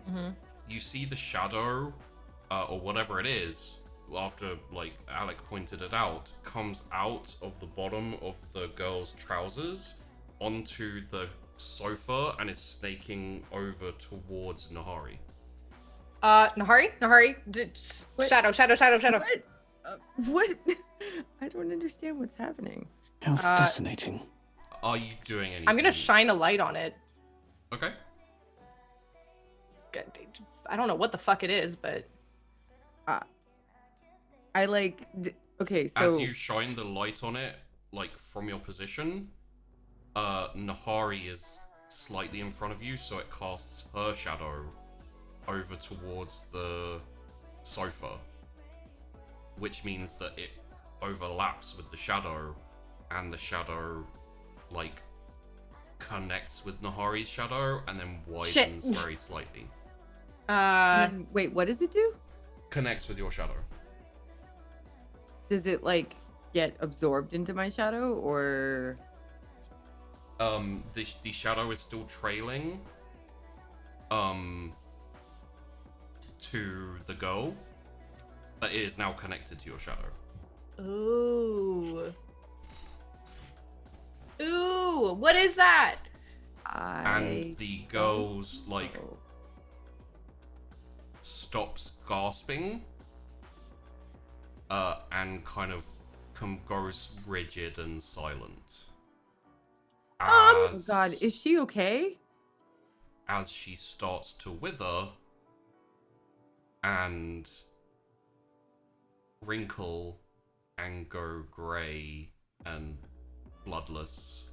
Mm-hmm. You see the shadow, or whatever it is, after like Alec pointed it out, comes out of the bottom of the girl's trousers onto the sofa and is snaking over towards Nahari. Nahari? Shadow. What? What? I don't understand what's happening. How fascinating. Are you doing anything? I'm gonna shine a light on it. Okay. I don't know what the fuck it is, but I like. Okay, so As you shine the light on it, like from your position, Nahari is slightly in front of you, so it casts her shadow over towards the sofa, which means that it overlaps with the shadow, and the shadow like connects with Nahari's shadow and then widens very slightly. wait, what does it do? Connects with your shadow. Does it like get absorbed into my shadow, or? The shadow is still trailing to the girl, but it is now connected to your shadow. ooh, what is that? And the girl's like know. stops gasping and kind of goes rigid and silent. Oh God, is she okay? As she starts to wither and wrinkle and go grey and bloodless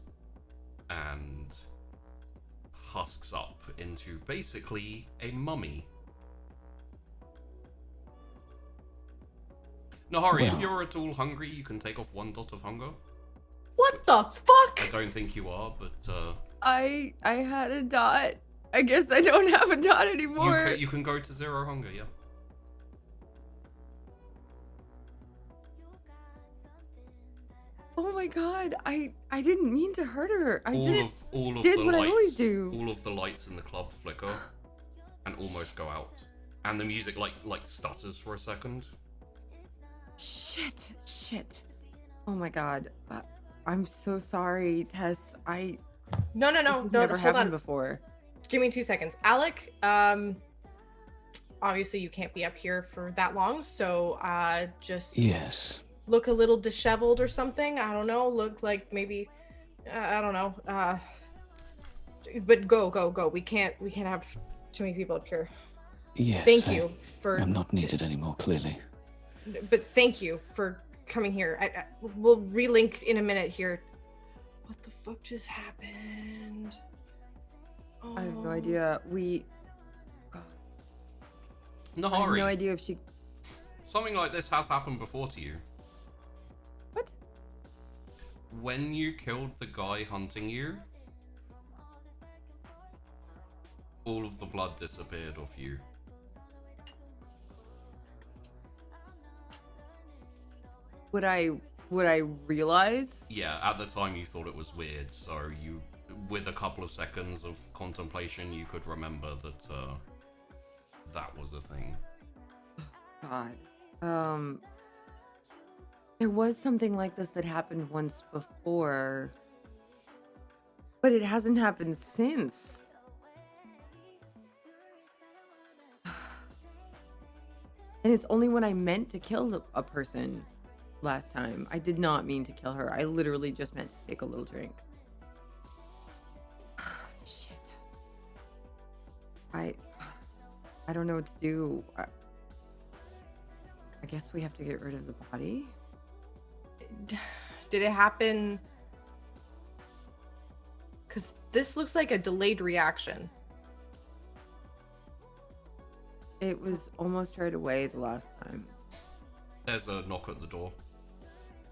and husks up into basically a mummy. Nahari, if Well. you're at all hungry, you can take off 1 dot of hunger. What the fuck? I don't think you are, but I had a dot. I guess I don't have a dot anymore. you can go to 0 hunger, yeah. Oh my God, I didn't mean to hurt her. I just all of did the what lights, I always do. all of the lights in the club flicker and almost go out, and the music like stutters for a second. shit. Oh my God, I'm so sorry, Tess. No, This has never hold happened on. before. Give me 2 seconds. Alec, obviously you can't be up here for that long, so just Yes. look a little disheveled or something. I don't know. Look like maybe, I don't know. But go. We can't have too many people up here. Yes. Thank you for, I'm not needed anymore, clearly. but thank you for coming here. We'll relink in a minute here. What the fuck just happened? I have no idea. God, I have Nahari, no idea if she. something like this has happened before to you. What? When you killed the guy hunting you, all of the blood disappeared off you. Would I would I realize? Yeah, at the time you thought it was weird, so you, with a couple of seconds of contemplation, you could remember that that was a thing. God. There was something like this that happened once before, but it hasn't happened since. And it's only when I meant to kill a person last time. I did not mean to kill her. I literally just meant to take a little drink. Shit. I don't know what to do. I guess we have to get rid of the body. Did it happen? Because this looks like a delayed reaction. It was almost right away the last time. There's a knock at the door.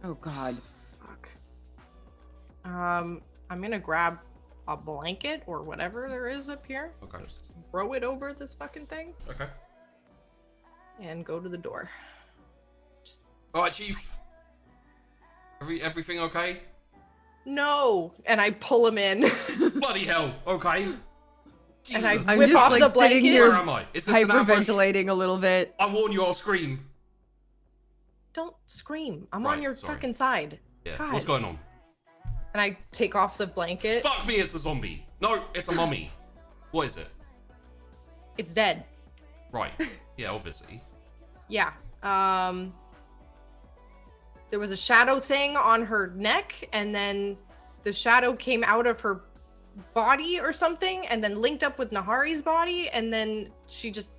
Oh God. Fuck. I'm gonna grab a blanket or whatever there is up here. Okay. Just throw it over this fucking thing Okay. and go to the door. All right, Chief. Everything okay? No, and I pull him in. Bloody hell. Okay. Jesus. And I I'm whip just, off like, the sitting blanket. here Where am I? Is this an ambush? hyperventilating a little bit. I warn you, I'll scream. Don't scream. I'm Right, on your sorry. fucking side. Yeah. God. What's going on? And I take off the blanket. Fuck me, it's a zombie. No, it's a mummy. What is it? It's dead. Right. Yeah, obviously. Yeah. There was a shadow thing on her neck, and then the shadow came out of her body or something, and then linked up with Nahari's body, and then she just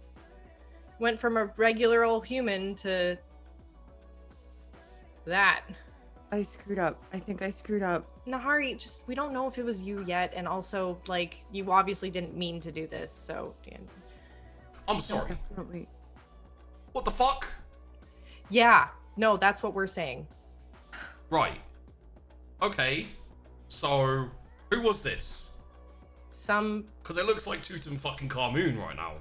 went from a regular old human to that. I screwed up. I think I screwed up. Nahari, just, we don't know if it was you yet, and also, like, you obviously didn't mean to do this, so... I'm sorry. Definitely. What the fuck? Yeah, no, that's what we're saying. Right. Okay. So, who was this? Some... Because it looks like Tutankhamun right now.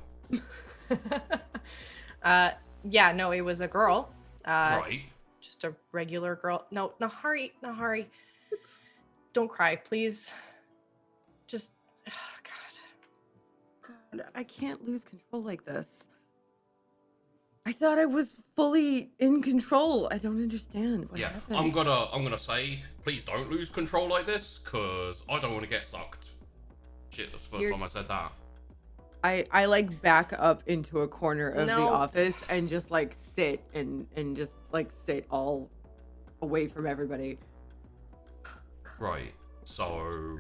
Yeah, no, it was a girl. Right. Just a regular girl. No, Nahari, don't cry, please. Just, oh, God. God, I can't lose control like this. I thought I was fully in control. I don't understand what Yeah, happened. I'm gonna say, please don't lose control like this, cause I don't want to get sucked. Shit, that's the first time I said that. I like back up into a corner of the No. office and just like sit and just like sit all away from everybody. Right. So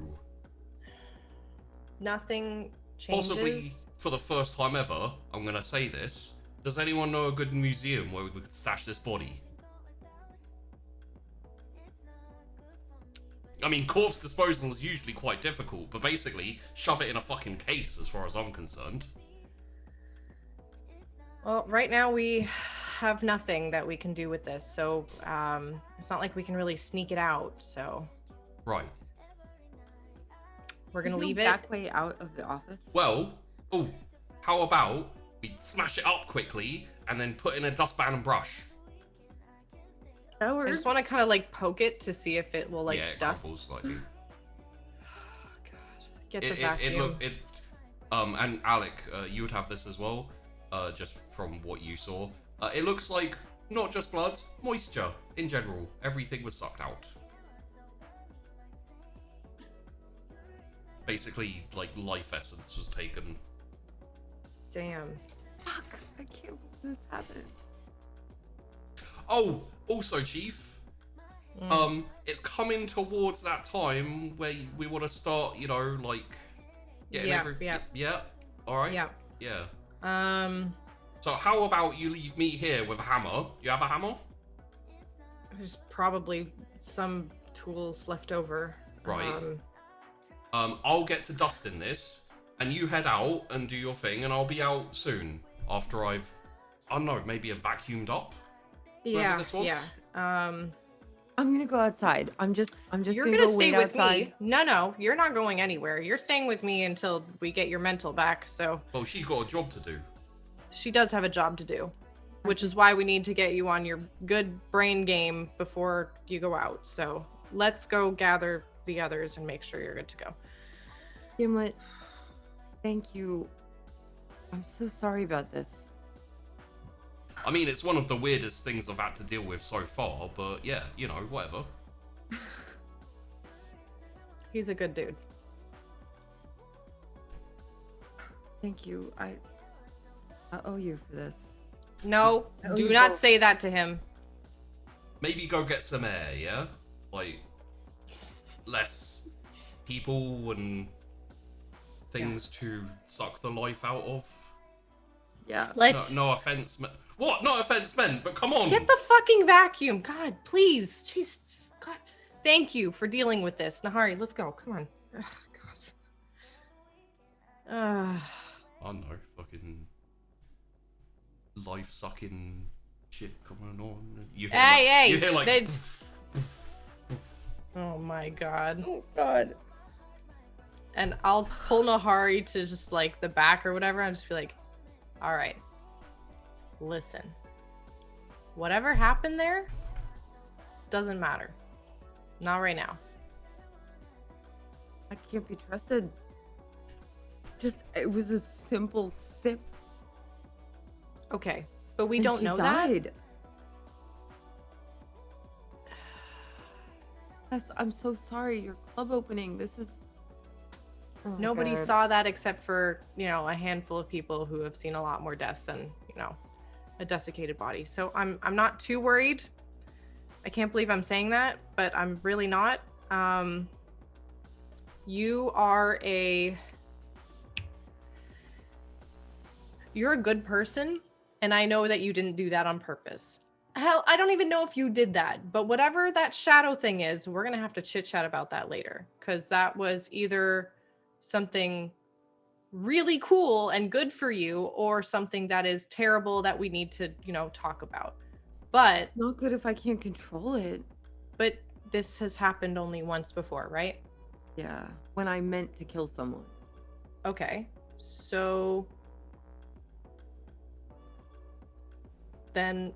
Nothing changes. possibly for the first time ever, I'm gonna say this. Does anyone know a good museum where we could stash this body? I mean, corpse disposal is usually quite difficult, but basically, shove it in a fucking case as far as I'm concerned. Well, right now we have nothing that we can do with this, so it's not like we can really sneak it out, so Right. we're gonna There's no leave it. back way out of the office. Well, how about we smash it up quickly and then put in a dustpan and brush? that I works. just want to kind of like poke it to see if it will like yeah, it dust. crumbles slightly. Get the vacuum. And Alec, you would have this as well, just from what you saw. It looks like not just blood, moisture in general. Everything was sucked out. Basically, like life essence was taken. Damn. Fuck! I can't believe this happened. Oh, also, Chief. It's coming towards that time where we want to start, like getting everything. Yeah. All right. Yeah. Yeah. So how about you leave me here with a hammer? You have a hammer? There's probably some tools left over. Right. I'll get to dusting this, and you head out and do your thing, and I'll be out soon after I've, I don't know, maybe a vacuumed up. Yeah. this was? Yeah. I'm gonna go outside. I'm just You're gonna gonna go stay wait with outside. me. No, you're not going anywhere. You're staying with me until we get your mental back. So Well, she's got a job to do. she does have a job to do. which is why we need to get you on your good brain game before you go out. So let's go gather the others and make sure you're good to go. Gimlet, thank you. I'm so sorry about this. I mean, it's one of the weirdest things I've had to deal with so far, but yeah, you know, whatever. He's a good dude. Thank you. I owe you for this. No, do not say that to him. Maybe go get some air, yeah? Like, less people and things to suck the life out of. Yeah. No offense, what? No offense meant, but come on. Get the fucking vacuum. God, please. Jeez, God. Thank you for dealing with this. Nahari, let's go. Come on. Ugh, God. I don't know, fucking life-sucking shit coming on. You hear Hey, you hear like they- poof, poof, poof. Oh my God. Oh God. And I'll pull Nahari to just like the back or whatever and just be like, all right, listen. Whatever happened there doesn't matter. Not right now. I can't be trusted. It was a simple sip. Okay, but we and don't she know that. died. Yes, I'm so sorry. Your club opening. This is. Oh, Nobody God. saw that except for, you know, a handful of people who have seen a lot more death than, you know, a desiccated body. So I'm not too worried. I can't believe I'm saying that, but I'm really not. You're a good person, and I know that you didn't do that on purpose. Hell, I don't even know if you did that, but whatever that shadow thing is, we're gonna have to chit chat about that later, because that was either something really cool and good for you, or something that is terrible that we need to, you know, talk about. But Not good if I can't control it. but this has happened only once before, right? Yeah, when I meant to kill someone. Okay, so then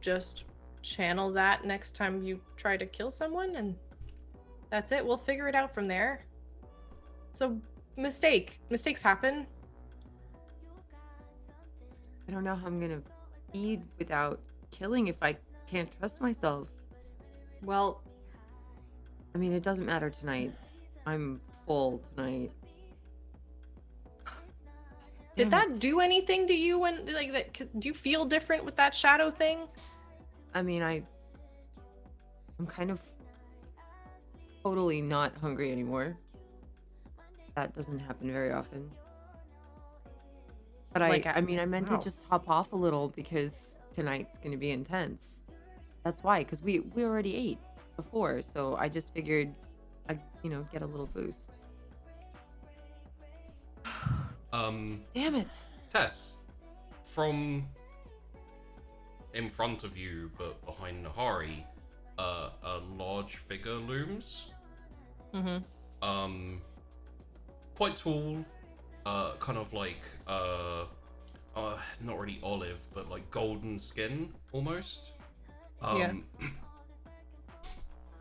just channel that next time you try to kill someone, and that's it. We'll figure it out from there. So mistakes happen. I don't know how I'm gonna feed without killing if I can't trust myself. Well, I mean, it doesn't matter tonight. I'm full tonight. did Damn that it. do anything to you when like that? Do you feel different with that shadow thing? I mean, I'm kind of totally not hungry anymore. That doesn't happen very often. But Like, I mean, I meant wow. to just top off a little because tonight's gonna be intense. That's why, because we already ate before, so I just figured I'd, you know, get a little boost. Damn it. Tess, from in front of you but behind Nahari, a large figure looms. Mm-hmm. Quite tall, kind of like not really olive, but like golden skin almost. Yeah.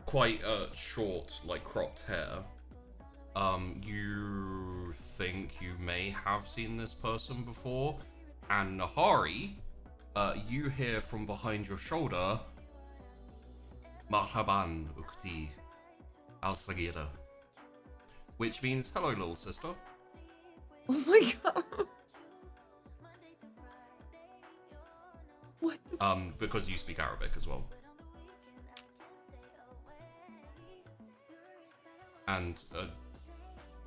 Quite short, like cropped hair. You think you may have seen this person before, and Nahari, you hear from behind your shoulder, Marhaban Ukti al-Sagira, which means hello, little sister. Oh my god. What the Because you speak Arabic as well. And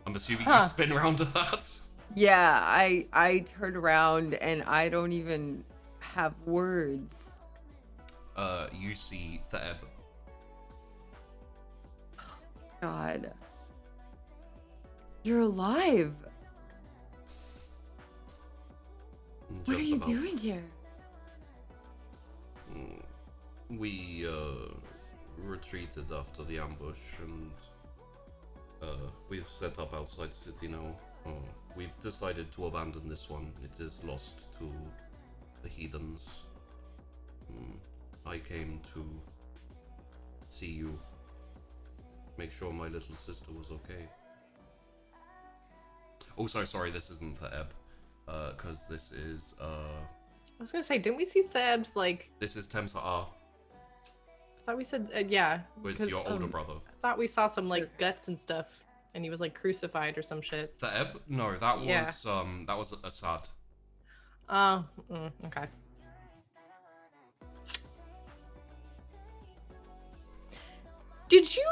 I'm assuming you spin around to that. Yeah, I turn around and I don't even have words. You see Theb. God. You're alive. What are Just you about. doing here? We retreated after the ambush, and we've set up outside the city now. We've decided to abandon this one. It is lost to the heathens. I came to see you. Make sure my little sister was okay. Also, sorry, this isn't the ebb. Because this is, I was gonna say, didn't we see Thebs, like... This is Temsa R, I thought we said, yeah. with 'cause, your older brother. I thought we saw some, like, guts and stuff. And he was, like, crucified or some shit. The ebb? No, that Yeah. was Assad. Oh, okay. Did you...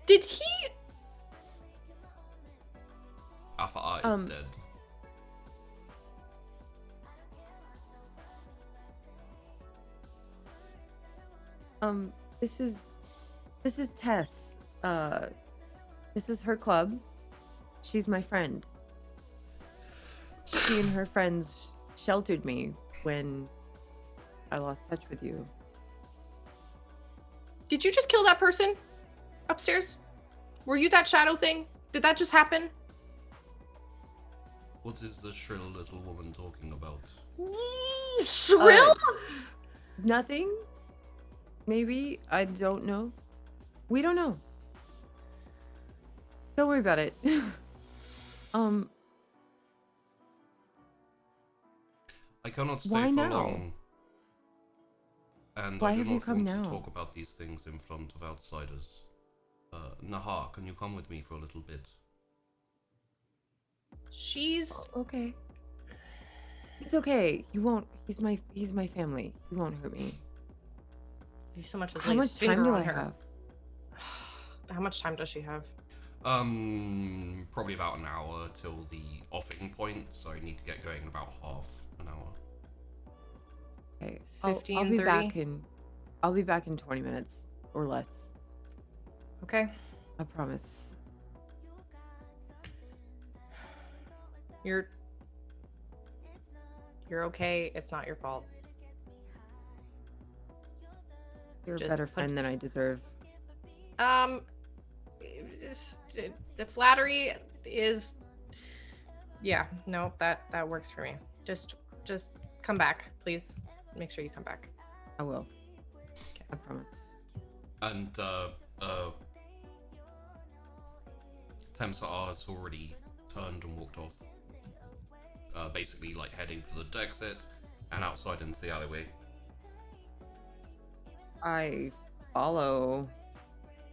Did he... Alpha R is dead. This is Tess. This is her club. She's my friend. She and her friends sheltered me when I lost touch with you. Did you just kill that person upstairs? Were you that shadow thing? Did that just happen? What is the shrill little woman talking about? Shrill? Nothing? Maybe? I don't know. We don't know. Don't worry about it. I cannot stay Why for now? long. And Why I do have you not come want now? to talk about these things in front of outsiders. Nahar, can you come with me for a little bit? She's... Okay. It's okay. He won't. He's my family. He won't hurt me. You so much as How laid much finger time do on I her. have? How much time does she have? Probably about an hour till the offing point, so I need to get going in about half an hour. Okay. 15, I'll be 30? I'll be back in 20 minutes or less. Okay. I promise. You're okay. It's not your fault. You're a Just better put- friend than I deserve. The flattery is... Yeah, no, that works for me. Just come back, please. Make sure you come back. I will. I promise. And, Temsa R has already turned and walked off. Basically, like, heading for the exit and outside into the alleyway. I follow,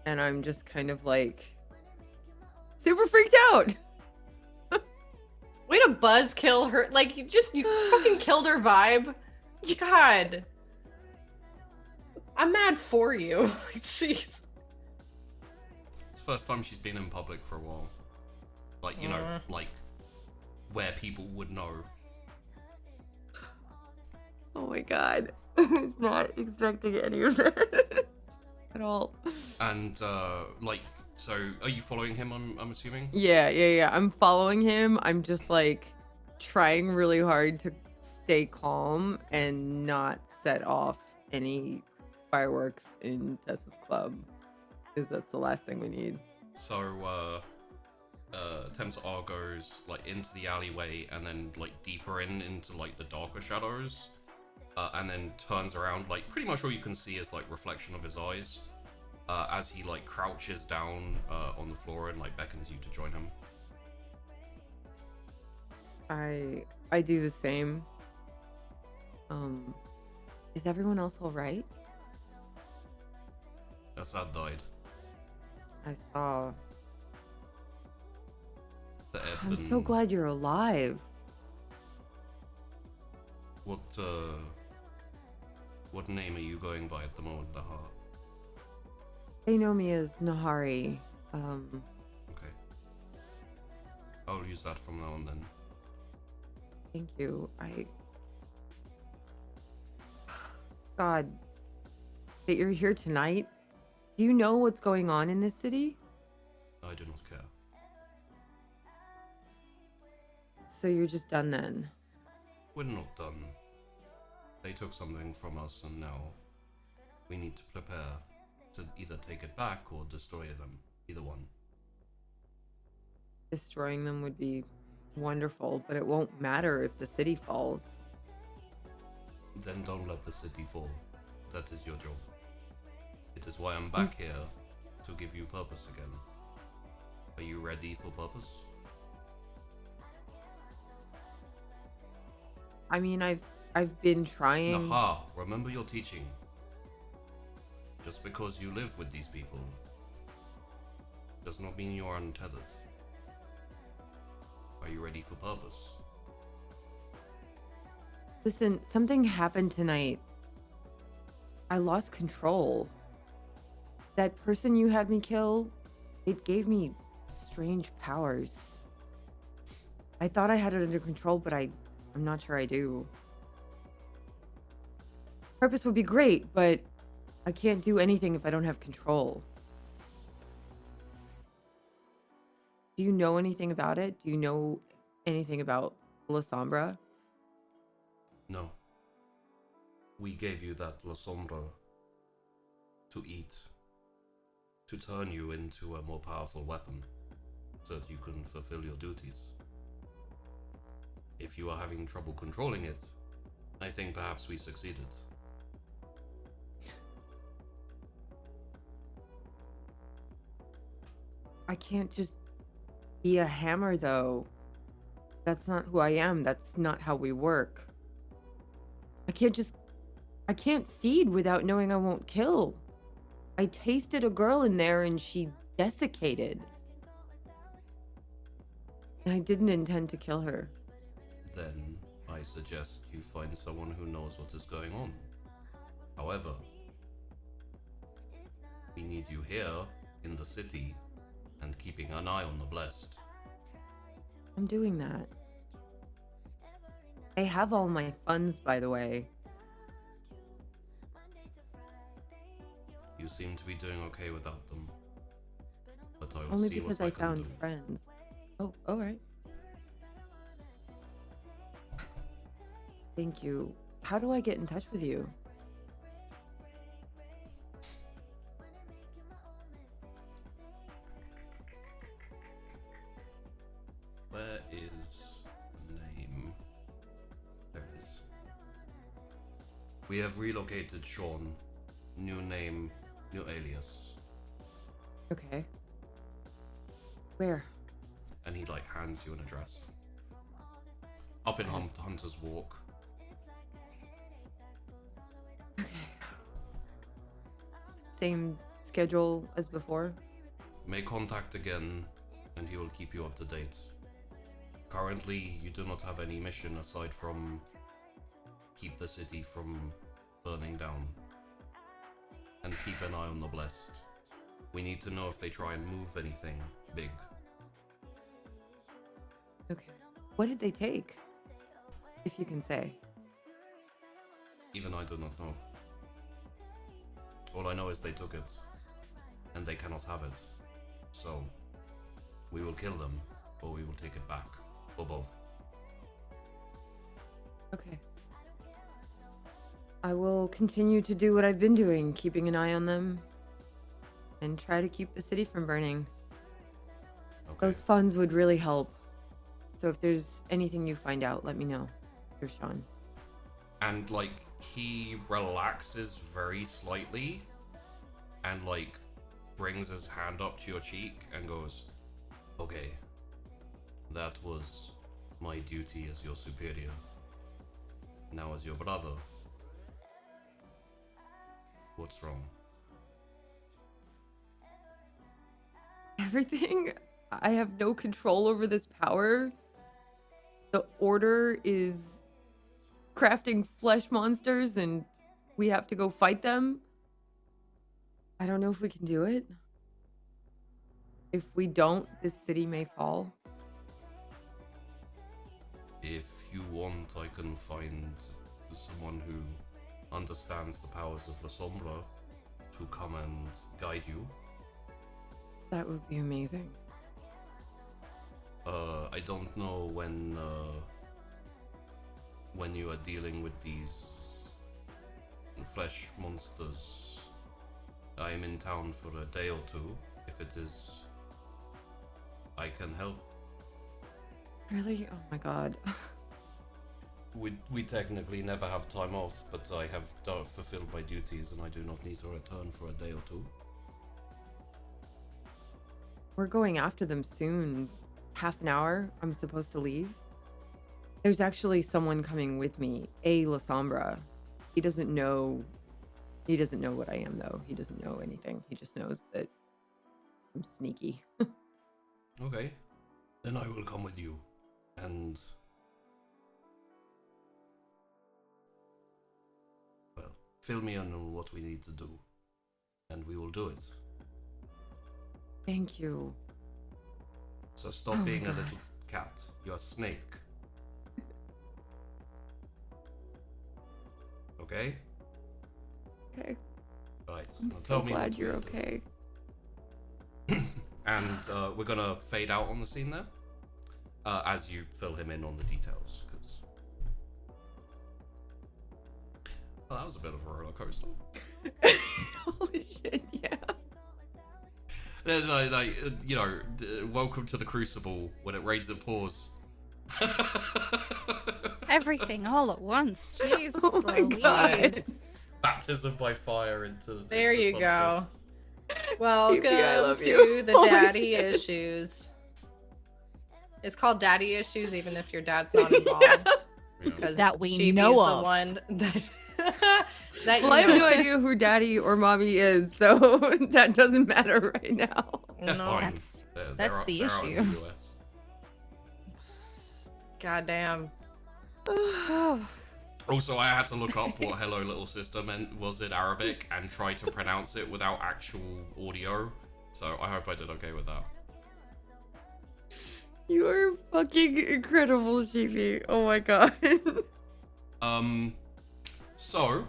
and I'm just kind of like super freaked out. Way to buzz kill her. Like, you fucking killed her vibe. God. I'm mad for you. Like, jeez. It's the first time she's been in public for a while. Like, you know, like, where people would know. Oh my god. I was not expecting any of that at all. And, like, so, are you following him, I'm assuming? Yeah. I'm following him. I'm just like trying really hard to stay calm and not set off any fireworks in Tess's club, because that's the last thing we need. So, Temsa R goes, like, into the alleyway and then, like, deeper into, like, the darker shadows. And then turns around, like, pretty much all you can see is, like, reflection of his eyes. As he, like, crouches down on the floor and, like, beckons you to join him. I do the same. Is everyone else all right? Assad died. I saw. The ebb I'm so and- glad you're alive. What name are you going by at the moment, Nahar? They know me as Nahari. Okay. I'll use that from now on then. Thank you. God, that you're here tonight. Do you know what's going on in this city? I do not care. So you're just done then? We're not done. They took something from us and now we need to prepare to either take it back or destroy them. Either one. Destroying them would be wonderful, but it won't matter if the city falls. Then don't let the city fall. That is your job. It is why I'm back here, to give you purpose again. Are you ready for purpose? I mean, I've been trying. Naha, remember your teaching. Just because you live with these people does not mean you are untethered. Are you ready for purpose? Listen, something happened tonight. I lost control. That person you had me kill, it gave me strange powers. I thought I had it under control, but I'm not sure I do. Purpose would be great, but I can't do anything if I don't have control. Do you know anything about it? Do you know anything about La Sombra? No. We gave you that La Sombra to eat, to turn you into a more powerful weapon, so that you can fulfill your duties. If you are having trouble controlling it, I think perhaps we succeeded. I can't just be a hammer, though. That's not who I am. That's not how we work. I can't feed without knowing I won't kill. I tasted a girl in there and she desiccated. And I didn't intend to kill her. Then I suggest you find someone who knows what is going on. However, we need you here in the city and keeping an eye on the blessed. I'm doing that. I have all my funds, by the way. You seem to be doing okay without them. But I will Only see because what I I can found do. friends. Oh, all right. Thank you. How do I get in touch with you? Where is the name? There it is. We have relocated Sean. New name, new alias. Okay. Where? And he like hands you an address. Up in Hunter's Walk. Okay. Same schedule as before? Make contact again, and he will keep you up to date. Currently, you do not have any mission aside from keep the city from burning down. And keep an eye on the blessed. We need to know if they try and move anything big. Okay. What did they take? If you can say. Even I do not know. All I know is they took it, and they cannot have it. So, we will kill them, or we will take it back, or both. Okay. I will continue to do what I've been doing, keeping an eye on them, and try to keep the city from burning. Okay. Those funds would really help. So if there's anything you find out, let me know. You're Sean. And like he relaxes very slightly, and like brings his hand up to your cheek and goes, "Okay, that was my duty as your superior. Now as your brother, what's wrong?" Everything. I have no control over this power. The Order is crafting flesh monsters and we have to go fight them. I don't know if we can do it. If we don't, this city may fall. If you want, I can find someone who understands the powers of La Sombra to come and guide you. That would be amazing. I don't know when you are dealing with these flesh monsters. I am in town for a day or two. If it is, I can help. Really? Oh my god. we technically never have time off, but I have fulfilled my duties and I do not need to return for a day or two. We're going after them soon. Half an hour. I'm supposed to leave. There's actually someone coming with me, a La Sombra. He doesn't know what I am, though. He doesn't know anything. He just knows that I'm sneaky. Okay, then I will come with you, and well, fill me in on what we need to do, and we will do it. Thank you. So stop being a little cat. You're a snake. Okay? Okay. Right. I'm now so tell me glad what you're we do. okay. And we're gonna fade out on the scene there, as you fill him in on the details. Because well, that was a bit of a roller coaster. Holy shit! Yeah. Welcome to the Crucible when it rains and pours. Everything all at once. Jeez. Oh my Louise. God. Baptism by fire into the. There you go. GP, I Welcome love to you. the Holy daddy shit. issues. It's called daddy issues, even if your dad's not involved. Because That we Sheepy's know the of. one that. that you Well, I have know. no idea who daddy or mommy is, so that doesn't matter right now. They're No. fine. That's- They're that's out- the they're out in issue. the US. Goddamn. Also, I had to look up what "Hello, Little Sister" meant was in Arabic and try to pronounce it without actual audio. So I hope I did okay with that. You are fucking incredible, Sheepy. Oh my god. So,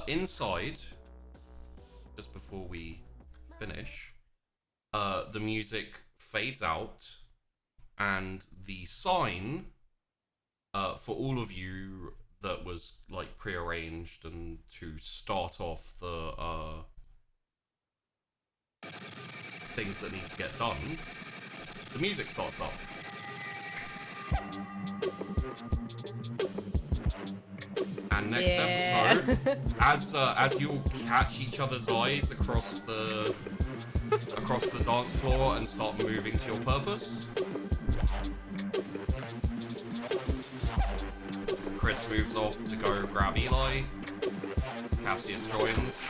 inside, just before we finish, the music fades out, and the sign, for all of you that was like prearranged and to start off the things that need to get done, the music starts up. And next Yeah. episode, as you all catch each other's eyes across the dance floor and start moving to your purpose, Chrys moves off to go grab Eli. Cassius joins.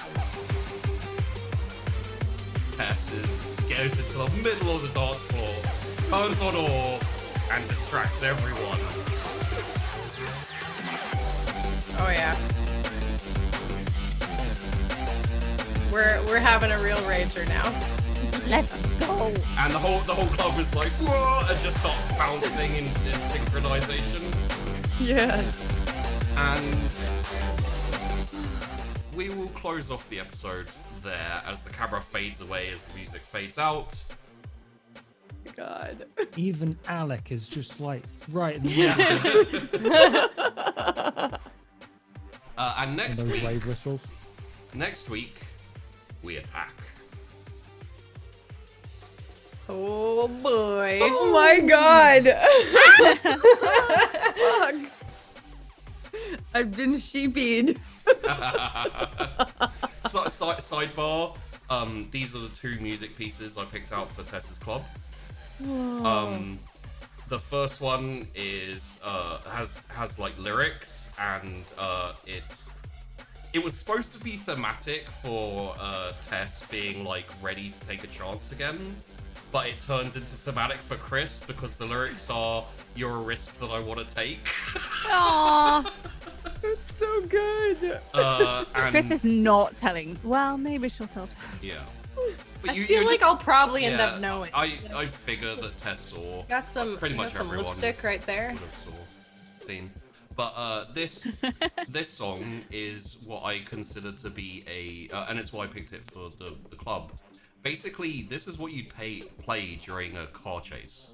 Tess goes into the middle of the dance floor, turns on ore, and distracts everyone. Oh yeah. We're having a real rager now. Let's go. And the whole club is like, whoa, and just start bouncing in synchronization. Yes. And we will close off the episode there as the camera fades away, as the music fades out. God. Even Alec is just like right in the Yeah. And with next those week, wave whistles. we attack. Oh boy. Oh my god. Fuck. I've been sheepied. Sidebar. These are the two music pieces I picked out for Tess's club. The first one is has like lyrics, and it was supposed to be thematic for Tess being like ready to take a chance again, but it turned into thematic for Chrys because the lyrics are "You're a risk that I want to take." Aww. It's so good. And Chrys is not telling. Well, maybe she'll tell. yeah. I feel like I'll probably end yeah, up knowing. I figure that Tess saw. Got some pretty much got some everyone lipstick right there. would have seen. But this song is what I consider to be and it's why I picked it for the club. Basically, this is what you'd play during a car chase.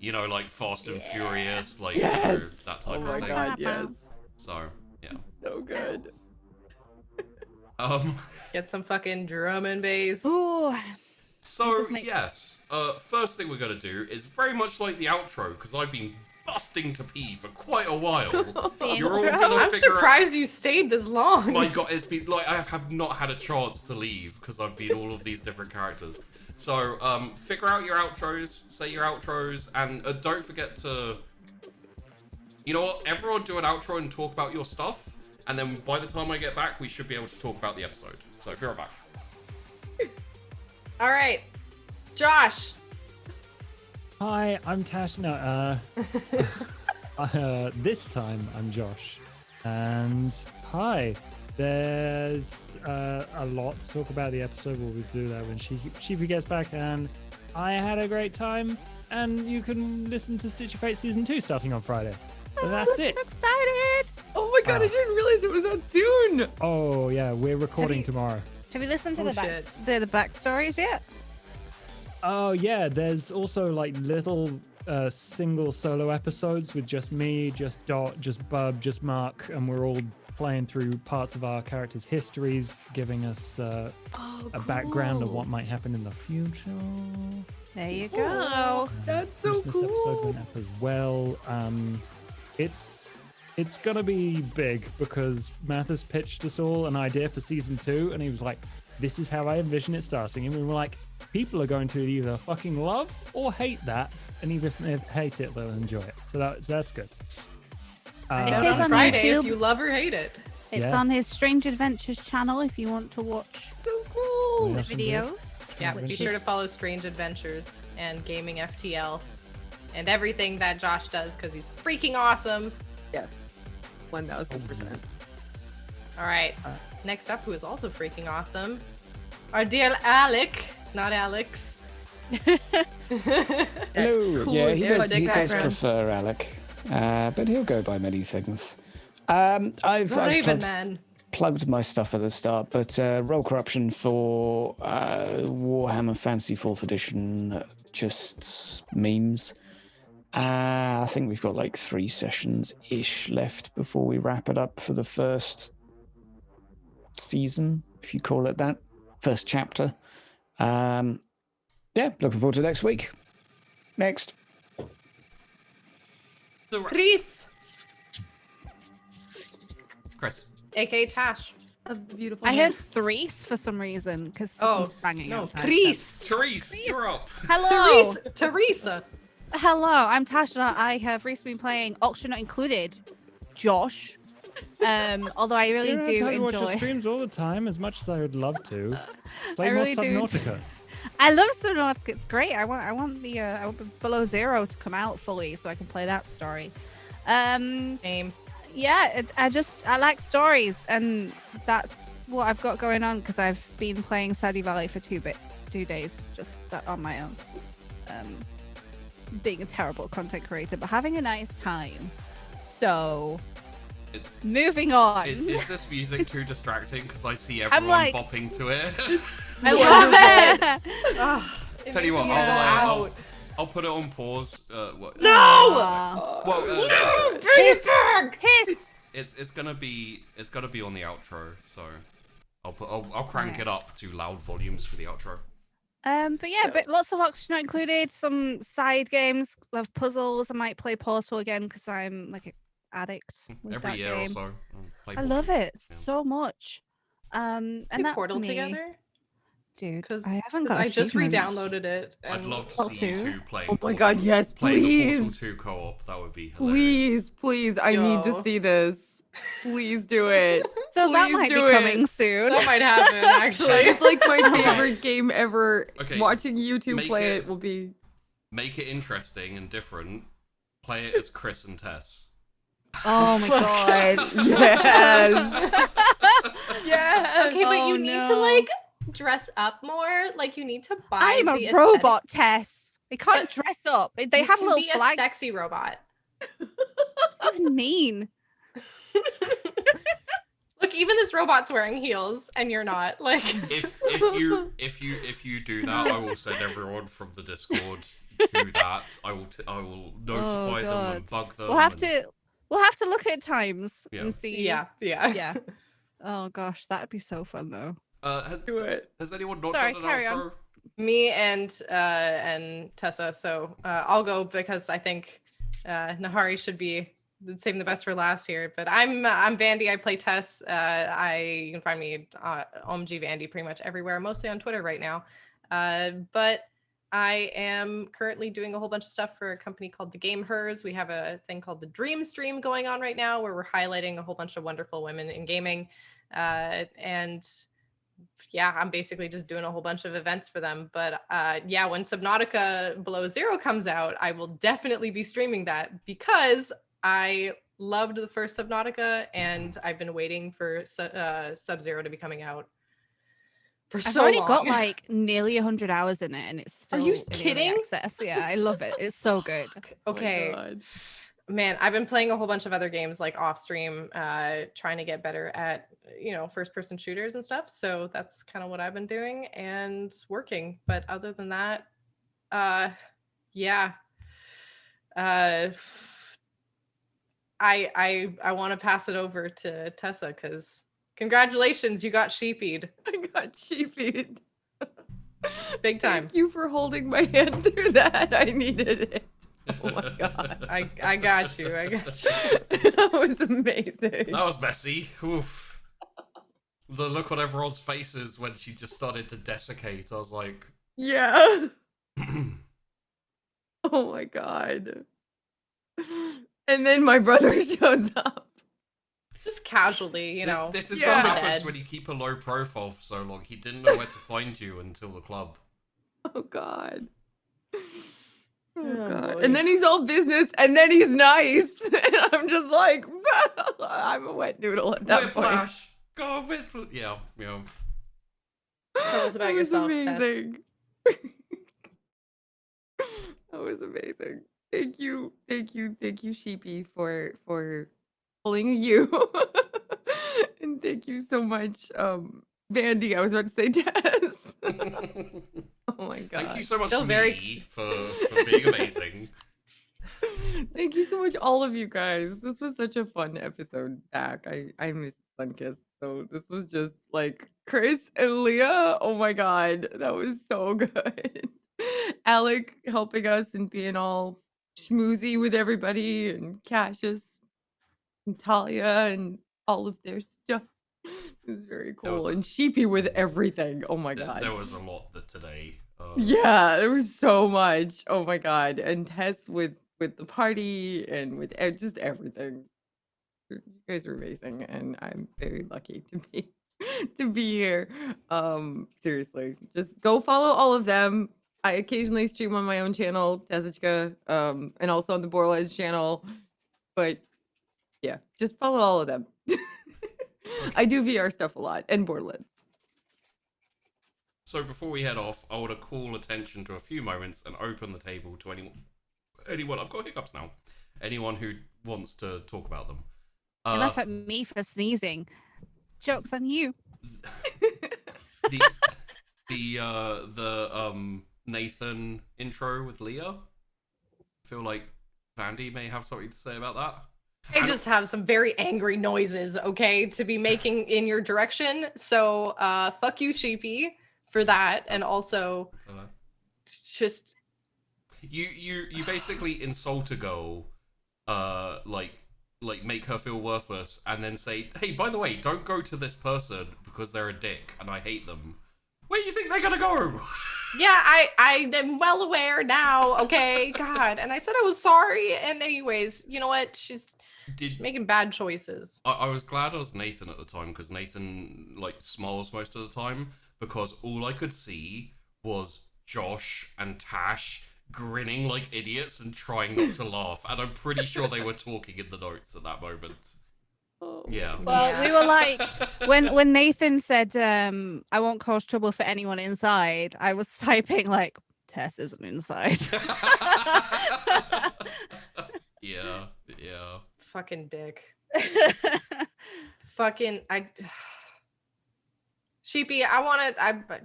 You know, like Fast and Furious, like Yes. that type Oh of my thing. god, yes. So yeah. So good. Get some fucking drum and bass. Ooh. So Just make- yes, first thing we're gonna do is very much like the outro, because I've been busting to pee for quite a while. The You're all intro. gonna I'm figure out. surprised you stayed this long. My God, it's been like I have not had a chance to leave because I've been all of these different characters. So figure out your outros, say your outros, and don't forget to. You know what? Everyone do an outro and talk about your stuff, and then by the time I get back, we should be able to talk about the episode. So be right back. All right, Josh. Hi, I'm Tash. No, this time I'm Josh. And hi, there's a lot to talk about the episode. We'll do that when she gets back. And I had a great time. And you can listen to Stitch Your Fate Season 2 starting on Friday. And that's it. I'm excited. Oh my god, I didn't realize it was that soon. Oh, yeah, we're recording tomorrow. Have you listened to Oh, the backstories yet? Oh, yeah, there's also like little single solo episodes with just me, just Dot, just Bub, just Mark, and we're all playing through parts of our characters' histories, giving us a background of what might happen in the future. There you go. That's so Christmas cool. episode went up as well. It's gonna be big because Mathis pitched us all an idea for season 2, and he was like, "This is how I envision it starting," and we were like, "People are going to either fucking love or hate that, and even if they hate it, they'll enjoy it." So that's good. It is on Friday YouTube. if you love or hate it. It's Yeah. on his Strange Adventures channel if you want to watch So cool. the Yes, indeed. video. Yeah, be Adventures. sure to follow Strange Adventures and Gaming FTL and everything that Josh does because he's freaking awesome. Yes. 1000%. All right, next up, who is also freaking awesome, our dear Alec, not Alex. Hello. cool Yeah, he does background. prefer Alec, but he'll go by many things. I've Raven plugged, Man. plugged my stuff at the start, but Roll Corruption for Warhammer Fantasy 4th Edition, just memes. I think we've got like 3 sessions-ish left before we wrap it up for the first season, if you call it that. First chapter. Yeah, looking forward to next week. Next. Chrys, Chrys. aka Tash. Of the beautiful. I heard Threes for some reason because Oh, banging no, outside. Chrys. Therese, you're up. Hello. Teresa. Hello, I'm Tasha. I have recently been playing Auction Not Included, Josh. Although I really Yeah, I do tell you, watch your enjoy. streams all the time, as much as I would love to. Play I more really do. Subnautica. I love Subnautica. It's great. I want Below Zero to come out fully so I can play that story. Name. Yeah, I like stories, and that's what I've got going on because I've been playing Stardew Valley for 2 days just on my own. Being a terrible content creator, but having a nice time. So, moving on. Is this music too distracting? Because I see I'm everyone like- bopping to it. I love it. It Tell you makes what, me I'll, go uh, I'll put it on pause. What? No! Well, Bring it back. Piss! it's gonna be on the outro, so I'll crank it up to loud volumes for the outro. But yeah, but lots of Auction Not Included, some side games, love puzzles. I might play Portal again because I'm like an addict with Every that year game. or so. Play I love Portal. it Yeah. so much. And Play that's Portal me. together. Dude, Because I haven't got I just achievements. re-downloaded it. I'd and- love to Portal see you 2? two playing. Oh my Portal- god, yes, playing the please. Portal 2 co-op. That would be hilarious. Please, I need to Yo. see this. Please do it. So that Please might be do it. coming soon. That might happen, actually. It's like my favorite game ever. Okay, Watching you two make play it- it will be. Make it interesting and different. Play it as Chrys and Tess. Oh my god. Yes. Yes. Okay, but Oh, you need to no. like dress up more. Like you need to buy. I'm the a robot, Tess. They can't dress up. They have a can little be flag. a sexy robot. What's that even mean? Look, even this robot's wearing heels, and you're not. Like, If you do that, I will send everyone from the Discord to that. I will notify them and God. bug them. We'll have and- to look at times Yeah. and see. yeah. Yeah. Oh gosh, that'd be so fun though. Do it. Has anyone not Sorry, done an carry on. outro? Me and Tessa. So I'll go because I think Nahari should be saving the best for last here. But I'm Vandy. I play Tess. You can find me OMG Vandy pretty much everywhere, mostly on Twitter right now. But I am currently doing a whole bunch of stuff for a company called The Game Hers. We have a thing called the Dream Stream going on right now, where we're highlighting a whole bunch of wonderful women in gaming. And yeah, I'm basically just doing a whole bunch of events for them. But yeah, when Subnautica Below Zero comes out, I will definitely be streaming that because I loved the first Subnautica and I've been waiting for Sub-Zero to be coming out for so long. I've already got like nearly 100 hours in it and it's still Are you in early kidding? access. Yeah, I love it. It's so good. Okay. Oh my God. Man, I've been playing a whole bunch of other games like off stream, trying to get better at, first person shooters and stuff. So that's kind of what I've been doing and working. But other than that, yeah. I want to pass it over to Tessa because congratulations, you got sheepied. I got sheepied. Big time. Thank you for holding my hand through that. I needed it. Oh my God. I got you. I got you. That was amazing. That was messy. Oof. The look on everyone's faces when she just started to desiccate. I was like, Yeah. Oh my God. And then my brother shows up. Just casually, This is Yeah. what happens Dead. when you keep a low profile for so long. He didn't know where to find you until the club. Oh God. Oh Oh, God. boy. And then he's all business and then he's nice. And I'm just like, I'm a wet noodle at that point. Whiplash. God, whiplash. Yeah. Tell us about That was yourself, Tess. amazing. That was amazing. Thank you, Sheepy, for pulling a you. And thank you so much, Vandy. I was about to say Tess. Oh my God. Thank you so much, Still me, for being amazing. Thank you so much, all of you guys. This was such a fun episode back. I missed Sunkiss, so this was just like Chrys and Leah. Oh my God, that was so good. Alec helping us and being all schmoozy with everybody, and Cassius and Talia and all of their stuff. It was very cool. And Sheepy with everything. Oh my God. There was a lot today. Yeah, there was so much. Oh my God. And Tess with the party and with just everything. You guys were amazing, and I'm very lucky to be here. Seriously, just go follow all of them. I occasionally stream on my own channel, Tessica, and also on the Borderlands channel. But yeah, just follow all of them. I do VR stuff a lot and Borderlands. So before we head off, I want to call attention to a few moments and open the table to anyone. I've got hiccups now. Anyone who wants to talk about them. You laugh at me for sneezing. Joke's on you. The Nathan intro with Leah. I feel like Vandy may have something to say about that. I just have some very angry noises, okay, to be making in your direction. So fuck you, Sheepy, for that. And also just you basically insult a girl, like make her feel worthless, and then say, hey, by the way, don't go to this person because they're a dick and I hate them. Where do you think they're gonna go? yeah, I am well aware now, okay? God. And I said I was sorry. And anyways, you know what? She's making bad choices. I was glad I was Nathan at the time, because Nathan smiles most of the time, because all I could see was Josh and Tash grinning like idiots and trying not to laugh, and I'm pretty sure they were talking in the notes at that moment. Yeah. Well, we were like, when Nathan said, I won't cause trouble for anyone inside, I was typing like, Tess isn't inside. Yeah. Fucking dick. Sheepy,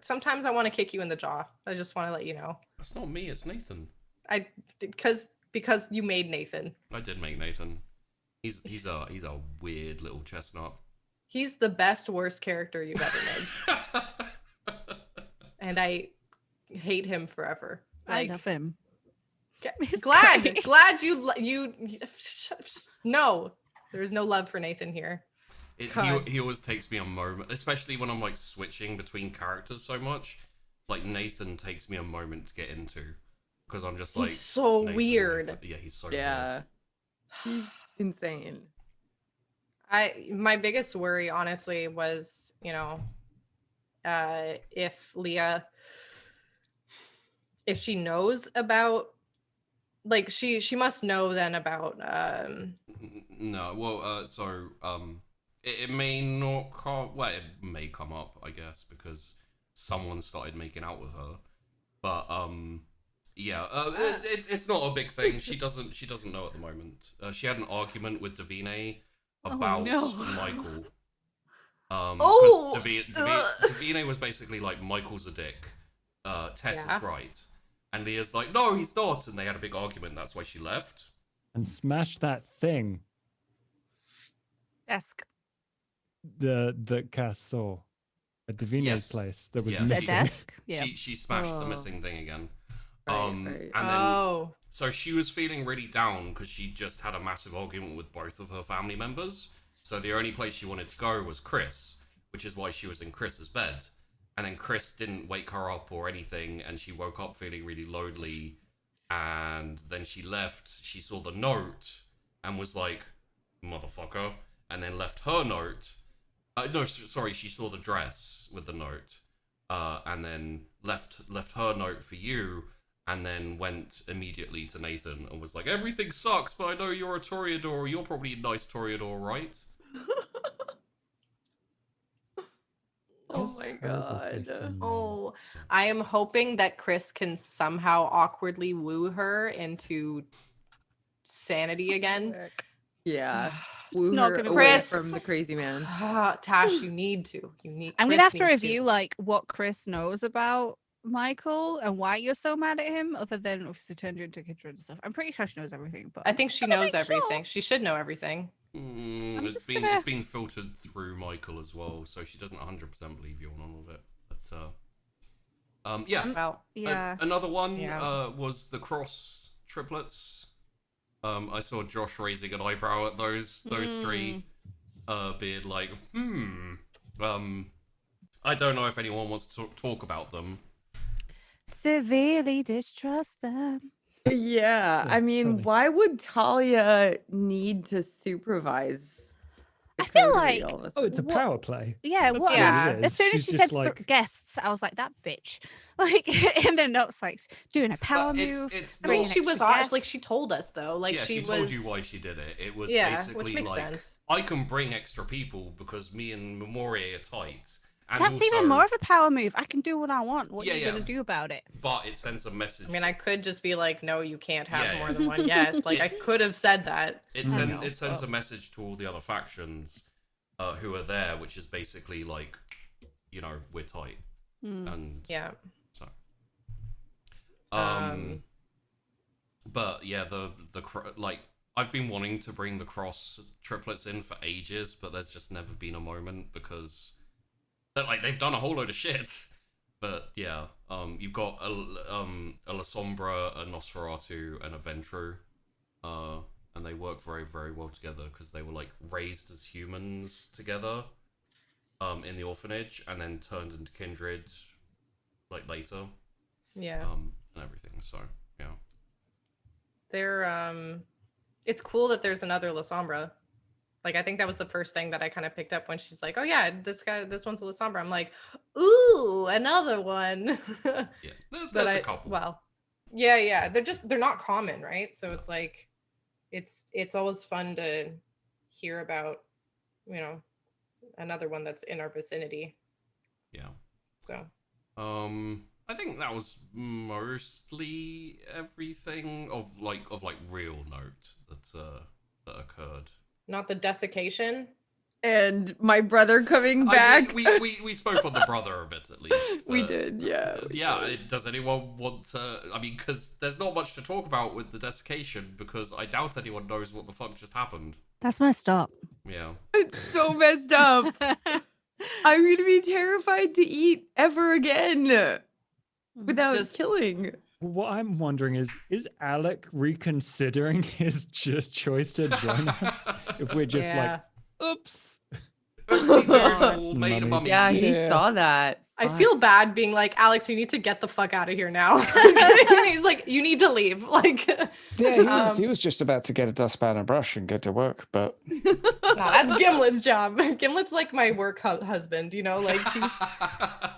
sometimes I want to kick you in the jaw. I just want to let you know. It's not me, it's Nathan. Because you made Nathan. I did make Nathan. He's a weird little chestnut. He's the best worst character you've ever made. And I hate him forever. I love him. Glad you no. There's no love for Nathan here. He always takes me a moment, especially when I'm like switching between characters so much. Like Nathan takes me a moment to get into because I'm just like He's so Nathan, weird. Nathan. Yeah, he's so Yeah. He's insane. My biggest worry, honestly, was if Leah, if she knows about, like she must know then about No, well, it may not come. Well, it may come up, I guess, because someone started making out with her. But yeah, it's not a big thing. She doesn't know at the moment. She had an argument with Davine about Michael. Davine was basically like, Michael's a dick. Tess is right. And Leah's like, no, he's not. And they had a big argument. That's why she left. And smash that thing Desk. that Cass saw at Davine's place that was Yeah. The missing. desk. Yeah. She smashed the missing thing again. Right. And then so she was feeling really down because she just had a massive argument with both of her family members. So the only place she wanted to go was Chrys, which is why she was in Chris's bed. And then Chrys didn't wake her up or anything, and she woke up feeling really lonely. And then she left. She saw the note and was like, motherfucker. And then left her note. She saw the dress with the note. And then left her note for you. And then went immediately to Nathan and was like, everything sucks, but I know you're a Toreador. You're probably a nice Toreador, right? Oh my god. Oh, I am hoping that Chrys can somehow awkwardly woo her into sanity again. Yeah. Woo not her gonna away Chris. from the crazy man. Tash, you need to. I'm Chris gonna have to needs review like what Chrys knows about Michael and why you're so mad at him, other than obviously turned you into Kindred and stuff. I'm pretty sure she knows everything, but I think she I'm gonna knows make sure. everything. She should know everything. It's been filtered through Michael as well, so she doesn't 100% believe you on all of it. But yeah. Well, Yeah. Another one Yeah. was the cross triplets. I saw Josh raising an eyebrow at those three, being like, I don't know if anyone wants to talk about them. Severely distrust them. Yeah, I mean, totally. why would Talia need to supervise? the I feel coterie like- all of a Oh, it's a sudden? power play. Yeah, That's what? what Yeah. it is. As soon as She's she just said like, guests, I was like, that bitch. Like, in the notes, like doing a power But move. it's I mean, not- she was extra guests. like she told us though. Like yeah, she told was. you why she did it. It was Yeah, basically which makes like, sense. I can bring extra people because me and Memoria are tight. And That's also, even more of a power move. I can do what I want. What Yeah, are you yeah. gonna do about it? But it sends a message. I mean, I could just be like, no, you can't have Yeah, more yeah. than one. Yes, like I could have said that. It I sends know, it sends but- a message to all the other factions who are there, which is basically like, we're tight. And Yeah. so Um, but yeah, like I've been wanting to bring the cross triplets in for ages, but there's just never been a moment because they've done a whole load of shit. But yeah, you've got a La Sombra, a Nosferatu, and a Ventru, and they work very, very well together because they were like raised as humans together, in the orphanage, and then turned into Kindred, like later, yeah. and everything. So yeah. They're it's cool that there's another La Sombra. Like I think that was the first thing that I kind of picked up when she's like, oh yeah, this one's a La Sombra. I'm like, ooh, another one. Yeah, there's But a couple. well, yeah, they're not common, right? So it's like it's always fun to hear about, another one that's in our vicinity. Yeah. So I think that was mostly everything of real note that occurred. not the desiccation. And my brother coming I back. mean, we spoke on the brother a bit at least. We but, did, yeah. Does anyone want to? I mean, because there's not much to talk about with the desiccation because I doubt anyone knows what the fuck just happened. That's messed up. Yeah. It's so messed up. I'm gonna be terrified to eat ever again without Just- killing. What I'm wondering is Alec reconsidering his choice to join us? If we're just Yeah. like, oops. Oopsie doodle, made a Mummy. mummy. Yeah, he Yeah. saw that. I Fuck. feel bad being like, Alex, you need to get the fuck out of here now. He's like, you need to leave. Like, Yeah, he was just about to get a dustpan and brush and get to work, but nah, that's Gimlet's job. Gimlet's like my work husband, you know, like he's.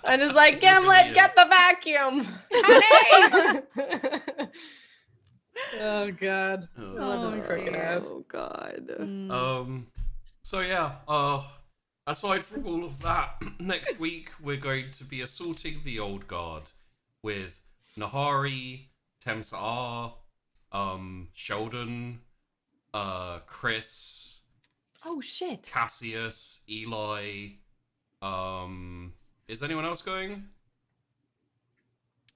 I'm just like, Gimlet, get the vacuum. Honey! Oh god. I love this crooked ass. Oh god. So yeah, aside from all of that, next week we're going to be assaulting the old guard with Nahari, Temsar, Sheldon, Chrys, Oh shit. Cassius, Eli. Is anyone else going?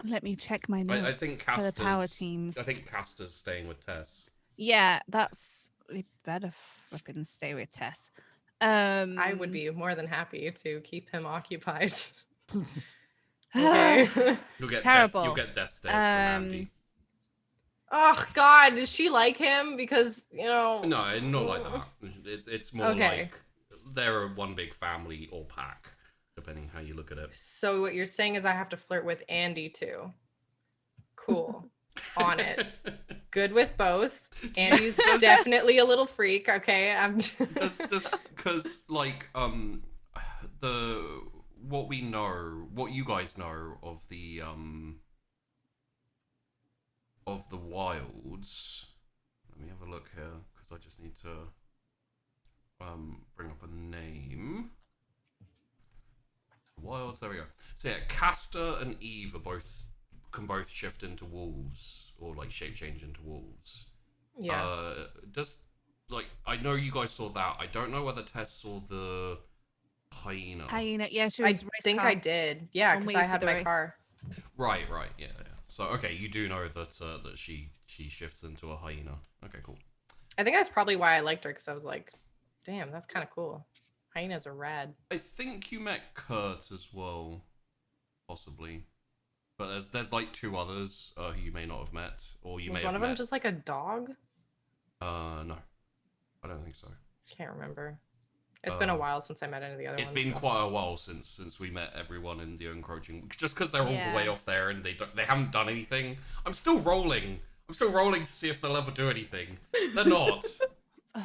Let me check my notes. I think for the Castor's. power teams. I think Castor's staying with Tess. Yeah, that's we better flipping stay with Tess. I would be more than happy to keep him occupied. Okay. You'll get Terrible. You'll get death stares from Andy. Oh god, does she like him? Because, you know. No, not like that. It's more Okay. like they're one big family or pack, depending how you look at it. So what you're saying is I have to flirt with Andy too. Cool. On it. Good with both. Andy's definitely a little freak. Okay, I'm. Does because like what we know, what you guys know of the wilds. Let me have a look here because I just need to bring up a name. Wilds. There we go. So yeah, Castor and Eve can both shift into wolves or like shape change into wolves. Yeah. I know you guys saw that. I don't know whether Tess saw the hyena. Hyena, yeah, she I was. think I did. Yeah, When because we I did had the my race. car. Right, yeah. So okay, you do know that that she shifts into a hyena. Okay, cool. I think that's probably why I liked her, because I was like, damn, that's kind of cool. Hyenas are rad. I think you met Kurt as well, possibly. But there's like two others who you may not have met, or you Was may one have of them met. just like a dog? No, I don't think so. Can't remember. It's been a while since I met any of the other It's ones. been so. quite a while since we met everyone in the encroaching. Just because they're all Yeah. the way off there and they haven't done anything. I'm still rolling to see if they'll ever do anything. They're not.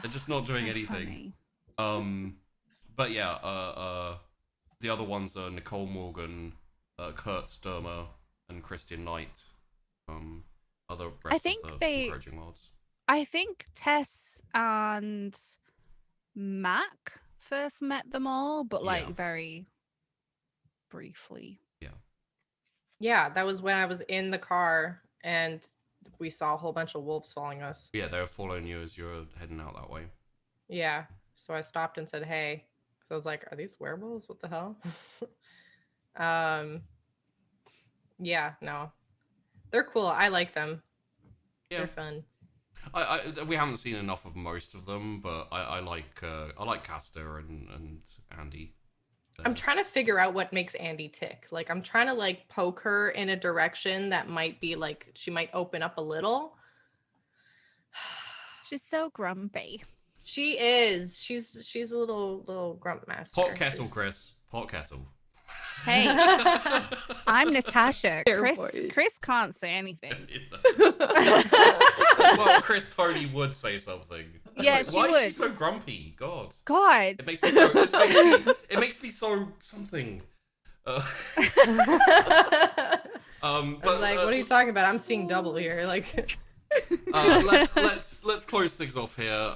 They're just not doing So anything. funny. But yeah, the other ones are Nicole Morgan, Kurt Sturmer, and Christian Knight. Other rest think of the they- encroaching mods. I think Tess and Mac first met them all, but like Yeah. very briefly. Yeah, that was when I was in the car and we saw a whole bunch of wolves following us. Yeah, they were following you as you're heading out that way. Yeah. So I stopped and said, hey. Because I was like, are these werewolves? What the hell? Yeah, no. They're cool. I like them. Yeah. They're fun. We haven't seen enough of most of them, but I like Castor and Andy. I'm trying to figure out what makes Andy tick. Like, I'm trying to like poke her in a direction that might be like she might open up a little. She's so grumpy. She is. She's a little grump master. Pot kettle, She's- Chris. Pot kettle. Hey, I'm Natasha. Fair Chris point. Chris can't say anything. Well, Chris Tony would say something. Yeah, Like, she why is she would. so grumpy? God, God. it makes me so. It makes me so something. I But was like, what are you talking about? I'm seeing double here. Like, let's close things off here.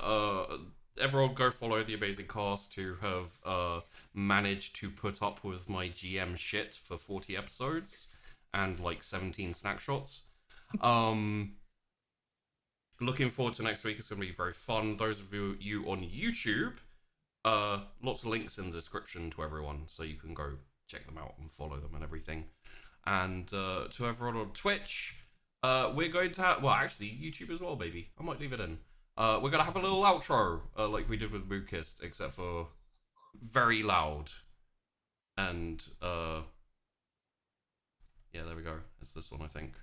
Everyone go follow the amazing cast who have managed to put up with my GM shit for 40 episodes and like 17 snack shots. Looking forward to next week. It's going to be very fun. Those of you on YouTube, lots of links in the description to everyone, so you can go check them out and follow them and everything. And to everyone on Twitch, we're going to have, well, actually, YouTube as well, baby. I might leave it in. We're going to have a little outro, like we did with Mookist, except for very loud. And, yeah, there we go. It's this one, I think.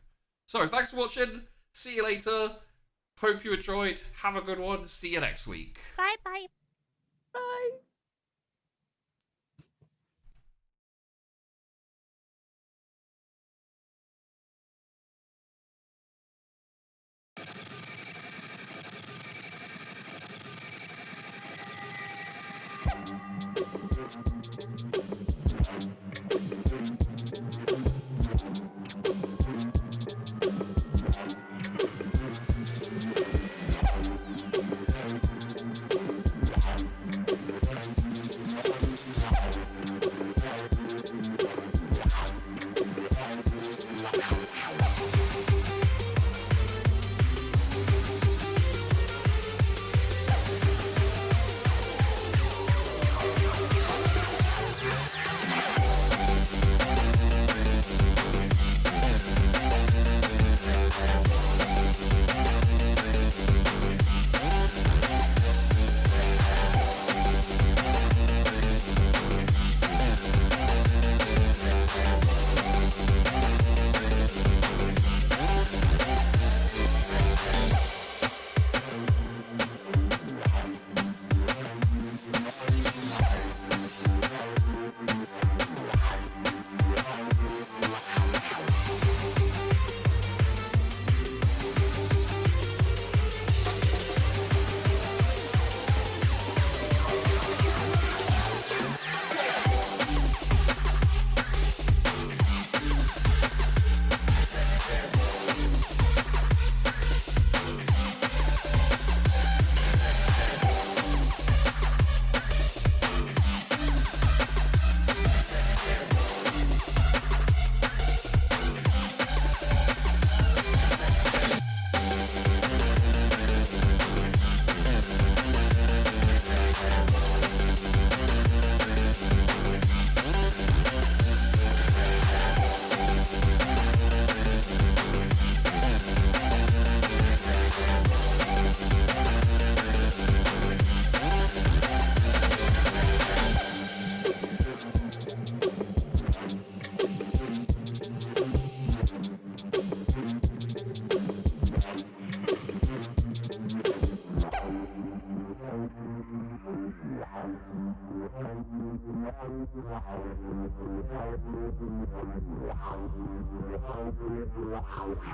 So thanks for watching. See you later. Hope you enjoyed. Have a good one. See you next week. Bye bye. Bye.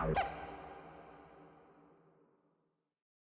Wow.